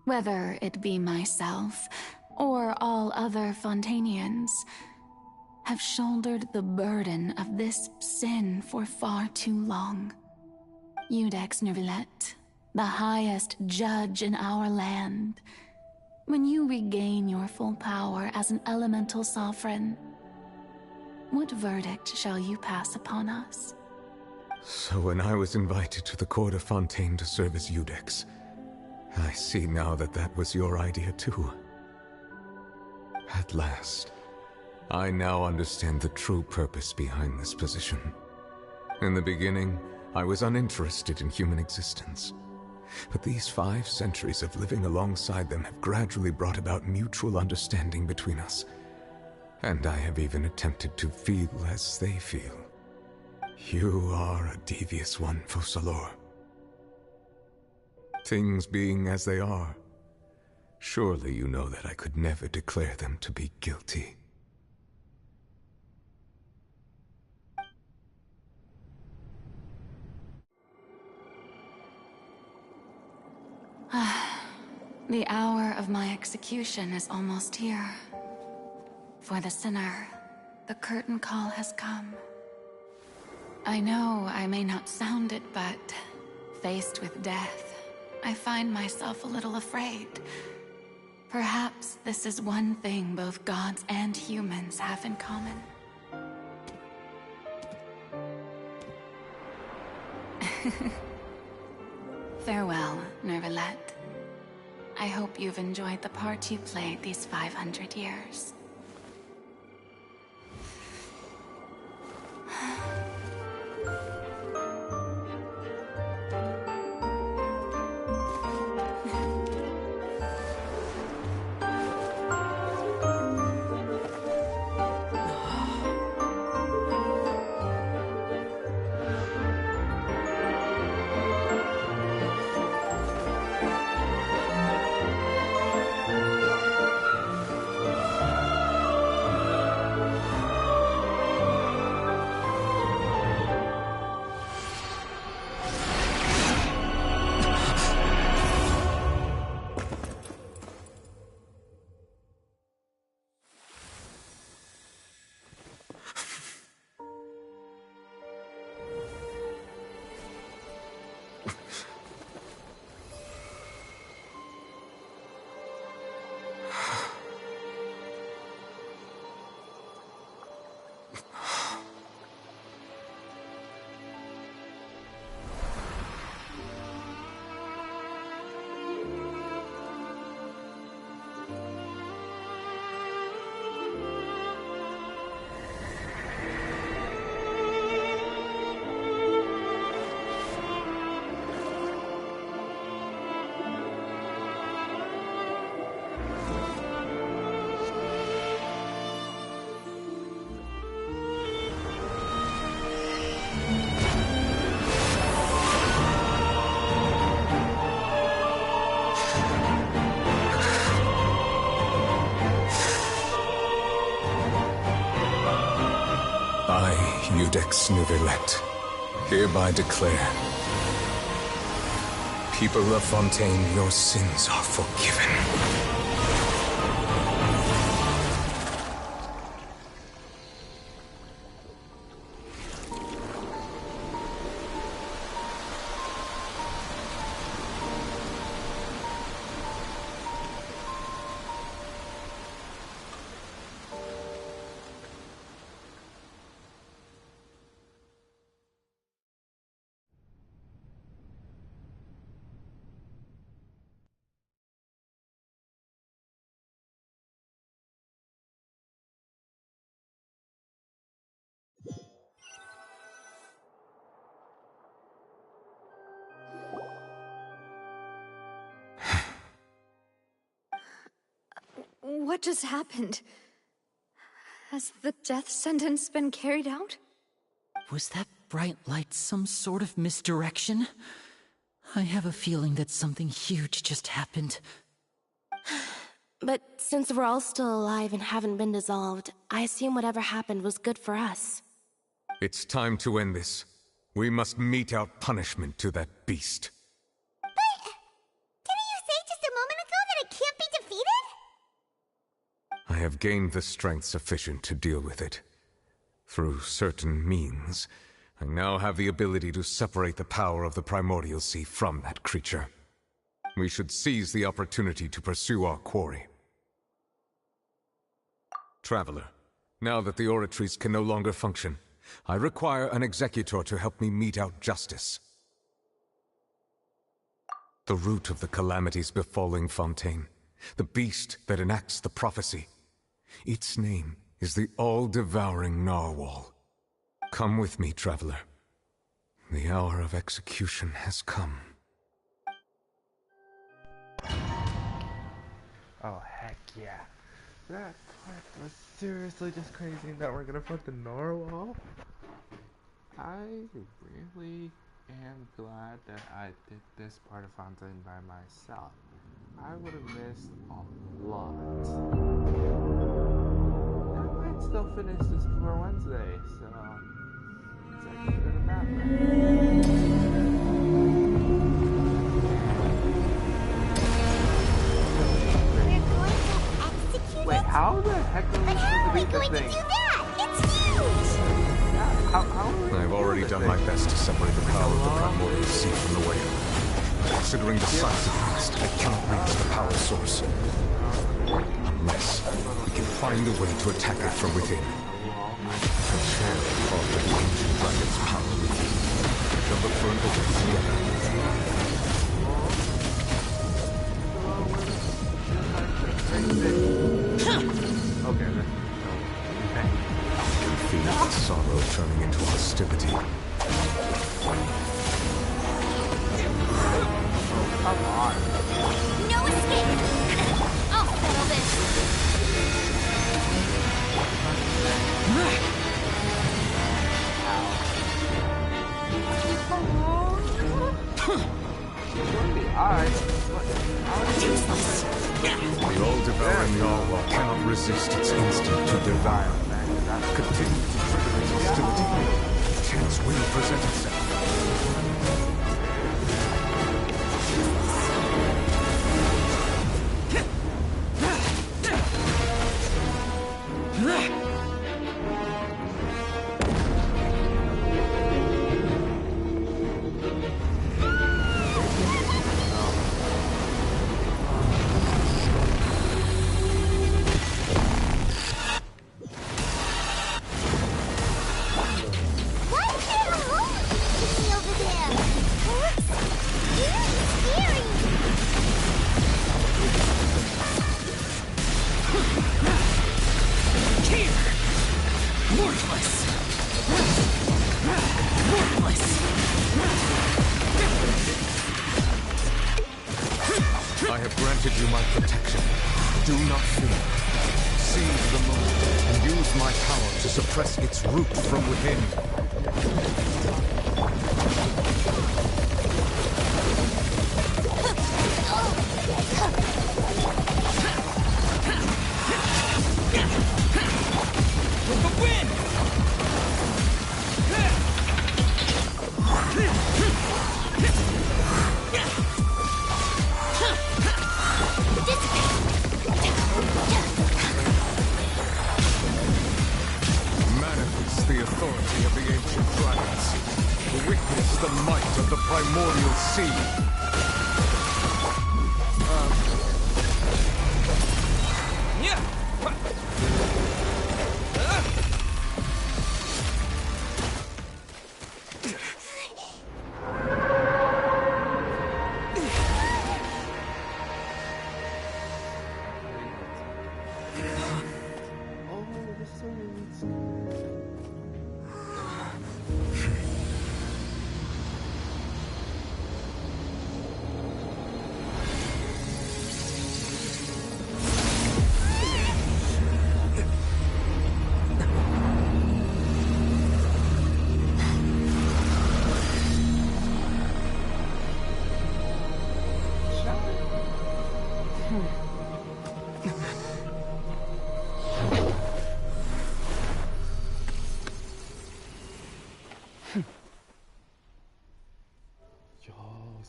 whether it be myself or all other Fontainians, have shouldered the burden of this sin for far too long. Iudex Nervillet, the highest judge in our land, when you regain your full power as an elemental sovereign, what verdict shall you pass upon us? So when I was invited to the court of Fontaine to serve as Iudex, I see now that that was your idea too. At last, I now understand the true purpose behind this position. In the beginning, I was uninterested in human existence. But these 5 centuries of living alongside them have gradually brought about mutual understanding between us. And I have even attempted to feel as they feel. You are a devious one, Focalors. Things being as they are, surely you know that I could never declare them to be guilty. The hour of my execution is almost here. For the sinner, the curtain call has come. I know I may not sound it, but faced with death, I find myself a little afraid. Perhaps this is one thing both gods and humans have in common. Farewell, Nervalette. I hope you've enjoyed the part you played these 500 years. I, Iudex Nervalette, hereby declare, people of Fontaine, your sins are forgiven. What just happened? Has the death sentence been carried out? Was that bright light some sort of misdirection? I have a feeling that something huge just happened. But since we're all still alive and haven't been dissolved, I assume whatever happened was good for us. It's time to end this. We must mete out punishment to that beast. Didn't you say just a moment ago that it can't be defeated? I have gained the strength sufficient to deal with it. Through certain means, I now have the ability to separate the power of the Primordial Sea from that creature. We should seize the opportunity to pursue our quarry. Traveler, now that the oratories can no longer function, I require an executor to help me mete out justice. The root of the calamities befalling Fontaine, the beast that enacts the prophecy. Its name is the all-devouring narwhal. Come with me, traveler. The hour of execution has come. Oh, heck yeah. That part was seriously just crazy that we're gonna put the narwhal. I really am glad that I did this part of Fontaine by myself. I would have missed a lot. I might still finish this for Wednesday, so it's like a bit of that. Wait, how the heck are we supposed to beat this thing? It's huge! How are we I've already done my best to separate the power of the primordial sea from the whale. Considering the size of the beast, I cannot reach the power source. Unless we can find a way to attack it from within. And share part of the ancient dragon's power with you. We shall look for an opening together. Okay, I can feel the sorrow turning into hostility. Come on. No escape! I'll settle this. The all-devouring narwhal cannot resist its instinct to devour. Continue to trigger its hostility. A chance will present itself. I have granted you my protection. Do not fear. Seize the moment and use my power to suppress its roots from within. Manifest the authority of the ancient dragons. Witness the might of the primordial sea.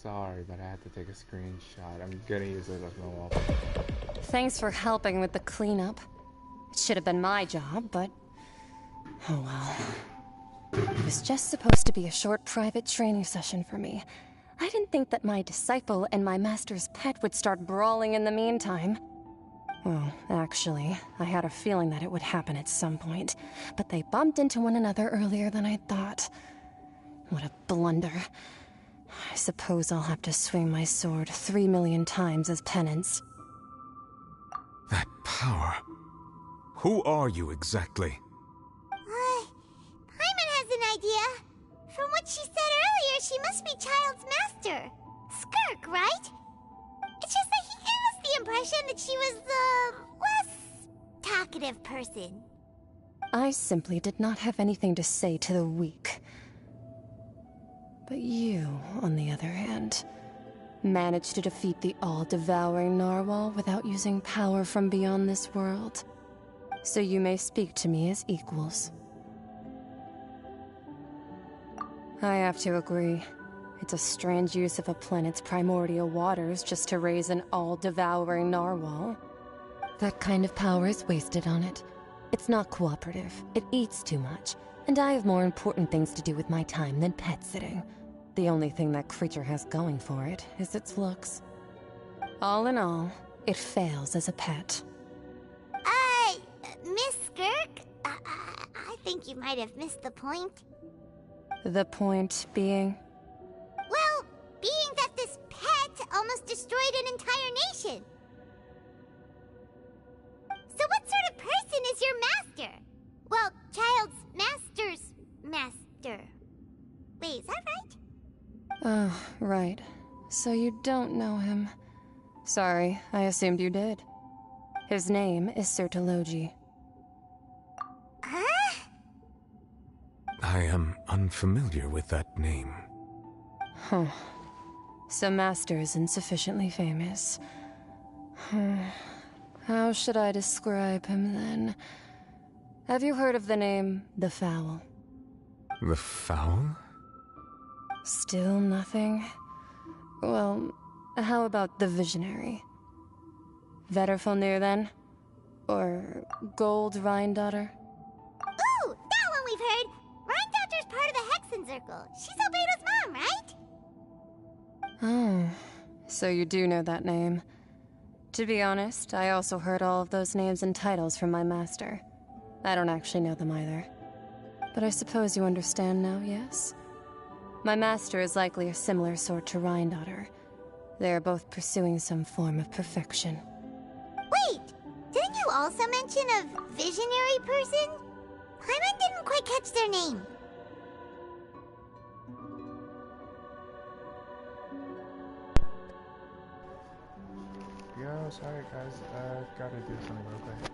Sorry, but I had to take a screenshot. I'm gonna use it as my wall. Thanks for helping with the cleanup. It should have been my job, but... oh well. It was just supposed to be a short private training session for me. I didn't think that my disciple and my master's pet would start brawling in the meantime. Well, actually, I had a feeling that it would happen at some point, but they bumped into one another earlier than I thought. What a blunder. I suppose I'll have to swing my sword 3 million times as penance. That power. Who are you exactly? Paimon has an idea. From what she said she must be Child's master. Skirk, right? It's just that he gave us the impression that she was the less talkative person. I simply did not have anything to say to the weak. But you, on the other hand, managed to defeat the all-devouring narwhal without using power from beyond this world. So you may speak to me as equals. I have to agree. It's a strange use of a planet's primordial waters just to raise an all-devouring narwhal. That kind of power is wasted on it. It's not cooperative. It eats too much. And I have more important things to do with my time than pet sitting. The only thing that creature has going for it is its looks. All in all, it fails as a pet. Miss Skirk? I think you might have missed the point. The point being? Well, being that this pet almost destroyed an entire nation. So what sort of person is your master? Well, Child's master's master. Wait, is that right? Oh, right. So you don't know him. Sorry, I assumed you did. His name is Sertologi. Huh? I am unfamiliar with that name. Huh. So Master isn't sufficiently famous. How should I describe him then? Have you heard of the name The Fowl? The Fowl? Still nothing? Well, how about the Visionary? Vetterfulnir then? Or Gold Rhine-daughter? Ooh, that one we've heard! Rhine-daughter's part of the Hexen Circle. She's Albedo's mom, right? Oh, so you do know that name. To be honest, I also heard all of those names and titles from my master. I don't actually know them either. But I suppose you understand now, yes? My master is likely a similar sort to Rhine-daughter. They are both pursuing some form of perfection. Wait! Didn't you also mention a visionary person? Paimon didn't quite catch their name. Yo, sorry guys, gotta do something real quick.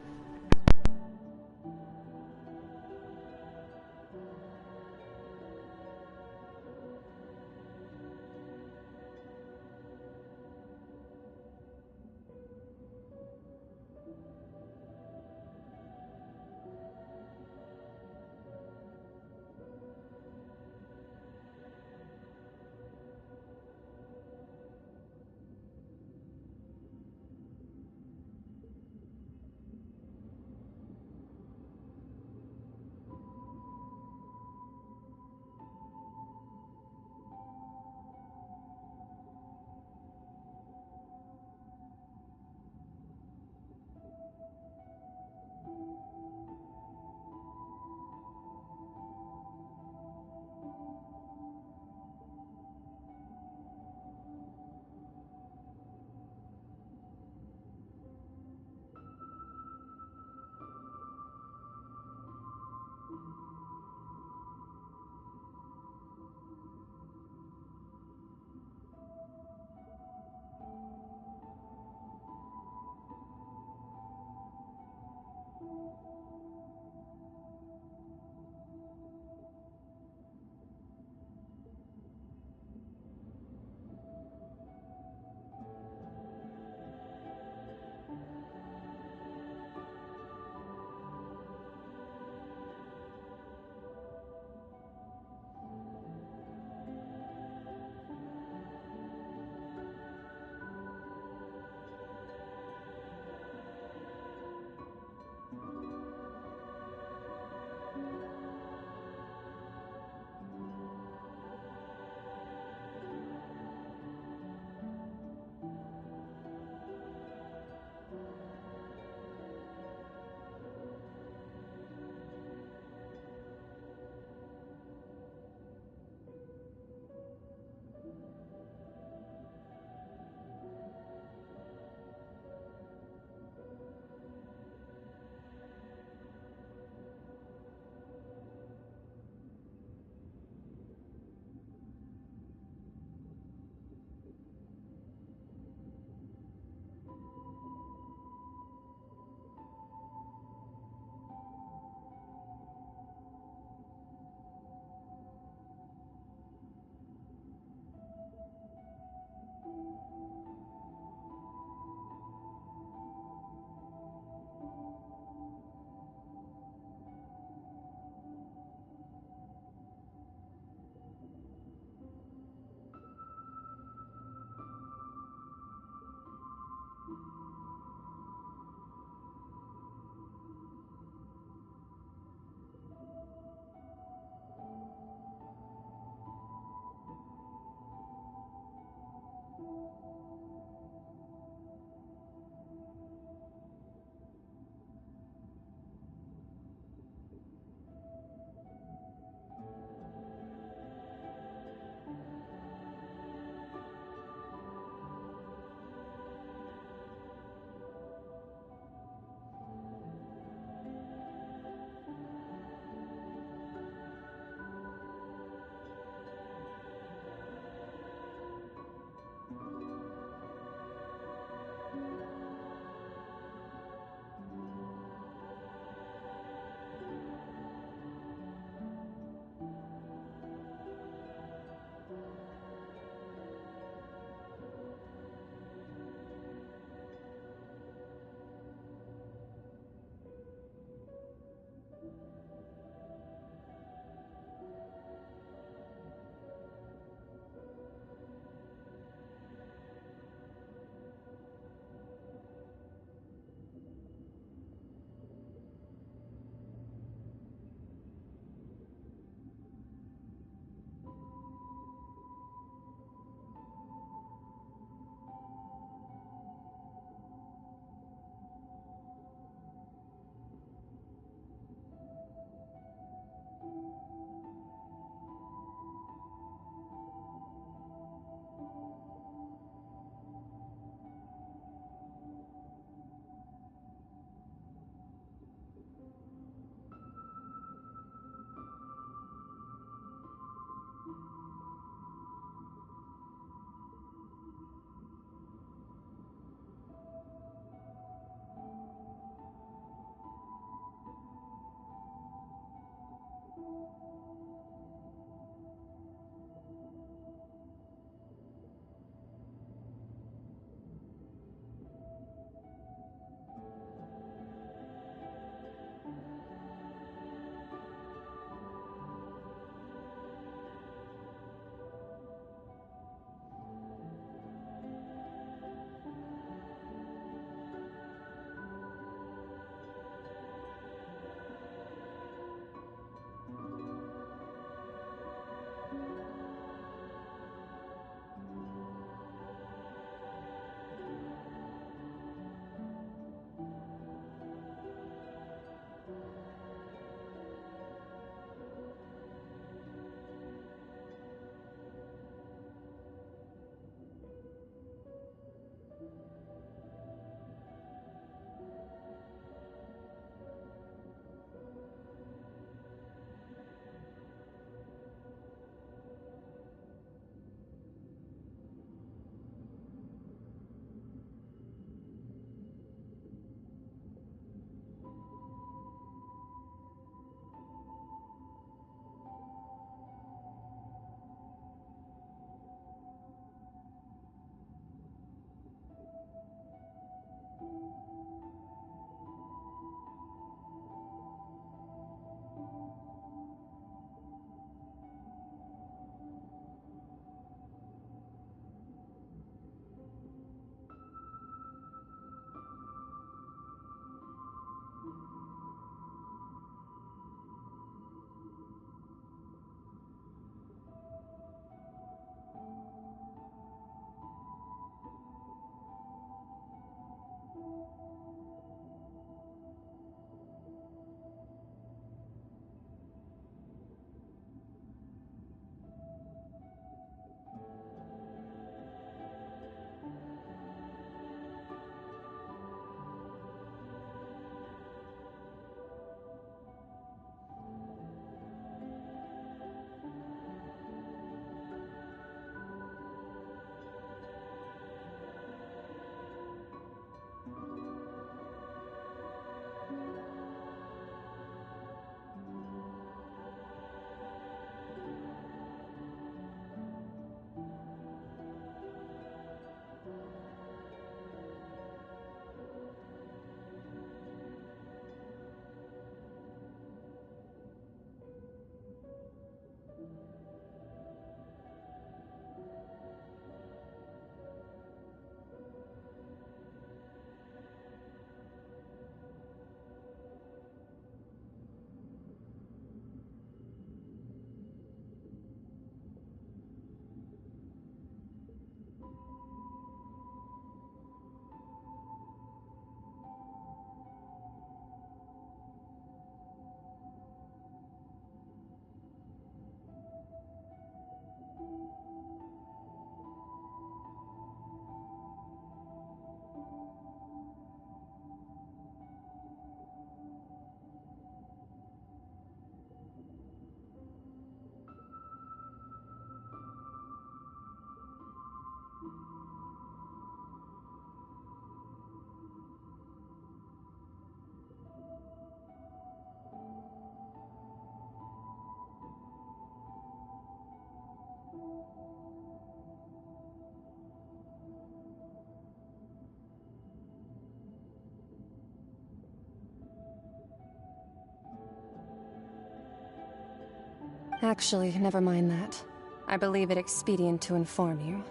Actually, never mind that. I believe it expedient to inform you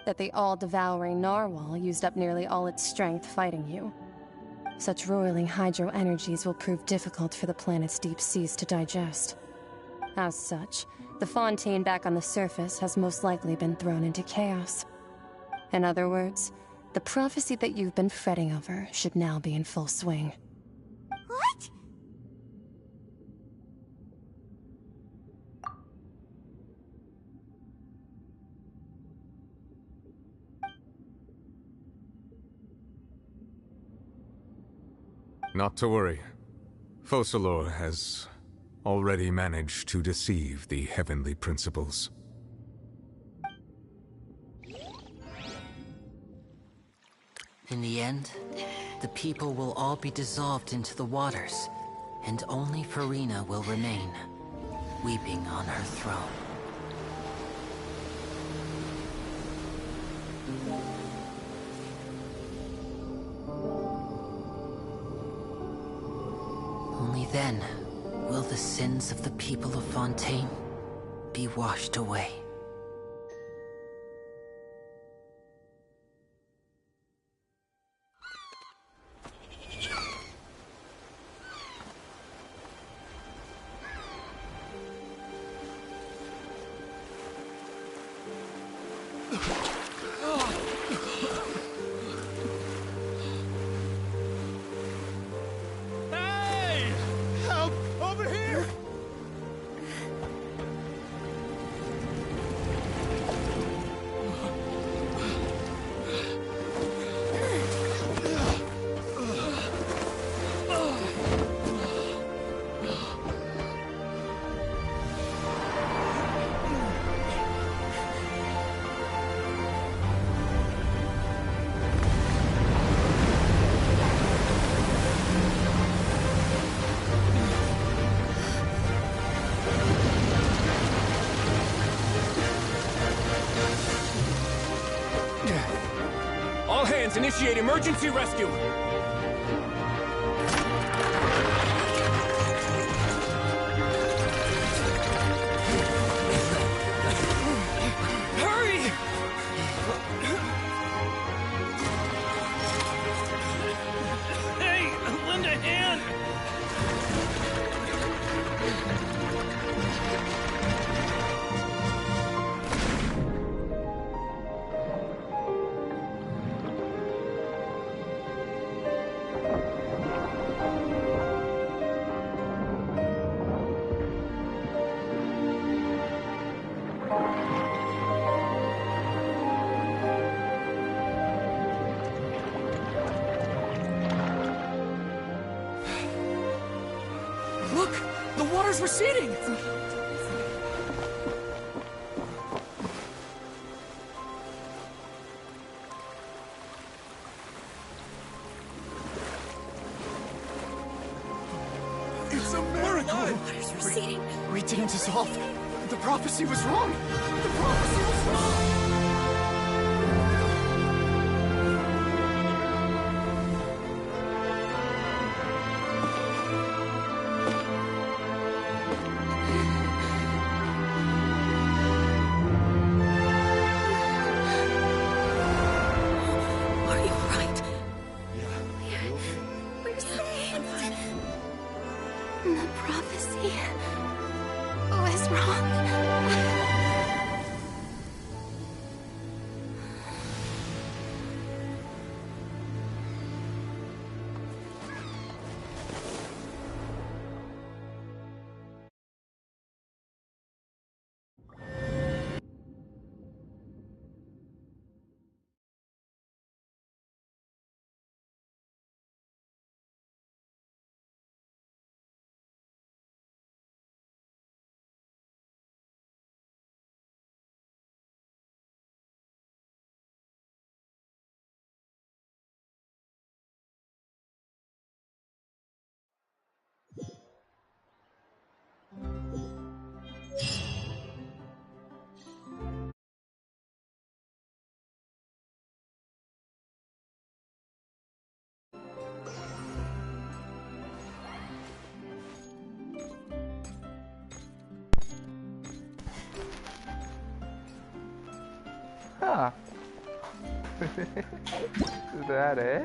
that the all-devouring narwhal used up nearly all its strength fighting you. Such roiling hydro energies will prove difficult for the planet's deep seas to digest. As such, the Fontaine back on the surface has most likely been thrown into chaos. In other words, the prophecy that you've been fretting over should now be in full swing. What? Not to worry. Focalor has already managed to deceive the heavenly principles. In the end, the people will all be dissolved into the waters, and only Farina will remain, weeping on her throne. Only then will the sins of the people of Fontaine be washed away. Hey! Help! Over here! All hands, initiate emergency rescue! Hurry! Hey, lend a hand! Look! The water's receding! It's a miracle! Water's receding. We didn't dissolve. The prophecy was wrong. The prophecy was wrong. Are you right? We're saved. The prophecy was wrong. Huh. Is that it?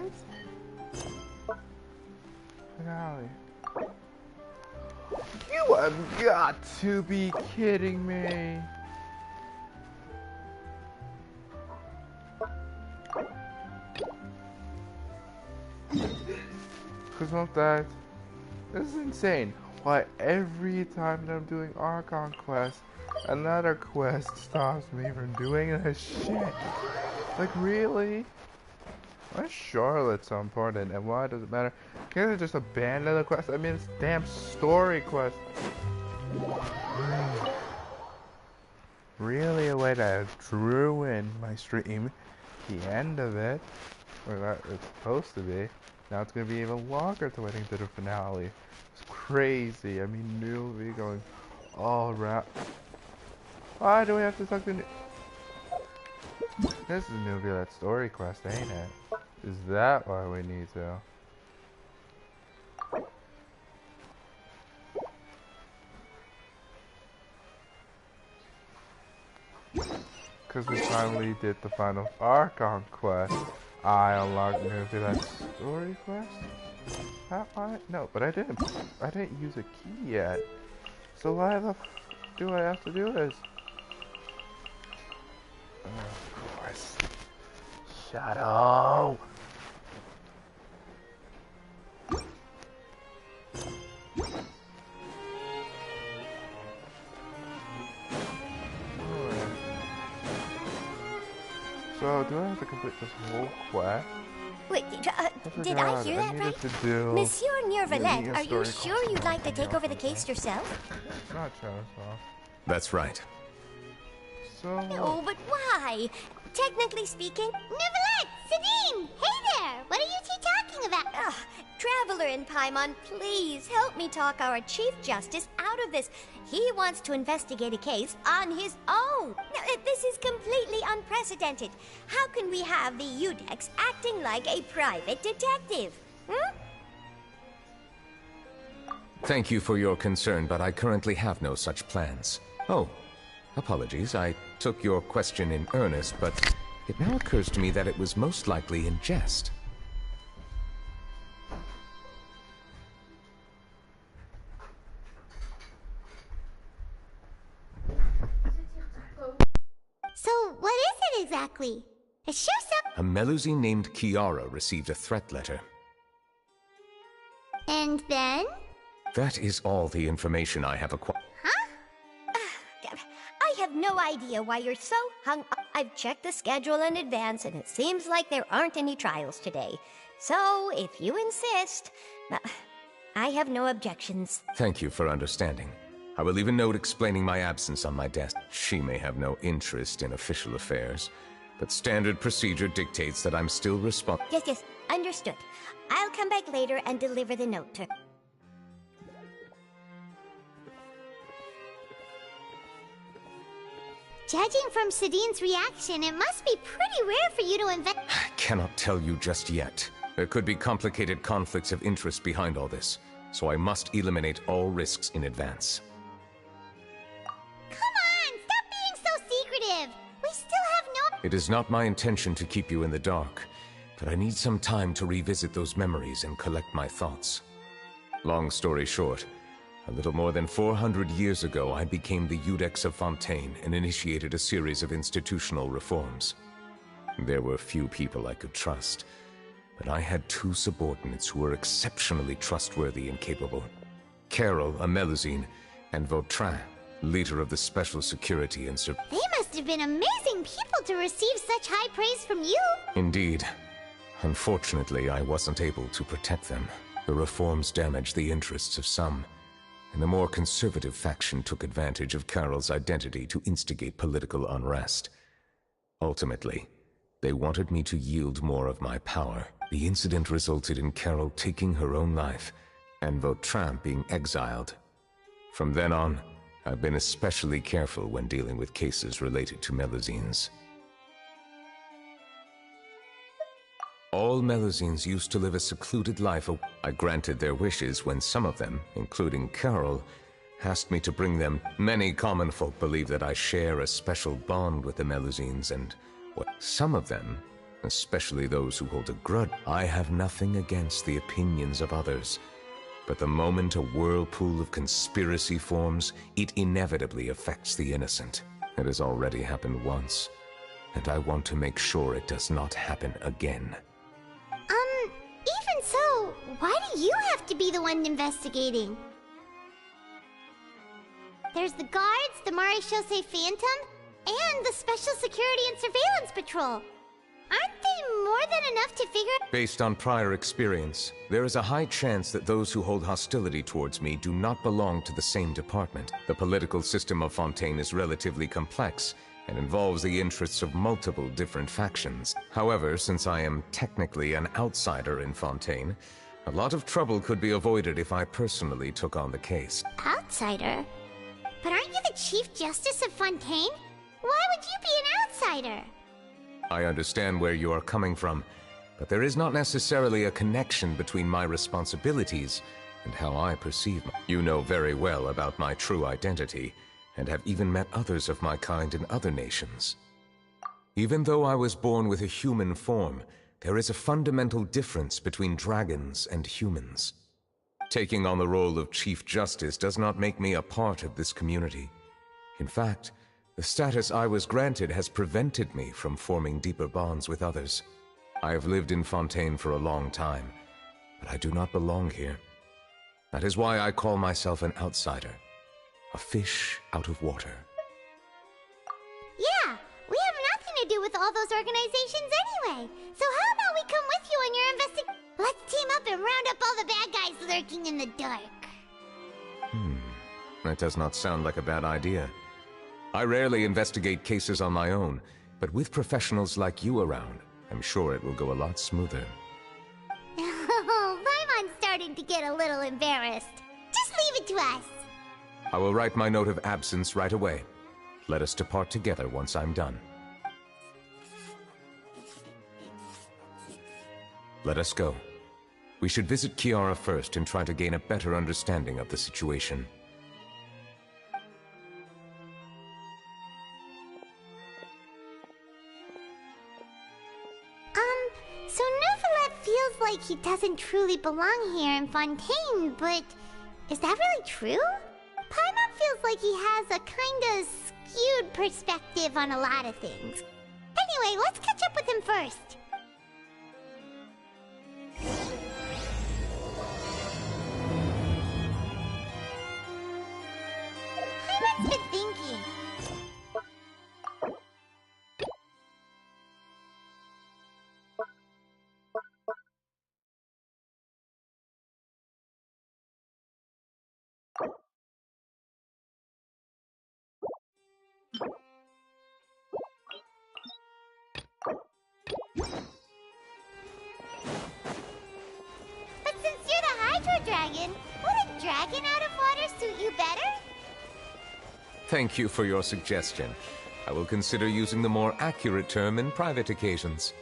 Finale. You have got to be kidding me. Because of that, this is insane. Why every time that I'm doing Archon quest, another quest stops me from doing this shit. Like, really? Why is Charlotte so important, and why does it matter? Can't I just abandon the quest? I mean, it's a damn story quest. Really a way to ruin my stream. The end of it, or that it's supposed to be. Now it's gonna be even longer to waiting to the finale. It's crazy. I mean, Nuvi going all around. Why do we have to talk to? This is Nuvi, that story quest, ain't it? Is that why we need to? Because we finally did the final Archon quest. I unlocked Nuvi, that story quest? Have I? No, but I didn't use a key yet. So why the f do I have to do this? Of course. Shadow! So, do I have to complete this whole quest? Wait, did I hear that right? Monsieur Neurvalette, are you sure you'd like to take over the case yourself? It's not Shadow's. That's right. So... No, but why? Technically speaking... Neurvalette! Sadine! Hey there! What are you two talking about? Ugh, Traveler in Paimon, please help me talk our Chief Justice out of this. He wants to investigate a case on his own. Now, this is completely unprecedented. How can we have the Udex acting like a private detective? Hmm? Thank you for your concern, but I currently have no such plans. Oh, apologies. I took your question in earnest, but it now occurs to me that it was most likely in jest. So, what is it exactly? It shows up. A Melusine named Kiara received a threat letter. And then? That is all the information I have acquired. I have no idea why you're so hung up. I've checked the schedule in advance, and it seems like there aren't any trials today. So, if you insist, I have no objections. Thank you for understanding. I will leave a note explaining my absence on my desk. She may have no interest in official affairs, but standard procedure dictates that I'm still responsible. Yes, understood. I'll come back later and deliver the note to... Judging from Sadine's reaction, it must be pretty rare for you to invent. I cannot tell you just yet. There could be complicated conflicts of interest behind all this, so I must eliminate all risks in advance. Come on, stop being so secretive. We still have no... It is not my intention to keep you in the dark, but I need some time to revisit those memories and collect my thoughts. Long story short, a little more than 400 years ago, I became the Udex of Fontaine and initiated a series of institutional reforms. There were few people I could trust, but I had two subordinates who were exceptionally trustworthy and capable. Carol, a Melusine, and Vautrin, leader of the Special Security and They must have been amazing people to receive such high praise from you. Indeed. Unfortunately, I wasn't able to protect them. The reforms damaged the interests of some, and the more conservative faction took advantage of Carol's identity to instigate political unrest. Ultimately, they wanted me to yield more of my power. The incident resulted in Carol taking her own life, and Vautrin being exiled. From then on, I've been especially careful when dealing with cases related to Melusines. All Melusines used to live a secluded life. I granted their wishes when some of them, including Carol, asked me to bring them. Many common folk believe that I share a special bond with the Melusines, and Some of them, especially those who hold a grudge, I have nothing against the opinions of others. But the moment a whirlpool of conspiracy forms, it inevitably affects the innocent. It has already happened once, and I want to make sure it does not happen again. Even so, why do you have to be the one investigating? There's the guards, the Marechaussee Phantom, and the Special Security and Surveillance Patrol. Aren't they more than enough to figure... Based on prior experience, there is a high chance that those who hold hostility towards me do not belong to the same department. The political system of Fontaine is relatively complex and involves the interests of multiple different factions. However, since I am technically an outsider in Fontaine, a lot of trouble could be avoided if I personally took on the case. Outsider? But aren't you the Chief Justice of Fontaine? Why would you be an outsider? I understand where you are coming from, but there is not necessarily a connection between my responsibilities and how I perceive them. You know very well about my true identity, and have even met others of my kind in other nations. Even though I was born with a human form, there is a fundamental difference between dragons and humans. Taking on the role of Chief Justice does not make me a part of this community. In fact, the status I was granted has prevented me from forming deeper bonds with others. I have lived in Fontaine for a long time, but I do not belong here. That is why I call myself an outsider, a fish out of water. Yeah, we have nothing to do with all those organizations anyway. So how about we come with you on your investigation? Let's team up and round up all the bad guys lurking in the dark. That does not sound like a bad idea. I rarely investigate cases on my own, but with professionals like you around, I'm sure it will go a lot smoother. Oh, Paimon's starting to get a little embarrassed. Just leave it to us. I will write my note of absence right away. Let us depart together once I'm done. Let us go. We should visit Kiara first and try to gain a better understanding of the situation. So Neuvillette feels like he doesn't truly belong here in Fontaine, but is that really true? Paimon feels like he has a kinda skewed perspective on a lot of things. Anyway, let's catch up with him first. Paimon's been thinking. But since you're the Hydro Dragon, would a dragon out of water suit you better? Thank you for your suggestion. I will consider using the more accurate term in private occasions.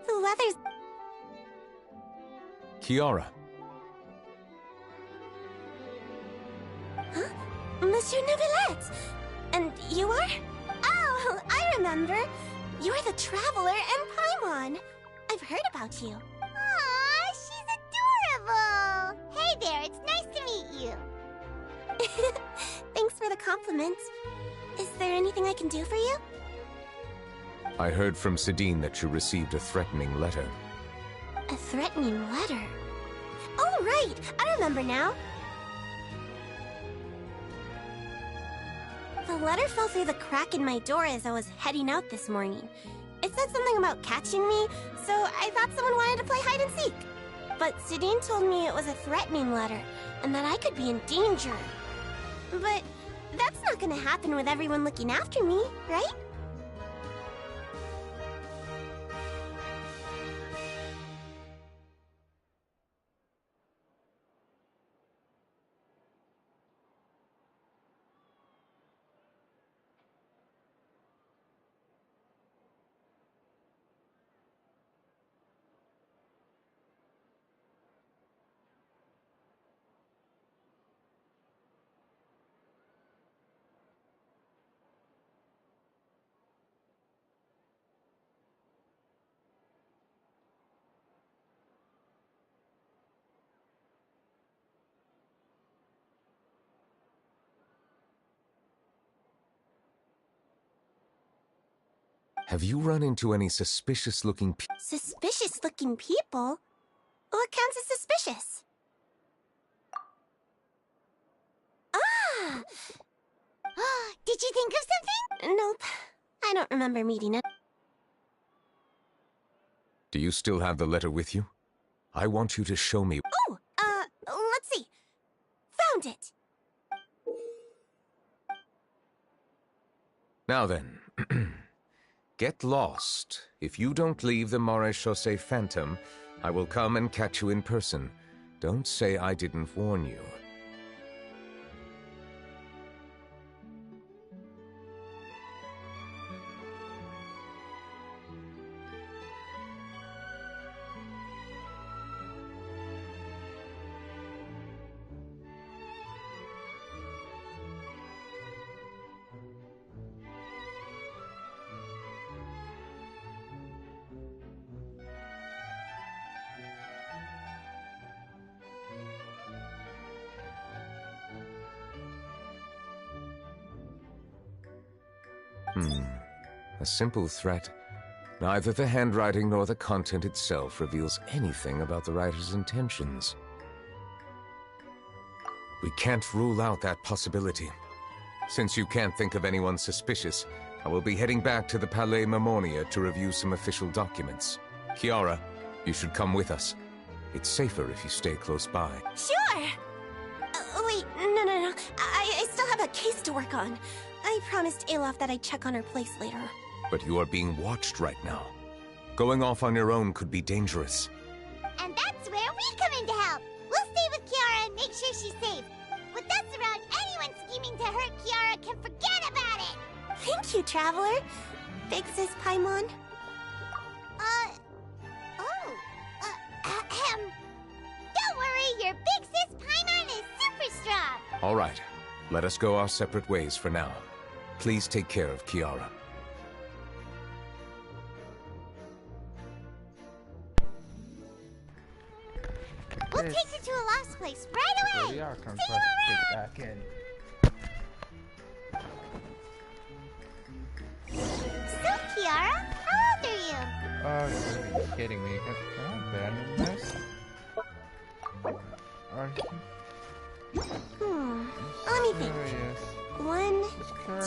The leather's... Kiara. Monsieur Neuvillette! And you are? Oh, I remember. You're the Traveler and Paimon. I've heard about you. Aw, she's adorable! Hey there, it's nice to meet you. Thanks for the compliment. Is there anything I can do for you? I heard from Sidine that you received a threatening letter. A threatening letter? Oh, right! I remember now. The letter fell through the crack in my door as I was heading out this morning. It said something about catching me, so I thought someone wanted to play hide and seek. But Sidine told me it was a threatening letter, and that I could be in danger. But that's not gonna happen with everyone looking after me, right? Have you run into any suspicious-looking people? Suspicious-looking people? What counts as suspicious? Ah! Did you think of something? Nope. I don't remember meeting it. Do you still have the letter with you? I want you to show me. Oh, let's see. Found it. Now then. Get lost. If you don't leave the Maréchaussée Phantom, I will come and catch you in person. Don't say I didn't warn you. A simple threat. Neither the handwriting nor the content itself reveals anything about the writer's intentions. We can't rule out that possibility. Since you can't think of anyone suspicious, I will be heading back to the Palais Mermonia to review some official documents. Kiara, you should come with us. It's safer if you stay close by. Sure! Wait, no. I still have a case to work on. I promised Alof that I'd check on her place later. But you are being watched right now. Going off on your own could be dangerous. And that's where we come in to help. We'll stay with Kiara and make sure she's safe. With us around, anyone scheming to hurt Kiara can forget about it. Thank you, Traveler. Big Sis Paimon. Don't worry, your Big Sis Paimon is super strong. All right, let us go our separate ways for now. Please take care of Kiara. We'll take her to a lost place right away. We are come See you around. back in. So, Kiara, how old are you? Oh, you're gonna be kidding me. Can I abandon this? Are you Let me think. serious? 1,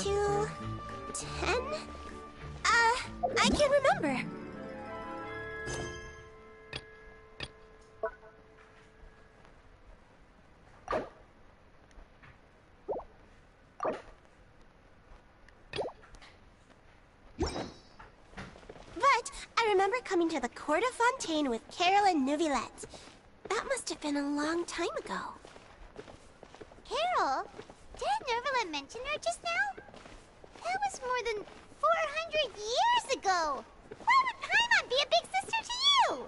2, 10? I can't remember. But I remember coming to the court of Fontaine with Carol and Neuvillette. That must have been a long time ago. Carol? Didn't Neuvillette mention her just now? That was more than 400 years ago. Why would Paimon be a big sister to you?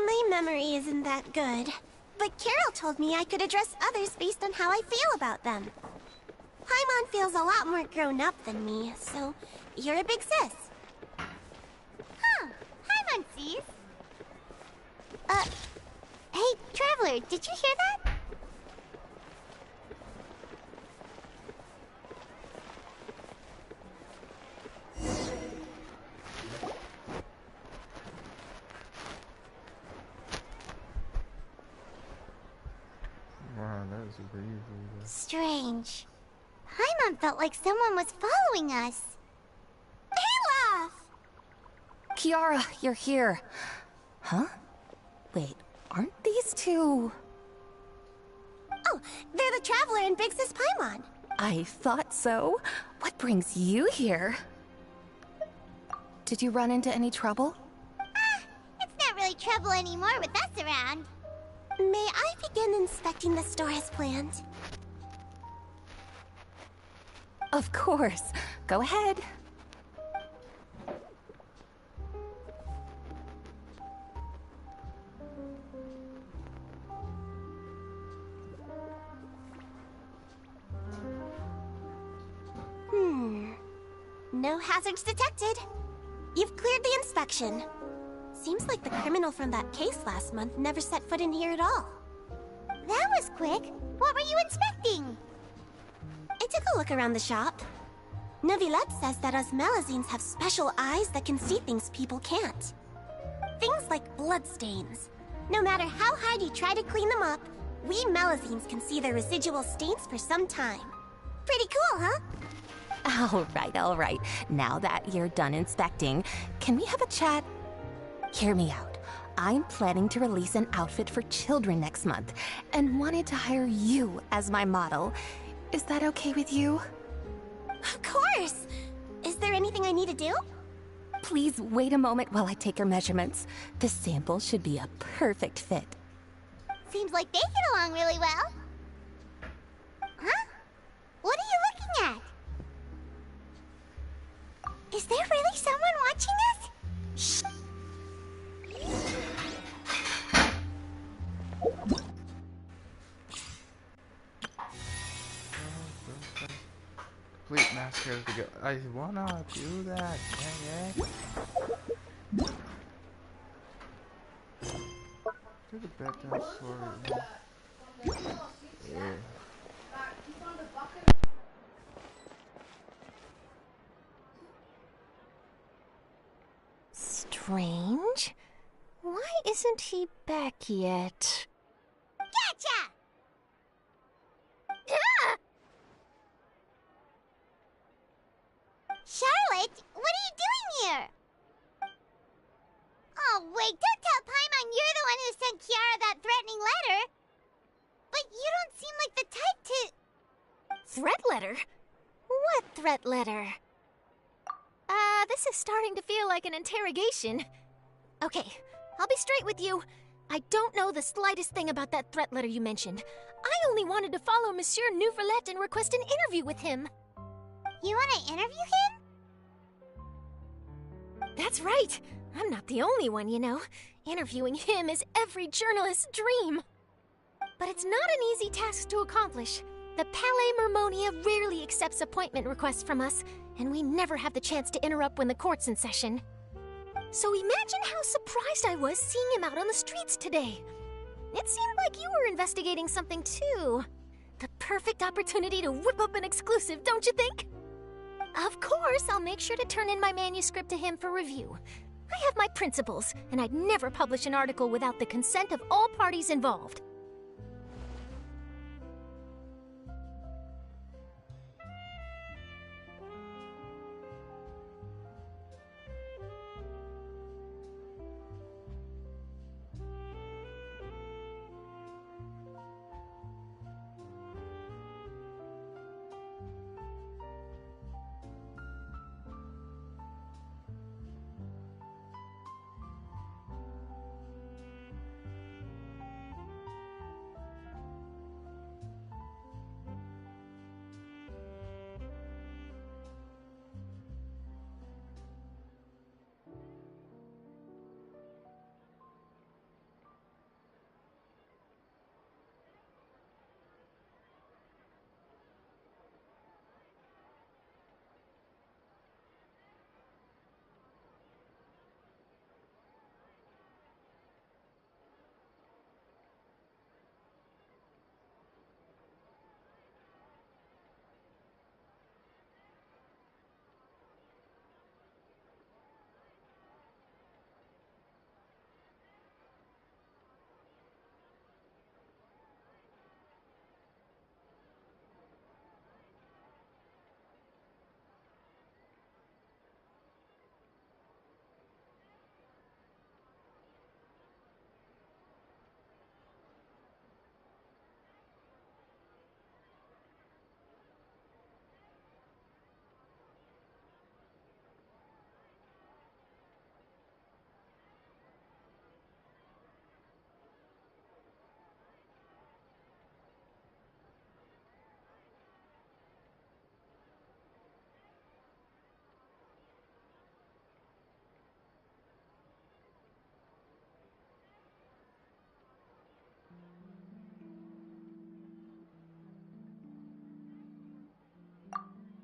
My memory isn't that good. But Carol told me I could address others based on how I feel about them. Paimon feels a lot more grown up than me, so you're a big sis. Huh. Paimon sees. Hey, Traveler, did you hear that? Wow, that was super easy. Strange. Paimon felt like someone was following us. Pilaf! Kiara, you're here. Huh? Wait, aren't these two... Oh, they're the Traveler and Big Sis Paimon. I thought so. What brings you here? Did you run into any trouble? It's not really trouble anymore with us around. May I begin inspecting the store as planned? Of course. Go ahead. No hazards detected. You've cleared the inspection. Seems like the criminal from that case last month never set foot in here at all. That was quick. What were you inspecting? I took a look around the shop. Neuvillette says that us Melazines have special eyes that can see things people can't. Things like bloodstains. No matter how hard you try to clean them up, we Melazines can see their residual stains for some time. Pretty cool, huh? All right. Now that you're done inspecting, can we have a chat? Hear me out. I'm planning to release an outfit for children next month and wanted to hire you as my model. Is that okay with you? Of course! Is there anything I need to do? Please wait a moment while I take your measurements. The sample should be a perfect fit. Seems like they get along really well. Huh? What are you looking at? Is there really someone watching us? Shh. Complete massacre to go. I wanna do that. Yeah. Do the bedtime story. Yeah. Strange. Why isn't he back yet? Gotcha! Charlotte, what are you doing here? Oh, wait, don't tell Paimon you're the one who sent Kiara that threatening letter. But you don't seem like the type to... Threat letter? What threat letter? This is starting to feel like an interrogation. Okay, I'll be straight with you. I don't know the slightest thing about that threat letter you mentioned. I only wanted to follow Monsieur Neuvillette and request an interview with him. You want to interview him? That's right. I'm not the only one, you know. Interviewing him is every journalist's dream. But it's not an easy task to accomplish. The Palais Mermonia rarely accepts appointment requests from us, and we never have the chance to interrupt when the court's in session. So imagine how surprised I was seeing him out on the streets today. It seemed like you were investigating something too. The perfect opportunity to whip up an exclusive, don't you think? Of course, I'll make sure to turn in my manuscript to him for review. I have my principles, and I'd never publish an article without the consent of all parties involved.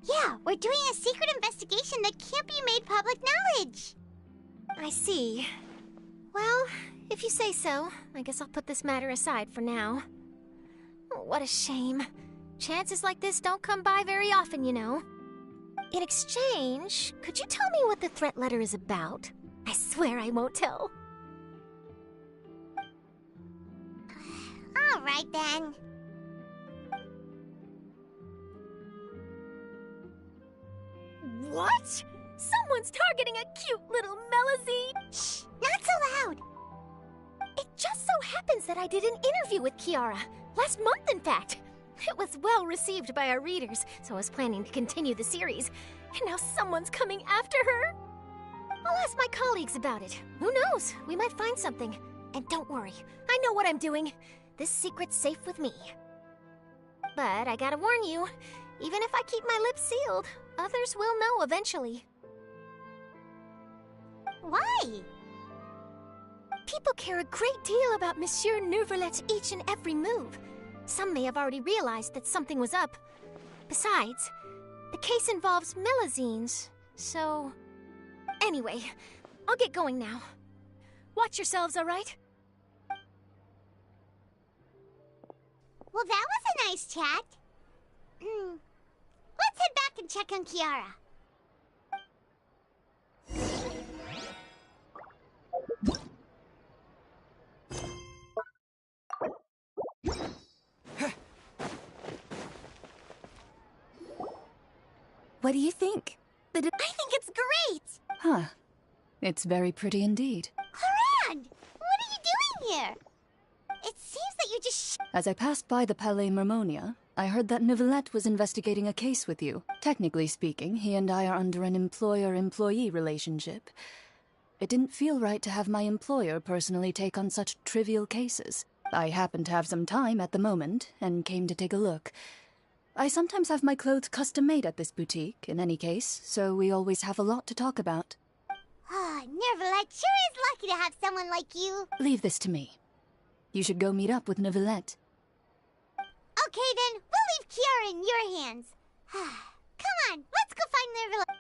Yeah, we're doing a secret investigation that can't be made public knowledge. I see. Well, if you say so, I guess I'll put this matter aside for now. What a shame. Chances like this don't come by very often, you know. In exchange, could you tell me what the threat letter is about? I swear I won't tell. All right, then. What? Someone's targeting a cute little Melazine? Shh, not so loud. It just so happens that I did an interview with Kiara. Last month, in fact. It was well received by our readers, so I was planning to continue the series. And now someone's coming after her? I'll ask my colleagues about it. Who knows? We might find something. And don't worry, I know what I'm doing. This secret's safe with me. But I gotta warn you, even if I keep my lips sealed, others will know eventually. Why? People care a great deal about Monsieur Neuvrelet's each and every move. Some may have already realized that something was up. Besides, the case involves Melazines, so... Anyway, I'll get going now. Watch yourselves, all right? Well, that was a nice chat. Let's head back and check on Kiara. What do you think? I think it's great! Huh. It's very pretty indeed. Haran! What are you doing here? It seems that you just As I passed by the Palais Mermonia, I heard that Neuvrelet was investigating a case with you. Technically speaking, he and I are under an employer-employee relationship. It didn't feel right to have my employer personally take on such trivial cases. I happened to have some time at the moment, and came to take a look. I sometimes have my clothes custom-made at this boutique, in any case, so we always have a lot to talk about. Neuvrelet sure is lucky to have someone like you. Leave this to me. You should go meet up with Neuvrelet. Okay then, we'll leave Kiara in your hands. Come on, let's go find Neuvrelet.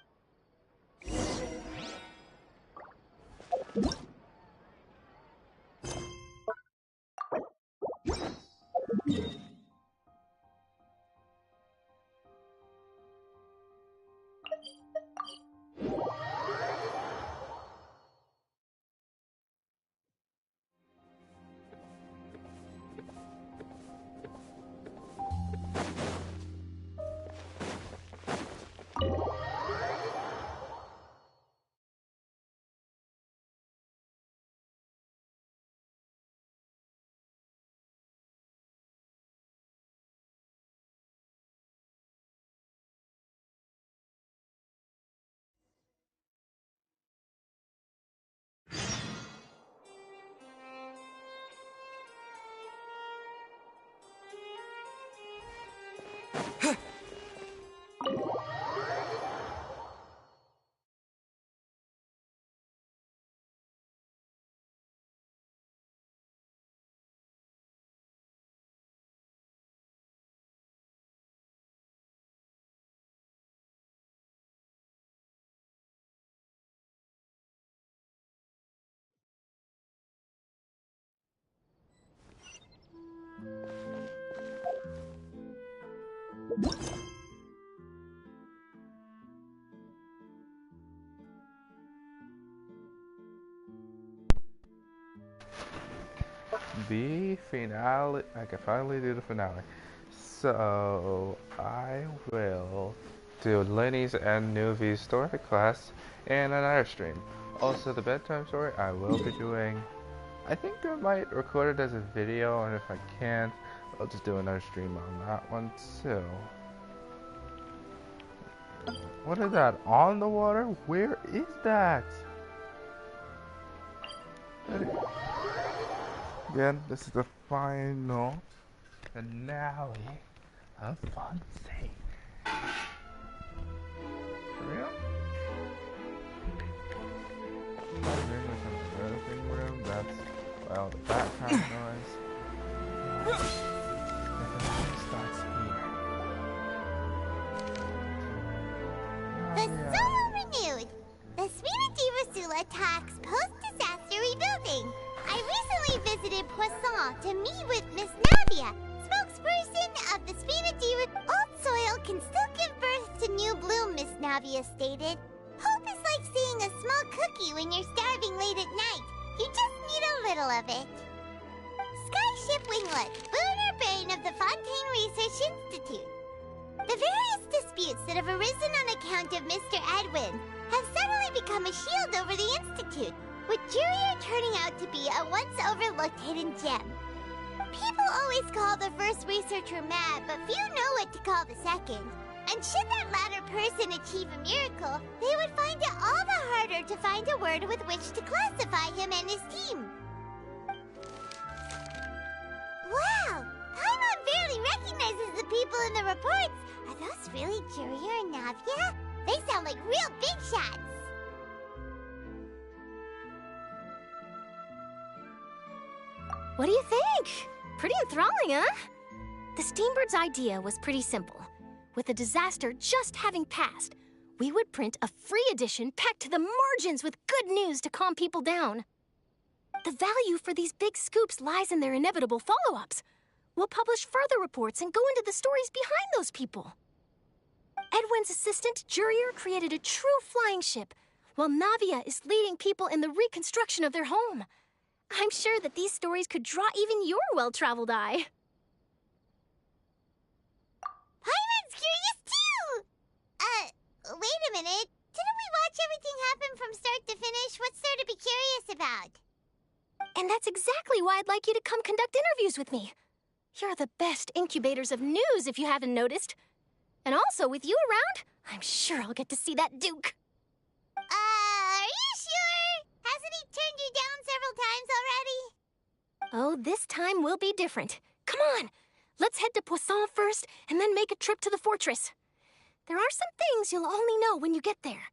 The finale. I can finally do the finale. So I will do Lenny's and Nuvi's story class in another stream. Also, the bedtime story I will be doing. I think I might record it as a video, and if I can't, I'll just do another stream on that one too. What is that? On the water? Where is that? Again, this is the final finale of Fontaine. For real? Room. That's, well, the background noise. If the noise starts here. Poisson to meet with Miss Navia, spokesperson of the Spina Di. Old soil can still give birth to new bloom, Miss Navia stated. Hope is like seeing a small cookie when you're starving late at night. You just need a little of it. Skyship Winglet, boon or bane of the Fontaine Research Institute. The various disputes that have arisen on account of Mr. Edwin have suddenly become a shield over the Institute, with Jurier turning out to be a once overlooked hidden gem. People always call the first researcher mad, but few know what to call the second. And should that latter person achieve a miracle, they would find it all the harder to find a word with which to classify him and his team. Wow! Paimon barely recognizes the people in the reports. Are those really Jurier and Navia? They sound like real big shots. What do you think? Pretty enthralling, huh? The Steambird's idea was pretty simple. With the disaster just having passed, we would print a free edition packed to the margins with good news to calm people down. The value for these big scoops lies in their inevitable follow-ups. We'll publish further reports and go into the stories behind those people. Edwin's assistant, Jurier, created a true flying ship, while Navia is leading people in the reconstruction of their home. I'm sure that these stories could draw even your well-traveled eye. Paimon's curious too! Wait a minute. Didn't we watch everything happen from start to finish? What's there to be curious about? And that's exactly why I'd like you to come conduct interviews with me. You're the best incubators of news, if you haven't noticed. And also, with you around, I'm sure I'll get to see that Duke. Are you sure? Hasn't he turned you down several times already? Oh, this time will be different. Come on, let's head to Poisson first, and then make a trip to the fortress. There are some things you'll only know when you get there.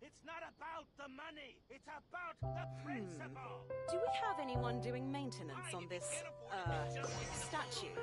It's not about the money. It's about the principle. Do we have anyone doing maintenance on this, statue?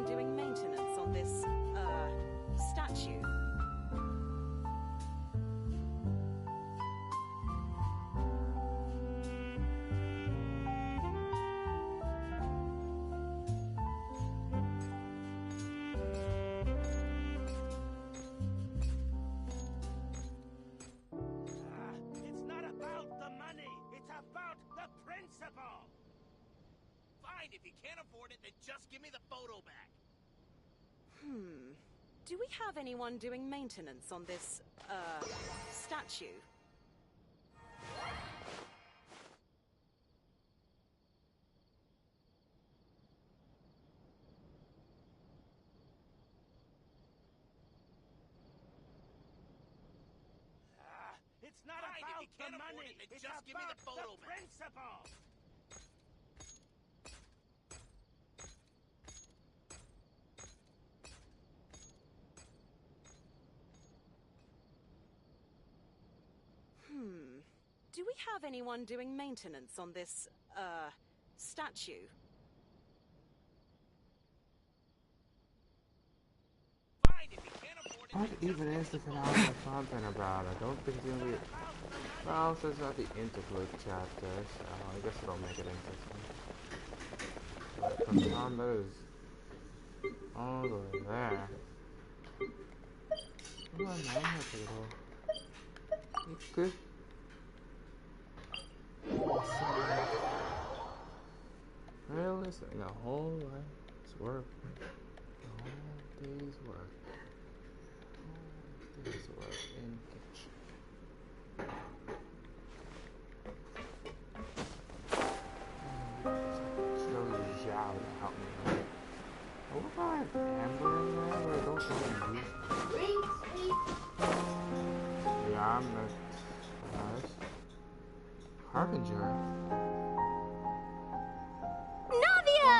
Doing maintenance on this, statue. Fine, if you can't afford it, then just give me the photo back. Do we have anyone doing maintenance on this, statue? It's not fine, about if you can't the money. It, then just give me the photo back. Principle. Do we have anyone doing maintenance on this, statue? What even is the finale of Fontaine about? I don't think the only... Well, so it's not the interlude chapter, so I guess it'll make it interesting. But from Tom, that is All the way there. What am I good? Realistic, a whole life's work. A whole day's work. A whole day's work in kitchen. Zhao to help me. What if I have Amber in there, but I don't really use them? Yeah, I'm the Harbinger. Navia!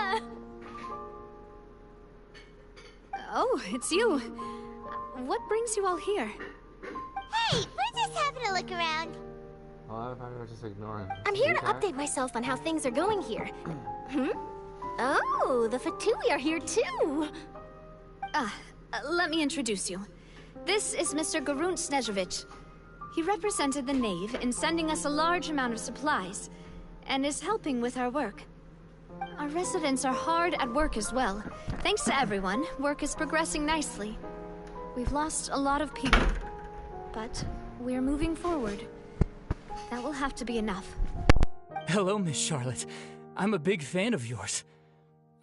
Oh, it's you. What brings you all here? Hey, we're just having a look around. Well, I thought I was just ignoring him. I'm here to update myself on how things are going here. Oh, the Fatui are here too! Let me introduce you. This is Mr. Garunt Snezhevich. He represented the Knave in sending us a large amount of supplies, and is helping with our work. Our residents are hard at work as well. Thanks to everyone, work is progressing nicely. We've lost a lot of people, but we're moving forward. That will have to be enough. Hello, Miss Charlotte. I'm a big fan of yours.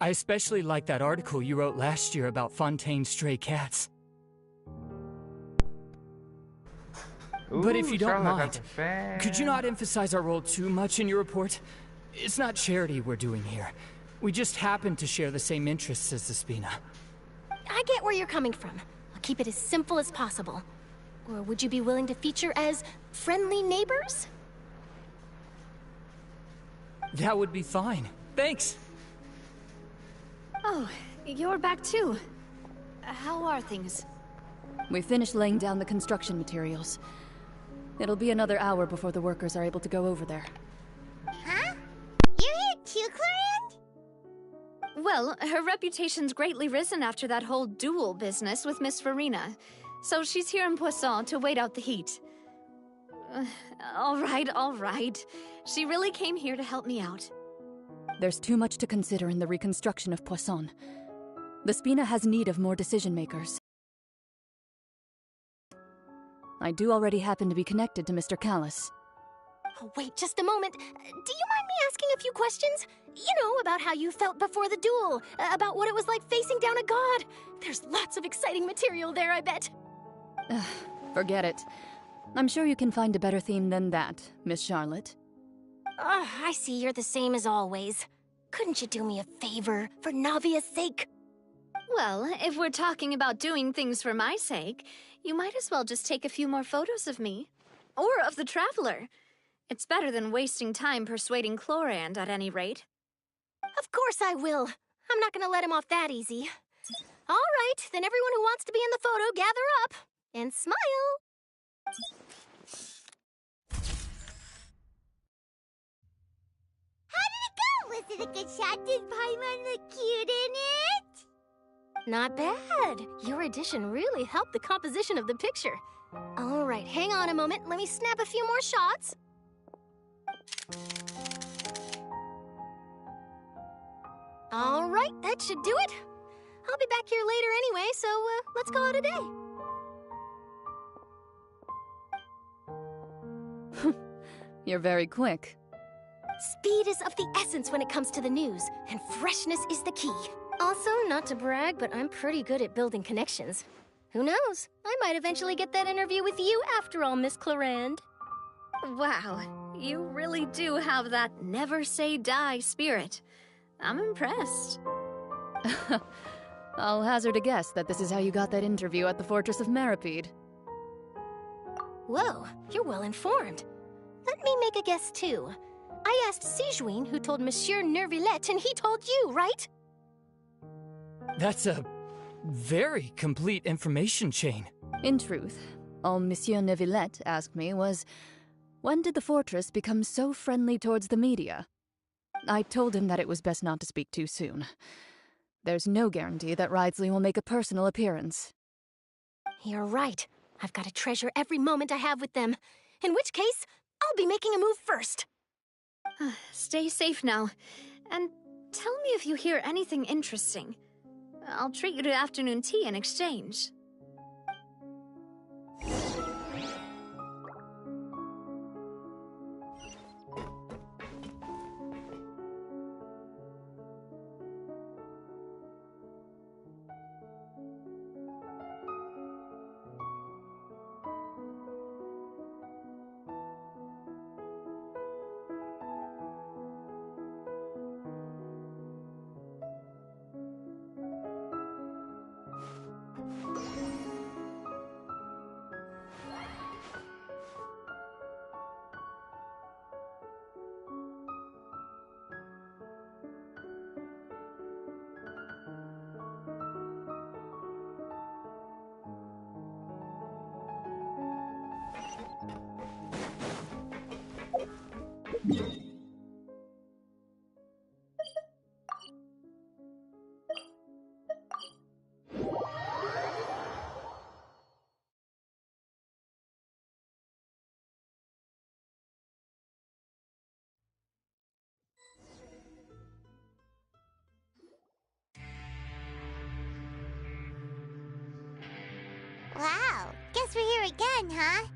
I especially like that article you wrote last year about Fontaine's stray cats. But if you don't mind, could you not emphasize our role too much in your report? It's not charity we're doing here. We just happen to share the same interests as the Spina. I get where you're coming from. I'll keep it as simple as possible. Or would you be willing to feature as friendly neighbors? That would be fine. Thanks. Oh, you're back too. How are things? We finished laying down the construction materials. It'll be another hour before the workers are able to go over there. Huh? You're here too, Clorand? Well, her reputation's greatly risen after that whole duel business with Miss Farina. So she's here in Poisson to wait out the heat. All right. She really came here to help me out. There's too much to consider in the reconstruction of Poisson. The Spina has need of more decision-makers. I do already happen to be connected to Mr. Callis. Oh, wait just a moment. Do you mind me asking a few questions? You know, about how you felt before the duel, about what it was like facing down a god. There's lots of exciting material there, I bet. Forget it. I'm sure you can find a better theme than that, Miss Charlotte. I see you're the same as always. Couldn't you do me a favor, for Navia's sake? Well, if we're talking about doing things for my sake, you might as well just take a few more photos of me. Or of the Traveler. It's better than wasting time persuading Clorand, at any rate. Of course I will. I'm not gonna let him off that easy. All right, then everyone who wants to be in the photo, gather up. And smile! How did it go? Was it a good shot? Did Paimon look cute in it? Not bad. Your addition really helped the composition of the picture. All right, hang on a moment. Let me snap a few more shots. All right, that should do it. I'll be back here later anyway, so let's call it a day. You're very quick. Speed is of the essence when it comes to the news, and freshness is the key. Also, not to brag, but I'm pretty good at building connections. Who knows? I might eventually get that interview with you after all, Miss Clorand. Wow, you really do have that never say die spirit. I'm impressed. I'll hazard a guess that this is how you got that interview at the Fortress of Meripede. Whoa, you're well informed. Let me make a guess too. I asked Sijuin, who told Monsieur Nervillette, and he told you, right? That's a very complete information chain. In truth, all Monsieur Nervillette asked me was, when did the fortress become so friendly towards the media? I told him that it was best not to speak too soon. There's no guarantee that Ridsley will make a personal appearance. You're right. I've got to treasure every moment I have with them. In which case, I'll be making a move first. Stay safe now, and tell me if you hear anything interesting. I'll treat you to afternoon tea in exchange. Wow, guess we're here again, huh?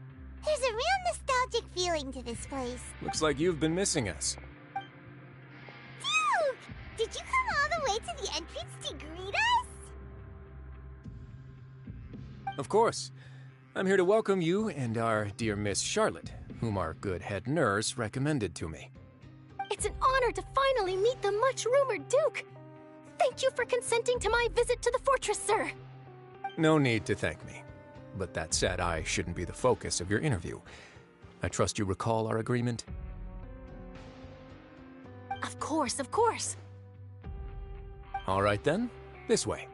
There's a real nostalgic feeling to this place. Looks like you've been missing us. Duke! Did you come all the way to the entrance to greet us? Of course. I'm here to welcome you and our dear Miss Charlotte, whom our good head nurse recommended to me. It's an honor to finally meet the much-rumored Duke. Thank you for consenting to my visit to the fortress, sir. No need to thank me. But that said, I shouldn't be the focus of your interview. I trust you recall our agreement? Of course, of course. All right then, this way.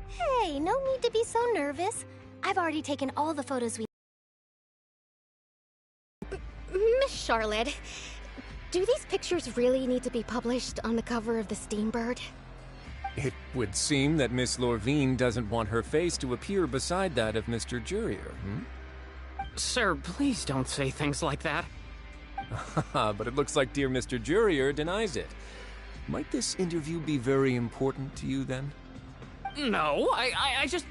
Hey, no need to be so nervous. I've already taken all the photos we... Miss Charlotte, do these pictures really need to be published on the cover of the Steambird? It would seem that Miss Lorvine doesn't want her face to appear beside that of Mr. Jurier, Sir, please don't say things like that. But it looks like dear Mr. Jurier denies it. Might this interview be very important to you, then? No, I just...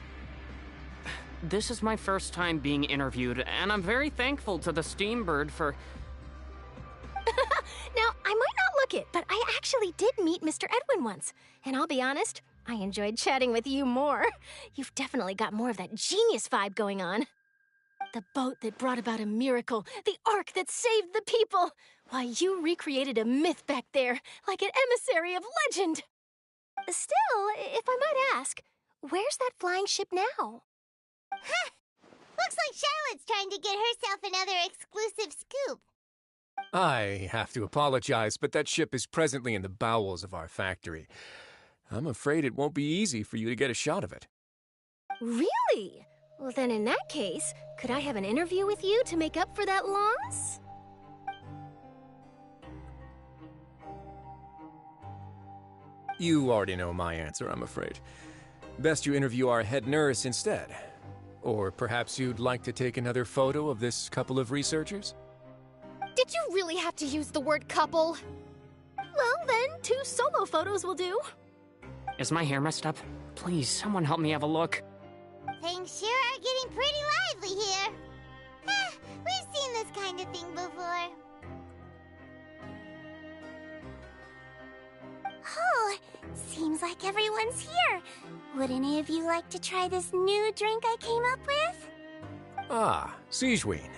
This is my first time being interviewed, and I'm very thankful to the Steambird for... Now, I might not look it, but I actually did meet Mr. Edwin once. And I'll be honest, I enjoyed chatting with you more. You've definitely got more of that genius vibe going on. The boat that brought about a miracle, the ark that saved the people. Why, you recreated a myth back there, like an emissary of legend. Still, if I might ask, where's that flying ship now? Huh! Looks like Charlotte's trying to get herself another exclusive scoop. I have to apologize, but that ship is presently in the bowels of our factory. I'm afraid it won't be easy for you to get a shot of it. Really? Well, then in that case, could I have an interview with you to make up for that loss? You already know my answer, I'm afraid. Best you interview our head nurse instead. Or perhaps you'd like to take another photo of this couple of researchers? Did you really have to use the word couple? Well, then, 2 solo photos will do. Is my hair messed up? Please, someone help me have a look. Things sure are getting pretty lively here. We've seen this kind of thing before. Oh, seems like everyone's here. Would any of you like to try this new drink I came up with? Ah, Sigewine.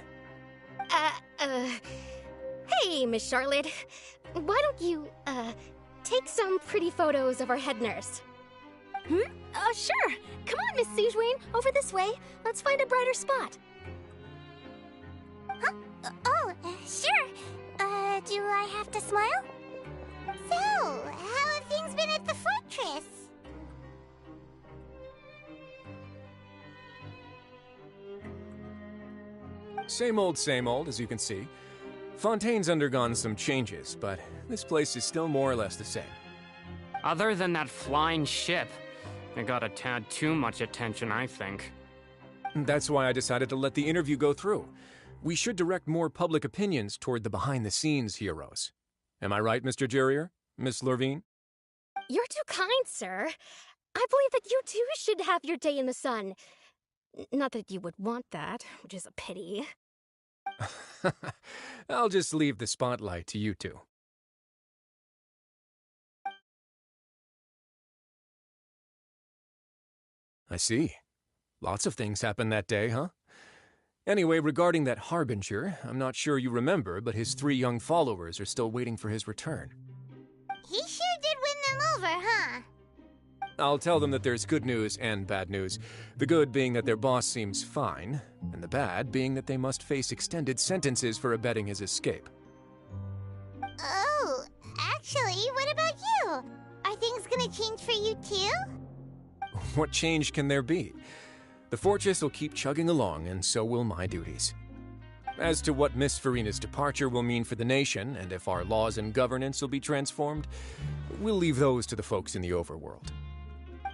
Hey, Miss Charlotte. Why don't you, take some pretty photos of our head nurse? Sure. Come on, Miss Sigewine. Over this way. Let's find a brighter spot. Huh? Sure. Do I have to smile? So, how have things been at the fortress? Same old, as you can see. Fontaine's undergone some changes, but this place is still more or less the same. Other than that flying ship, it got a tad too much attention, I think. That's why I decided to let the interview go through. We should direct more public opinions toward the behind-the-scenes heroes. Am I right, Mr. Jurrier? Miss Lurvine? You're too kind, sir. I believe that you too should have your day in the sun. Not that you would want that, which is a pity. I'll just leave the spotlight to you two. I see. Lots of things happened that day, huh? Anyway, regarding that Harbinger, I'm not sure you remember, but his 3 young followers are still waiting for his return. He sure did win them over, huh? I'll tell them that there's good news and bad news. The good being that their boss seems fine, and the bad being that they must face extended sentences for abetting his escape. Oh, actually, what about you? Are things gonna change for you too? What change can there be? The fortress will keep chugging along, and so will my duties. As to what Miss Farina's departure will mean for the nation, and if our laws and governance will be transformed, we'll leave those to the folks in the overworld.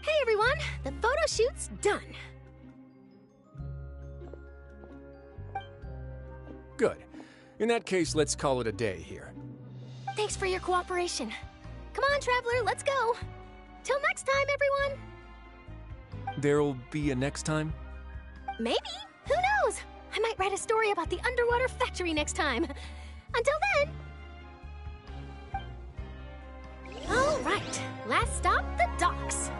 Hey everyone, the photo shoot's done. Good. In that case, let's call it a day here. Thanks for your cooperation. Come on, Traveler, let's go. Till next time, everyone. There'll be a next time? Maybe. Who knows? I might write a story about the underwater factory next time. Until then. All right. Last stop, the docks.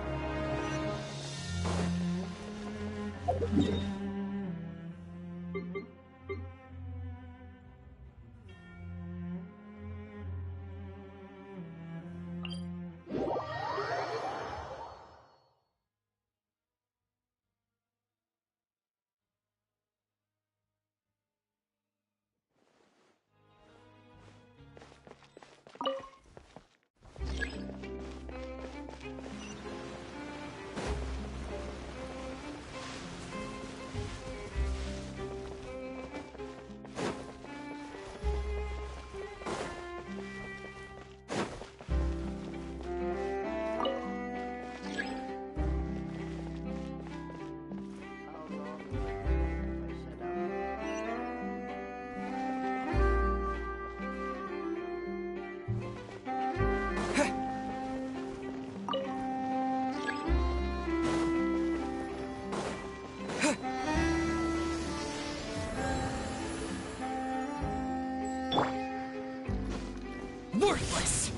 Worthless!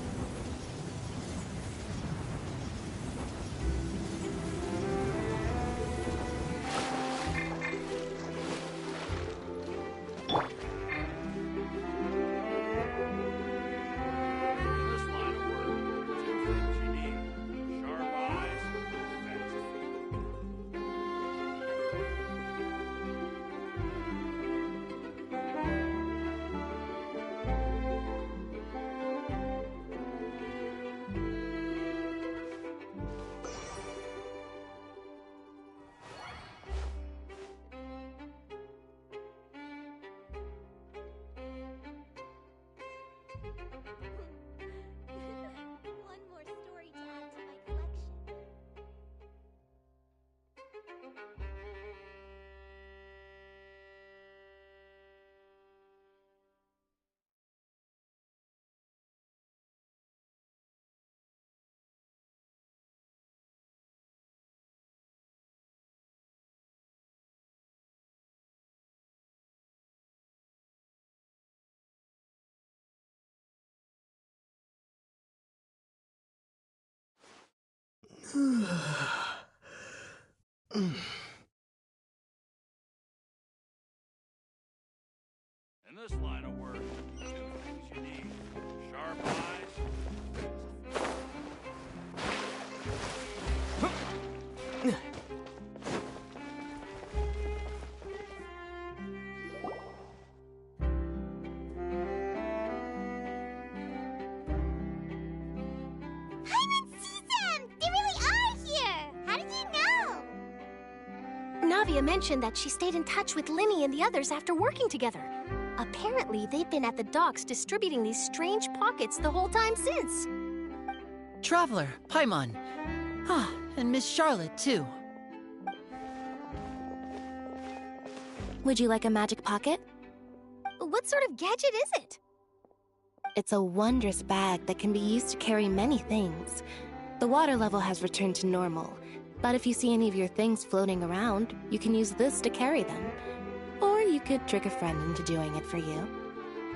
One more story to add to my collection. In this line of work, 2 things you need. Sharp eyes. Paimon sees them! They really are here! How did you know? Navia mentioned that she stayed in touch with Linny and the others after working together. Apparently, they've been at the docks distributing these strange pockets the whole time since. Traveler, Paimon. Ah, and Miss Charlotte, too. Would you like a magic pocket? What sort of gadget is it? It's a wondrous bag that can be used to carry many things. The water level has returned to normal, but if you see any of your things floating around, you can use this to carry them. Or you could trick a friend into doing it for you.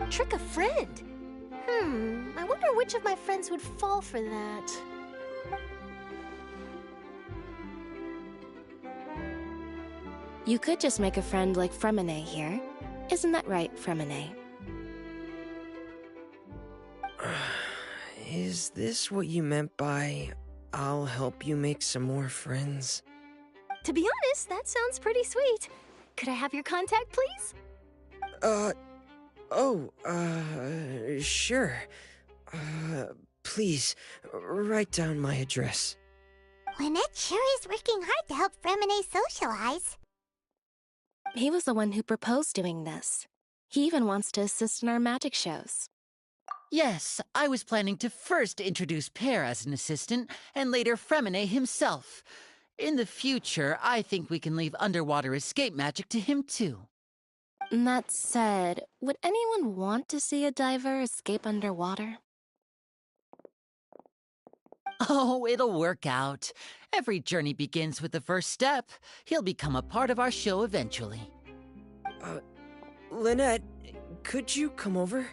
Trick a friend? I wonder which of my friends would fall for that. You could just make a friend like Fremine here. Isn't that right, Fremine? Is this what you meant by, I'll help you make some more friends? To be honest, that sounds pretty sweet. Could I have your contact, please? Sure. Please, write down my address. Lynette sure is working hard to help Fremine socialize. He was the one who proposed doing this. He even wants to assist in our magic shows. Yes, I was planning to first introduce Pear as an assistant, and later Fremine himself. In the future, I think we can leave underwater escape magic to him too. That said, would anyone want to see a diver escape underwater? Oh, it'll work out. Every journey begins with the first step. He'll become a part of our show eventually. Lynette, could you come over?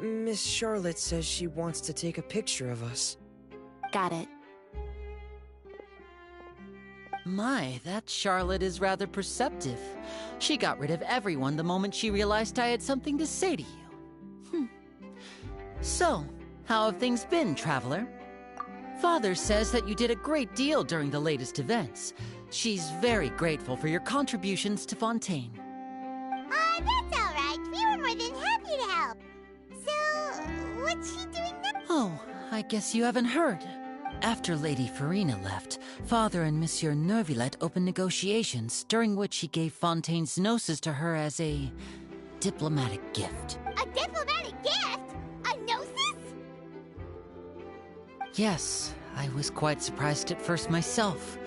Miss Charlotte says she wants to take a picture of us. Got it. My, that Charlotte is rather perceptive. She got rid of everyone the moment she realized I had something to say to you. So, how have things been, Traveler? Father says that you did a great deal during the latest events. She's very grateful for your contributions to Fontaine. That's all right. We were more than happy to help. So, what's she doing now? Oh, I guess you haven't heard. After Lady Farina left, Father and Monsieur Neuvillette opened negotiations, during which he gave Fontaine's gnosis to her as a diplomatic gift. A diplomatic gift? A gnosis? Yes, I was quite surprised at first myself.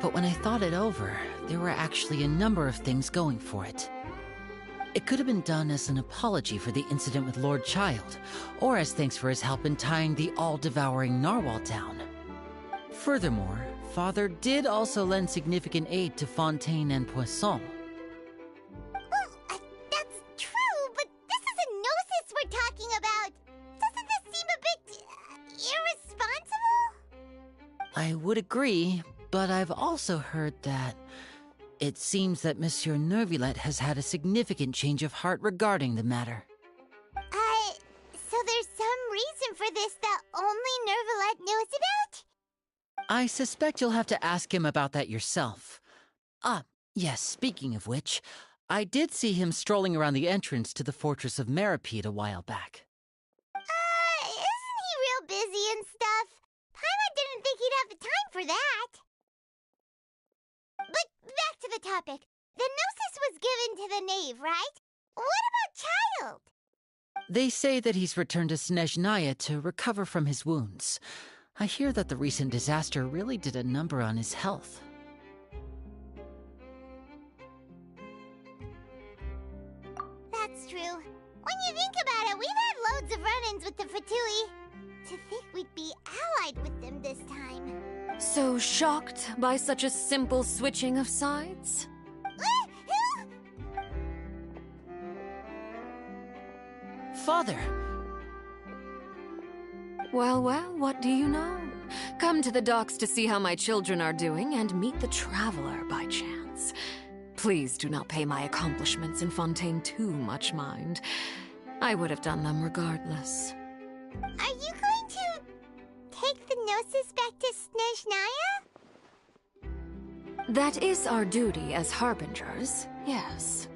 But when I thought it over, there were actually a number of things going for it. It could have been done as an apology for the incident with Lord Child, or as thanks for his help in tying the all-devouring narwhal down. Furthermore, Father did also lend significant aid to Fontaine and Poisson. Well, that's true, but this is a gnosis we're talking about. Doesn't this seem a bit irresponsible? I would agree, but I've also heard that it seems that Monsieur Neuvillette has had a significant change of heart regarding the matter. So there's some reason for this that only Neuvillette knows about? I suspect you'll have to ask him about that yourself. Yes, speaking of which, I did see him strolling around the entrance to the Fortress of Meripede a while back. Isn't he real busy and stuff? Paimon didn't think he'd have the time for that. But back to the topic. The gnosis was given to the knave, right? What about Child? They say that he's returned to Snezhnaya to recover from his wounds. I hear that the recent disaster really did a number on his health. That's true. When you think about it, we've had loads of run-ins with the Fatui. To think we'd be allied with them this time. So shocked by such a simple switching of sides? Father! Well, what do you know? Come to the docks to see how my children are doing and meet the Traveler by chance. Please do not pay my accomplishments in Fontaine too much mind. I would have done them regardless. Are you going to take the gnosis back to Snezhnaya? That is our duty as harbingers, yes.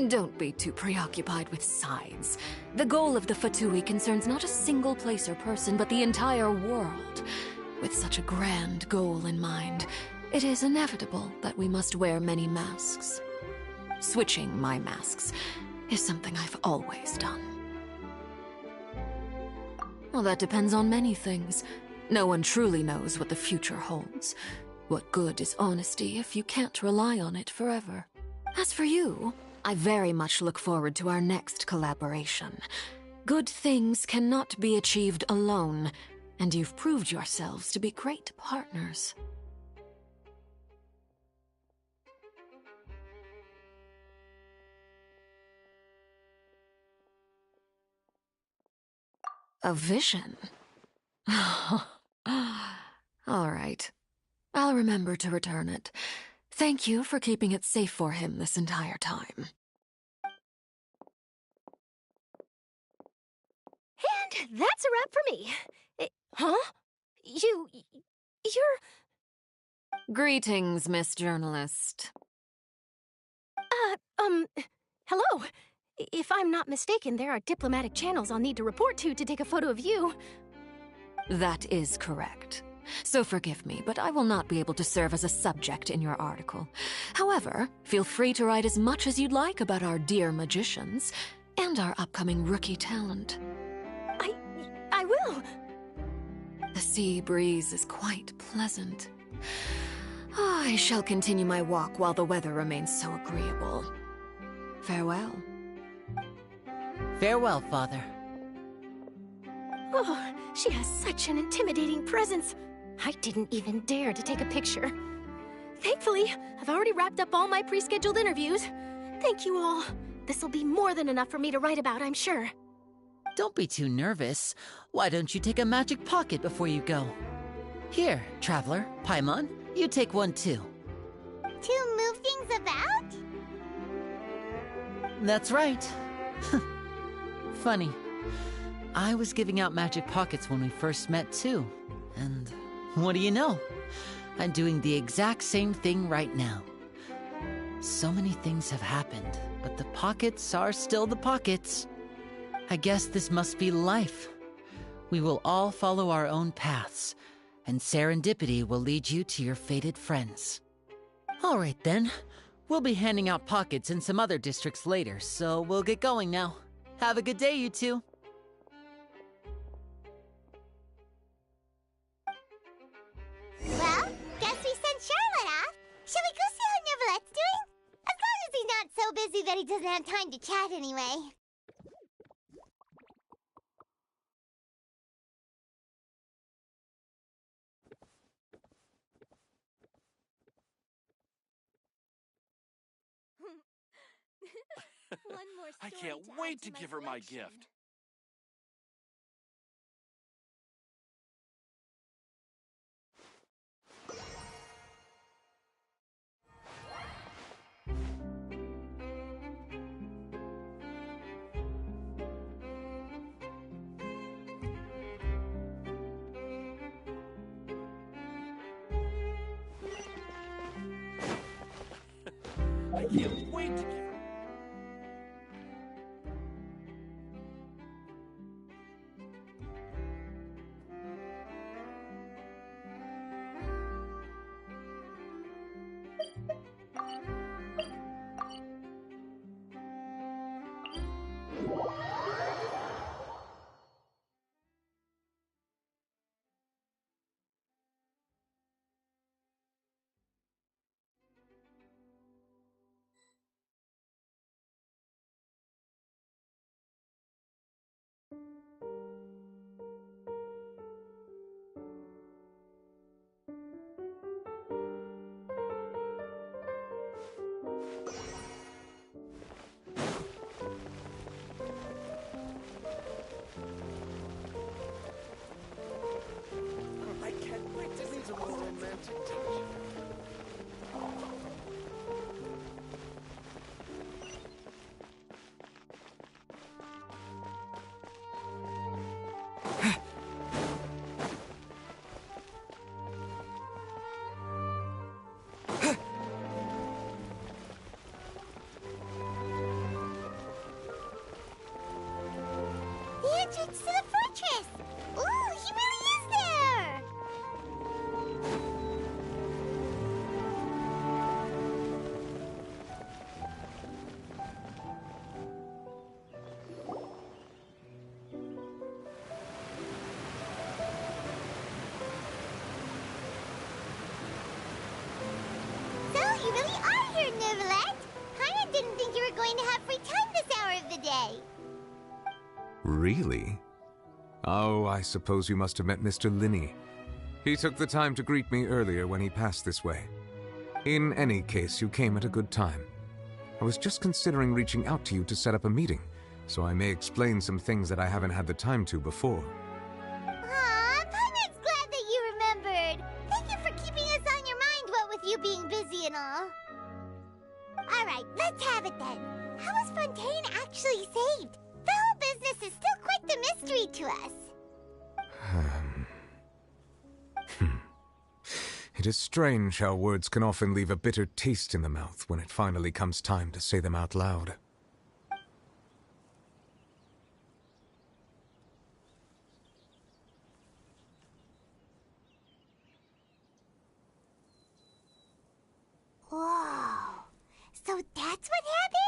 Don't be too preoccupied with sides. The goal of the Fatui concerns not a single place or person, but the entire world. With such a grand goal in mind, it is inevitable that we must wear many masks. Switching my masks is something I've always done. Well, that depends on many things. No one truly knows what the future holds. What good is honesty if you can't rely on it forever? As for you, I very much look forward to our next collaboration. Good things cannot be achieved alone, and you've proved yourselves to be great partners. A vision? All right. I'll remember to return it. Thank you for keeping it safe for him this entire time. And that's a wrap for me. Huh? You're... Greetings, Miss Journalist. Hello. If I'm not mistaken, there are diplomatic channels I'll need to report to take a photo of you. That is correct. So forgive me, but I will not be able to serve as a subject in your article. However, feel free to write as much as you'd like about our dear magicians and our upcoming rookie talent. I will. The sea breeze is quite pleasant. I shall continue my walk while the weather remains so agreeable. Farewell. Farewell, Father. Oh, she has such an intimidating presence. I didn't even dare to take a picture. Thankfully, I've already wrapped up all my pre-scheduled interviews. Thank you all. This'll be more than enough for me to write about, I'm sure. Don't be too nervous. Why don't you take a magic pocket before you go? Here, Traveler, Paimon, you take one too. To move things about? That's right. Funny. I was giving out magic pockets when we first met too. And what do you know? I'm doing the exact same thing right now. So many things have happened, but the pockets are still the pockets. I guess this must be life. We will all follow our own paths, and serendipity will lead you to your fated friends. All right then. We'll be handing out pockets in some other districts later, so we'll get going now. Have a good day, you two. Well, guess we sent Charlotte off. Shall we go see how Neuvlette's doing? As long as he's not so busy that he doesn't have time to chat anyway. One more I story can't to wait add to my give her my collection. gift. I can't wait to give her. I can't wait to see some more romantic touch. The entrance to the fortress! Ooh, he really is there! So, you really are here, Neuvlette! Paimon today. Really? Oh, I suppose you must have met Mr. Linney. He took the time to greet me earlier when he passed this way. In any case, you came at a good time. I was just considering reaching out to you to set up a meeting, so I may explain some things that I haven't had the time to before. Aw, Paimon's glad that you remembered. Thank you for keeping us on your mind, what with you being busy and all. Alright, let's have it then. How was Fontaine actually saved? The whole business is still quite the mystery to us. It is strange how words can often leave a bitter taste in the mouth when it finally comes time to say them out loud. Whoa. So that's what happened?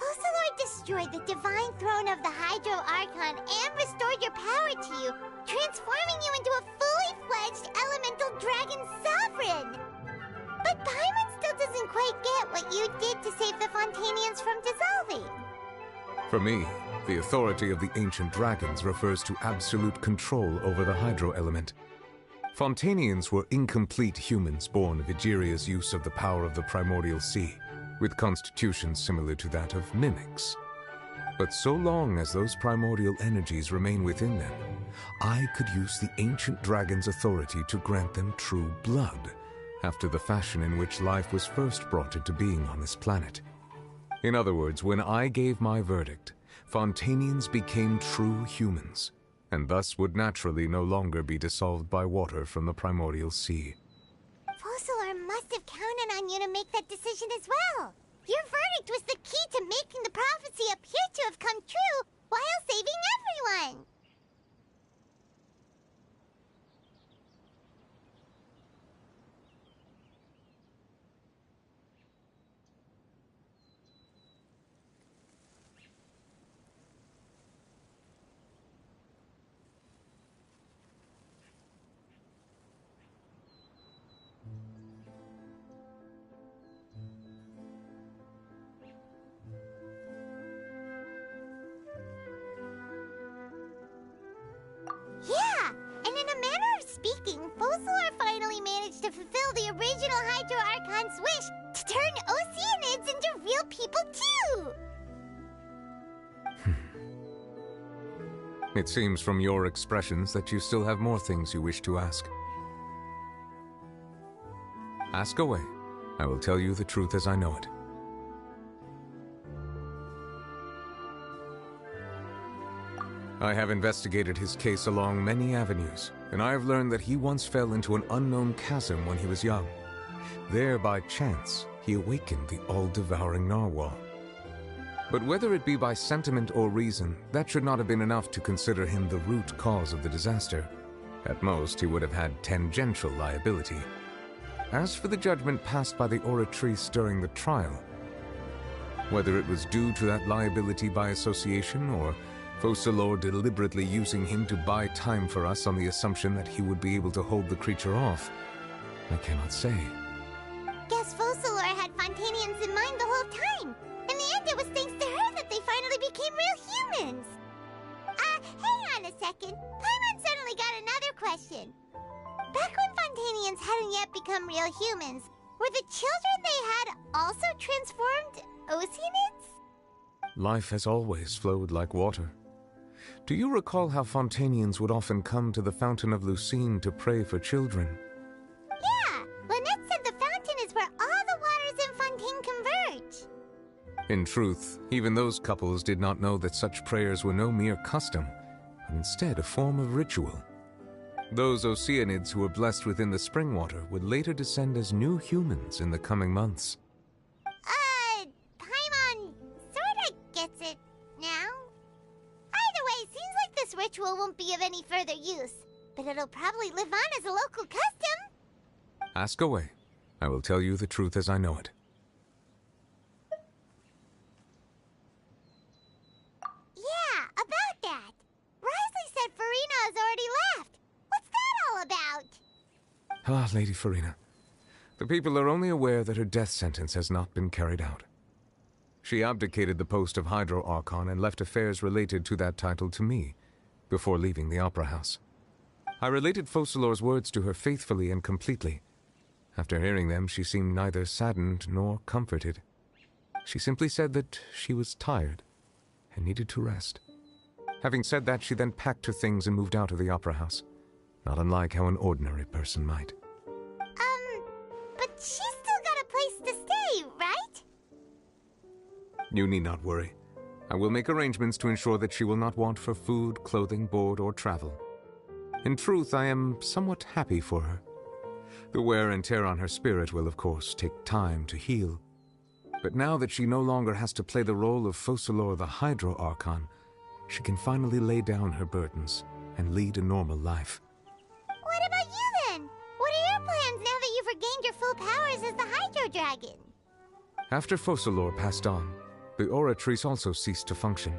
Focalord destroyed the divine throne of the Hydro Archon and restored your power to you, transforming you into a fully fledged elemental dragon sovereign. But Paimon still doesn't quite get what you did to save the Fontainians from dissolving. For me, the authority of the ancient dragons refers to absolute control over the hydro element. Fontainians were incomplete humans born of Egeria's use of the power of the primordial sea, with constitutions similar to that of mimics. But so long as those primordial energies remain within them, I could use the ancient dragon's authority to grant them true blood, after the fashion in which life was first brought into being on this planet. In other words, when I gave my verdict, Fontainians became true humans, and thus would naturally no longer be dissolved by water from the primordial sea. Focalord must have counted on you to make that decision as well. Your verdict was the key to making the prophecy appear to have come true while saving everyone. Yeah, and in a manner of speaking, Focalord finally managed to fulfill the original Hydro Archon's wish to turn Oceanids into real people too! It seems from your expressions that you still have more things you wish to ask. Ask away. I will tell you the truth as I know it. I have investigated his case along many avenues, and I have learned that he once fell into an unknown chasm when he was young. There, by chance, he awakened the all-devouring narwhal. But whether it be by sentiment or reason, that should not have been enough to consider him the root cause of the disaster. At most, he would have had tangential liability. As for the judgment passed by the Oratrice during the trial, whether it was due to that liability by association or Focalord deliberately using him to buy time for us on the assumption that he would be able to hold the creature off, I cannot say. guess Focalor had Fontainians in mind the whole time. In the end, it was thanks to her that they finally became real humans. Hang on a second. Paimon suddenly got another question. Back when Fontainians hadn't yet become real humans, were the children they had also transformed Oceanids? Life has always flowed like water. Do you recall how Fontainians would often come to the Fountain of Lucine to pray for children? Yeah, Lynette said the fountain is where all the waters in Fontaine converge. In truth, even those couples did not know that such prayers were no mere custom, but instead a form of ritual. Those Oceanids who were blessed within the spring water would later descend as new humans in the coming months. Paimon sorta gets it now. Either way, seems like this ritual won't be of any further use, but it'll probably live on as a local custom. Ask away. I will tell you the truth as I know it. Yeah, about that. Risley said Farina has already left. What's that all about? Ah, Lady Farina. The people are only aware that her death sentence has not been carried out. She abdicated the post of Hydro Archon and left affairs related to that title to me, before leaving the Opera House. I related Focalor's words to her faithfully and completely. After hearing them, she seemed neither saddened nor comforted. She simply said that she was tired and needed to rest. Having said that, she then packed her things and moved out of the Opera House, not unlike how an ordinary person might. But she's still got a place to stay, right? You need not worry. I will make arrangements to ensure that she will not want for food, clothing, board, or travel. In truth, I am somewhat happy for her. The wear and tear on her spirit will, of course, take time to heal. But now that she no longer has to play the role of Focalor the Hydro Archon, she can finally lay down her burdens and lead a normal life. What about you then? What are your plans now that you've regained your full powers as the Hydro Dragon? After Focalor passed on, the Oratrice also ceased to function.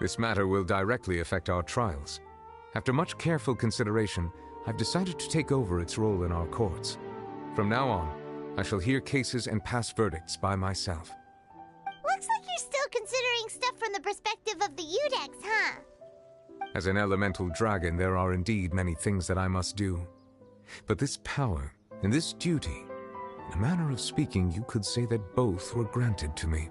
This matter will directly affect our trials. After much careful consideration, I've decided to take over its role in our courts. From now on, I shall hear cases and pass verdicts by myself. Looks like you're still considering stuff from the perspective of the Udex, huh? As an elemental dragon, there are indeed many things that I must do. But this power and this duty, in a manner of speaking, you could say that both were granted to me.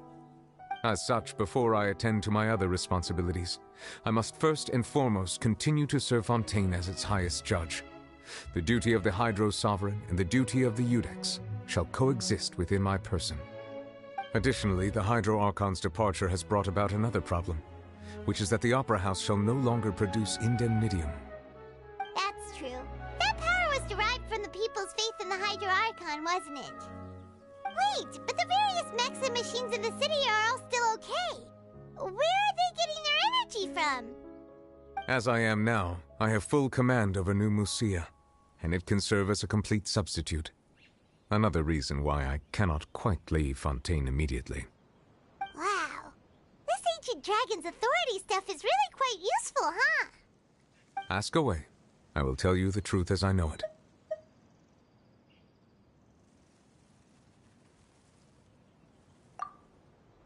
As such, before I attend to my other responsibilities, I must first and foremost continue to serve Fontaine as its highest judge. The duty of the Hydro Sovereign and the duty of the Udex shall coexist within my person. Additionally, the Hydro Archon's departure has brought about another problem, which is that the Opera House shall no longer produce indemnitium. That's true. That power was derived from the people's faith in the Hydro Archon, wasn't it? Wait, but the various mechs and machines in the city are all still okay. Where are they getting their energy from? As I am now, I have full command over New Musia, and it can serve as a complete substitute. Another reason why I cannot quite leave Fontaine immediately. Wow. This ancient dragon's authority stuff is really quite useful, huh? Ask away. I will tell you the truth as I know it.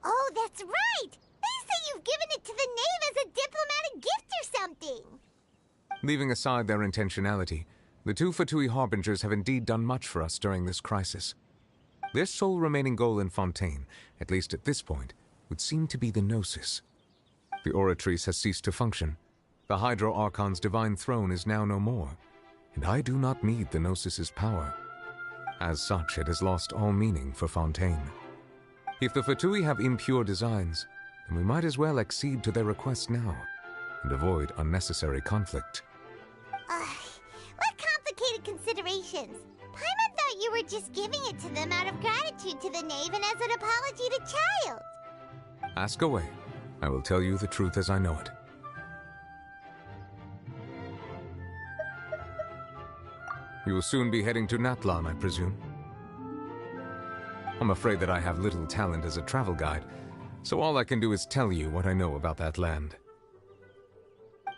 Oh, that's right! They say you've given it to the knave as a diplomatic gift or something! Leaving aside their intentionality, the two Fatui Harbingers have indeed done much for us during this crisis. Their sole remaining goal in Fontaine, at least at this point, would seem to be the Gnosis. The Oratrice has ceased to function. The Hydro Archon's divine throne is now no more, and I do not need the Gnosis's power. As such, it has lost all meaning for Fontaine. If the Fatui have impure designs, then we might as well accede to their request now, and avoid unnecessary conflict. What complicated considerations! Paimon thought you were just giving it to them out of gratitude to the knave and as an apology to Child. Ask away. I will tell you the truth as I know it. You will soon be heading to Natlan, I presume. I'm afraid that I have little talent as a travel guide, so all I can do is tell you what I know about that land.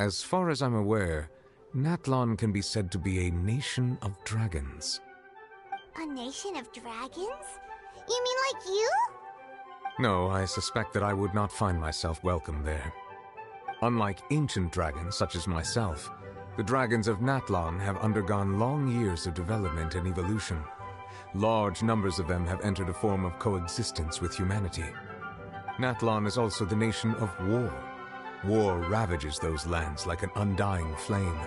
As far as I'm aware, Natlan can be said to be a nation of dragons. A nation of dragons? You mean like you? No, I suspect that I would not find myself welcome there. Unlike ancient dragons such as myself, the dragons of Natlan have undergone long years of development and evolution. Large numbers of them have entered a form of coexistence with humanity. Natlan is also the nation of war. War ravages those lands like an undying flame.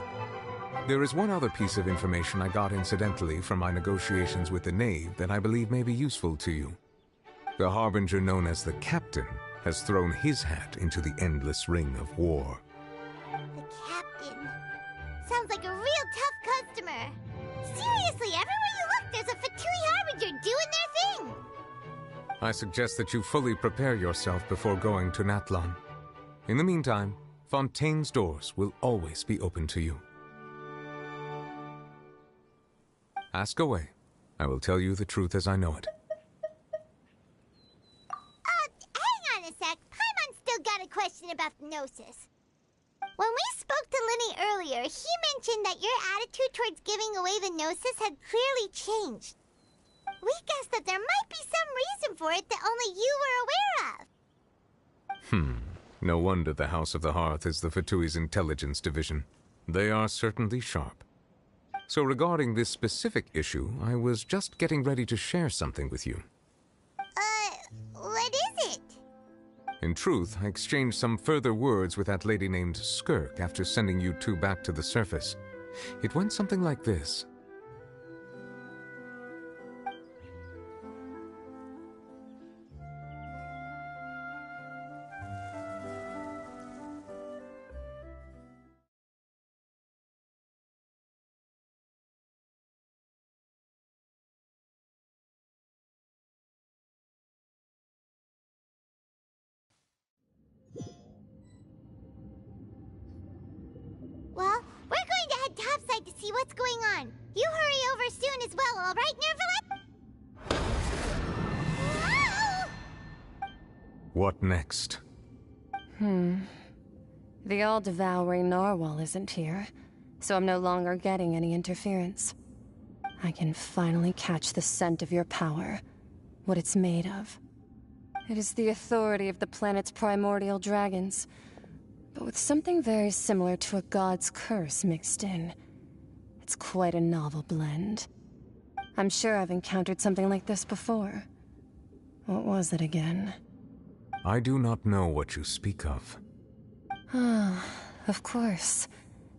There is one other piece of information I got incidentally from my negotiations with the Knave that I believe may be useful to you. The Harbinger known as the Captain has thrown his hat into the endless ring of war. The Captain. Sounds like a real tough customer. Seriously, everywhere you look, there's a Fatui Harbinger doing their thing. I suggest that you fully prepare yourself before going to Natlan. In the meantime, Fontaine's doors will always be open to you. Ask away. I will tell you the truth as I know it. Hang on a sec. Paimon's still got a question about the Gnosis. When we spoke to Lenny earlier, he mentioned that your attitude towards giving away the Gnosis had clearly changed. We guessed that there might be some reason for it that only you were aware of. No wonder the House of the Hearth is the Fatui's intelligence division. They are certainly sharp. So regarding this specific issue, I was just getting ready to share something with you. What is it? In truth, I exchanged some further words with that lady named Skirk after sending you two back to the surface. It went something like this. Well, we're going to head topside to see what's going on. You hurry over soon as well, all right, Nervalet? Whoa! What next? The all-devouring narwhal isn't here, so I'm no longer getting any interference. I can finally catch the scent of your power, what it's made of. It is the authority of the planet's primordial dragons, but with something very similar to a god's curse mixed in. It's quite a novel blend. I'm sure I've encountered something like this before. What was it again? I do not know what you speak of. Ah, of course.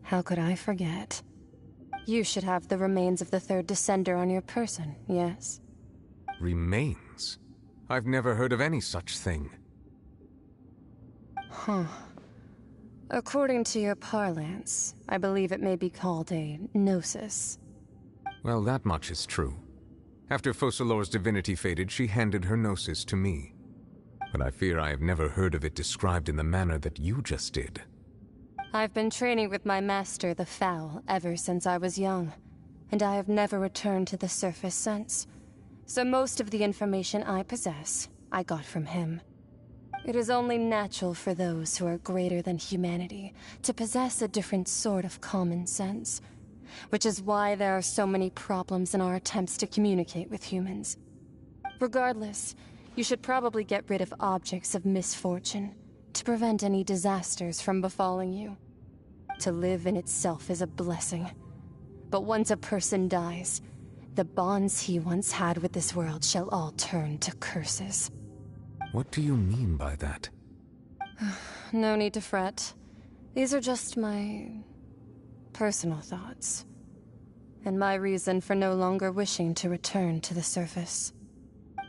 How could I forget? You should have the remains of the third descender on your person, yes? Remains? I've never heard of any such thing. Huh. According to your parlance, I believe it may be called a gnosis. Well, that much is true. After Focalor's divinity faded, she handed her gnosis to me. But I fear I have never heard of it described in the manner that you just did. I've been training with my master, the Foul, ever since I was young, and I have never returned to the surface since. So most of the information I possess, I got from him. It is only natural for those who are greater than humanity to possess a different sort of common sense, which is why there are so many problems in our attempts to communicate with humans. Regardless, you should probably get rid of objects of misfortune to prevent any disasters from befalling you. To live in itself is a blessing, but once a person dies, the bonds he once had with this world shall all turn to curses. What do you mean by that? No need to fret. These are just my personal thoughts, and my reason for no longer wishing to return to the surface.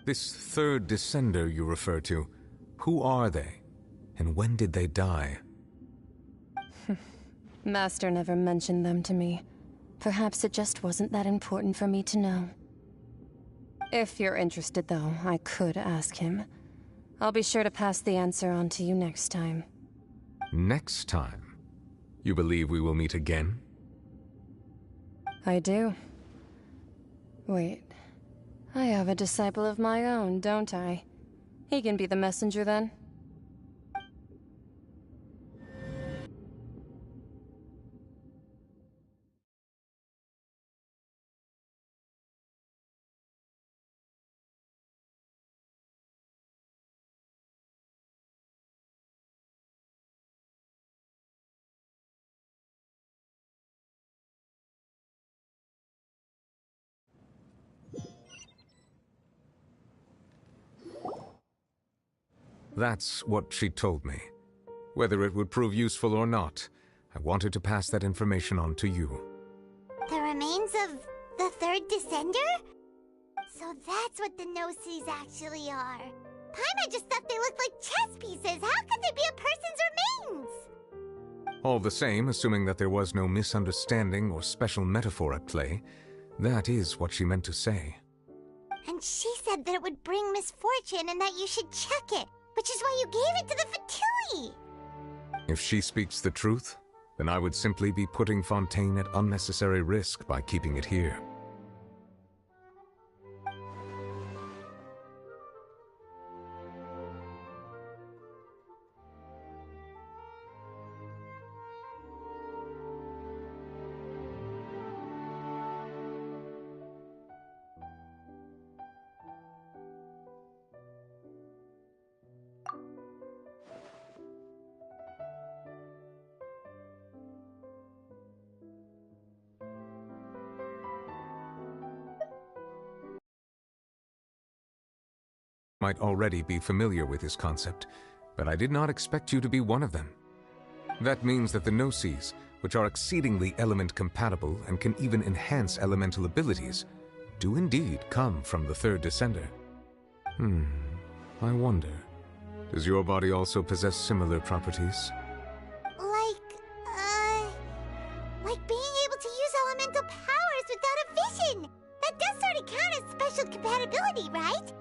This third descender you refer to, who are they? And when did they die? Master never mentioned them to me. Perhaps it just wasn't that important for me to know. If you're interested, though, I could ask him. I'll be sure to pass the answer on to you next time. Next time? You believe we will meet again? I do. Wait. I have a disciple of my own, don't I? He can be the messenger then. That's what she told me. Whether it would prove useful or not, I wanted to pass that information on to you. The remains of the third Descender? So that's what the Gnosis actually are. Paimon just thought they looked like chess pieces. How could they be a person's remains? All the same, assuming that there was no misunderstanding or special metaphor at play, that is what she meant to say. And she said that it would bring misfortune and that you should check it, which is why you gave it to the Fatui. If she speaks the truth, then I would simply be putting Fontaine at unnecessary risk by keeping it here. Might already be familiar with this concept, but I did not expect you to be one of them. That means that the Gnosis, which are exceedingly element-compatible and can even enhance elemental abilities, do indeed come from the third Descender. I wonder, does your body also possess similar properties? Like being able to use elemental powers without a vision! That does sort of count as special compatibility, right?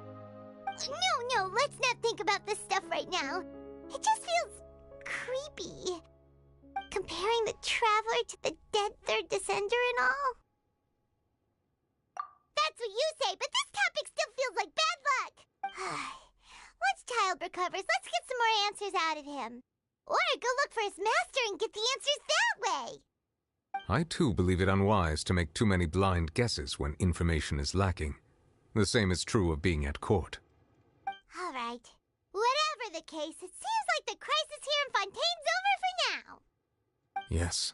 No, let's not think about this stuff right now. It just feels creepy. Comparing the Traveler to the dead third Descender and all. That's what you say, but this topic still feels like bad luck. Once Child recovers, let's get some more answers out of him. Or go look for his master and get the answers that way. I too believe it unwise to make too many blind guesses when information is lacking. The same is true of being at court. All right. Whatever the case, it seems like the crisis here in Fontaine's over for now. Yes.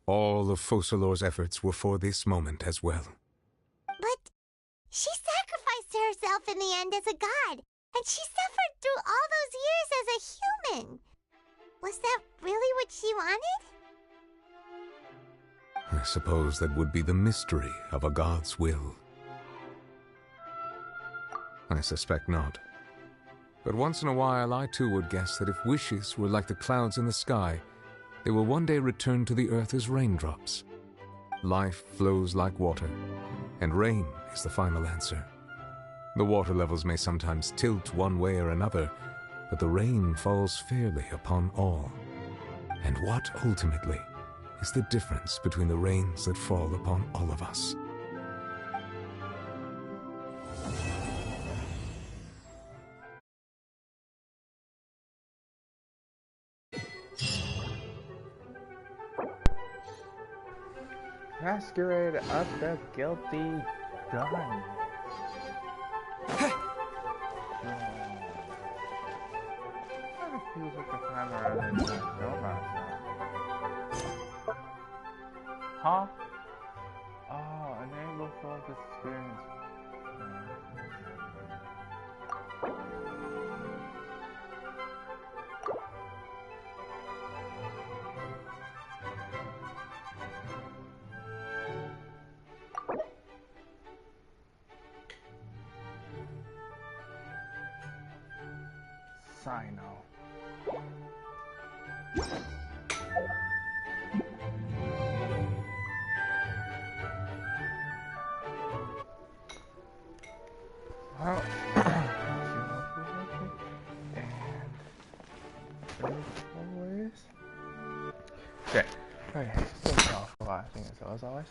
All of Focalor's efforts were for this moment as well. But she sacrificed herself in the end as a god, and she suffered through all those years as a human. Was that really what she wanted? I suppose that would be the mystery of a god's will. I suspect not. But once in a while, I too would guess that if wishes were like the clouds in the sky, they will one day return to the earth as raindrops. Life flows like water, and rain is the final answer. The water levels may sometimes tilt one way or another, but the rain falls fairly upon all. And what, ultimately, is the difference between the rains that fall upon all of us? Masquerade of the Guilty Gun. That feels like a time where I didn't know about that. Huh? Oh, enable full experience. Sino. Well, and okay, so fossilizing as always.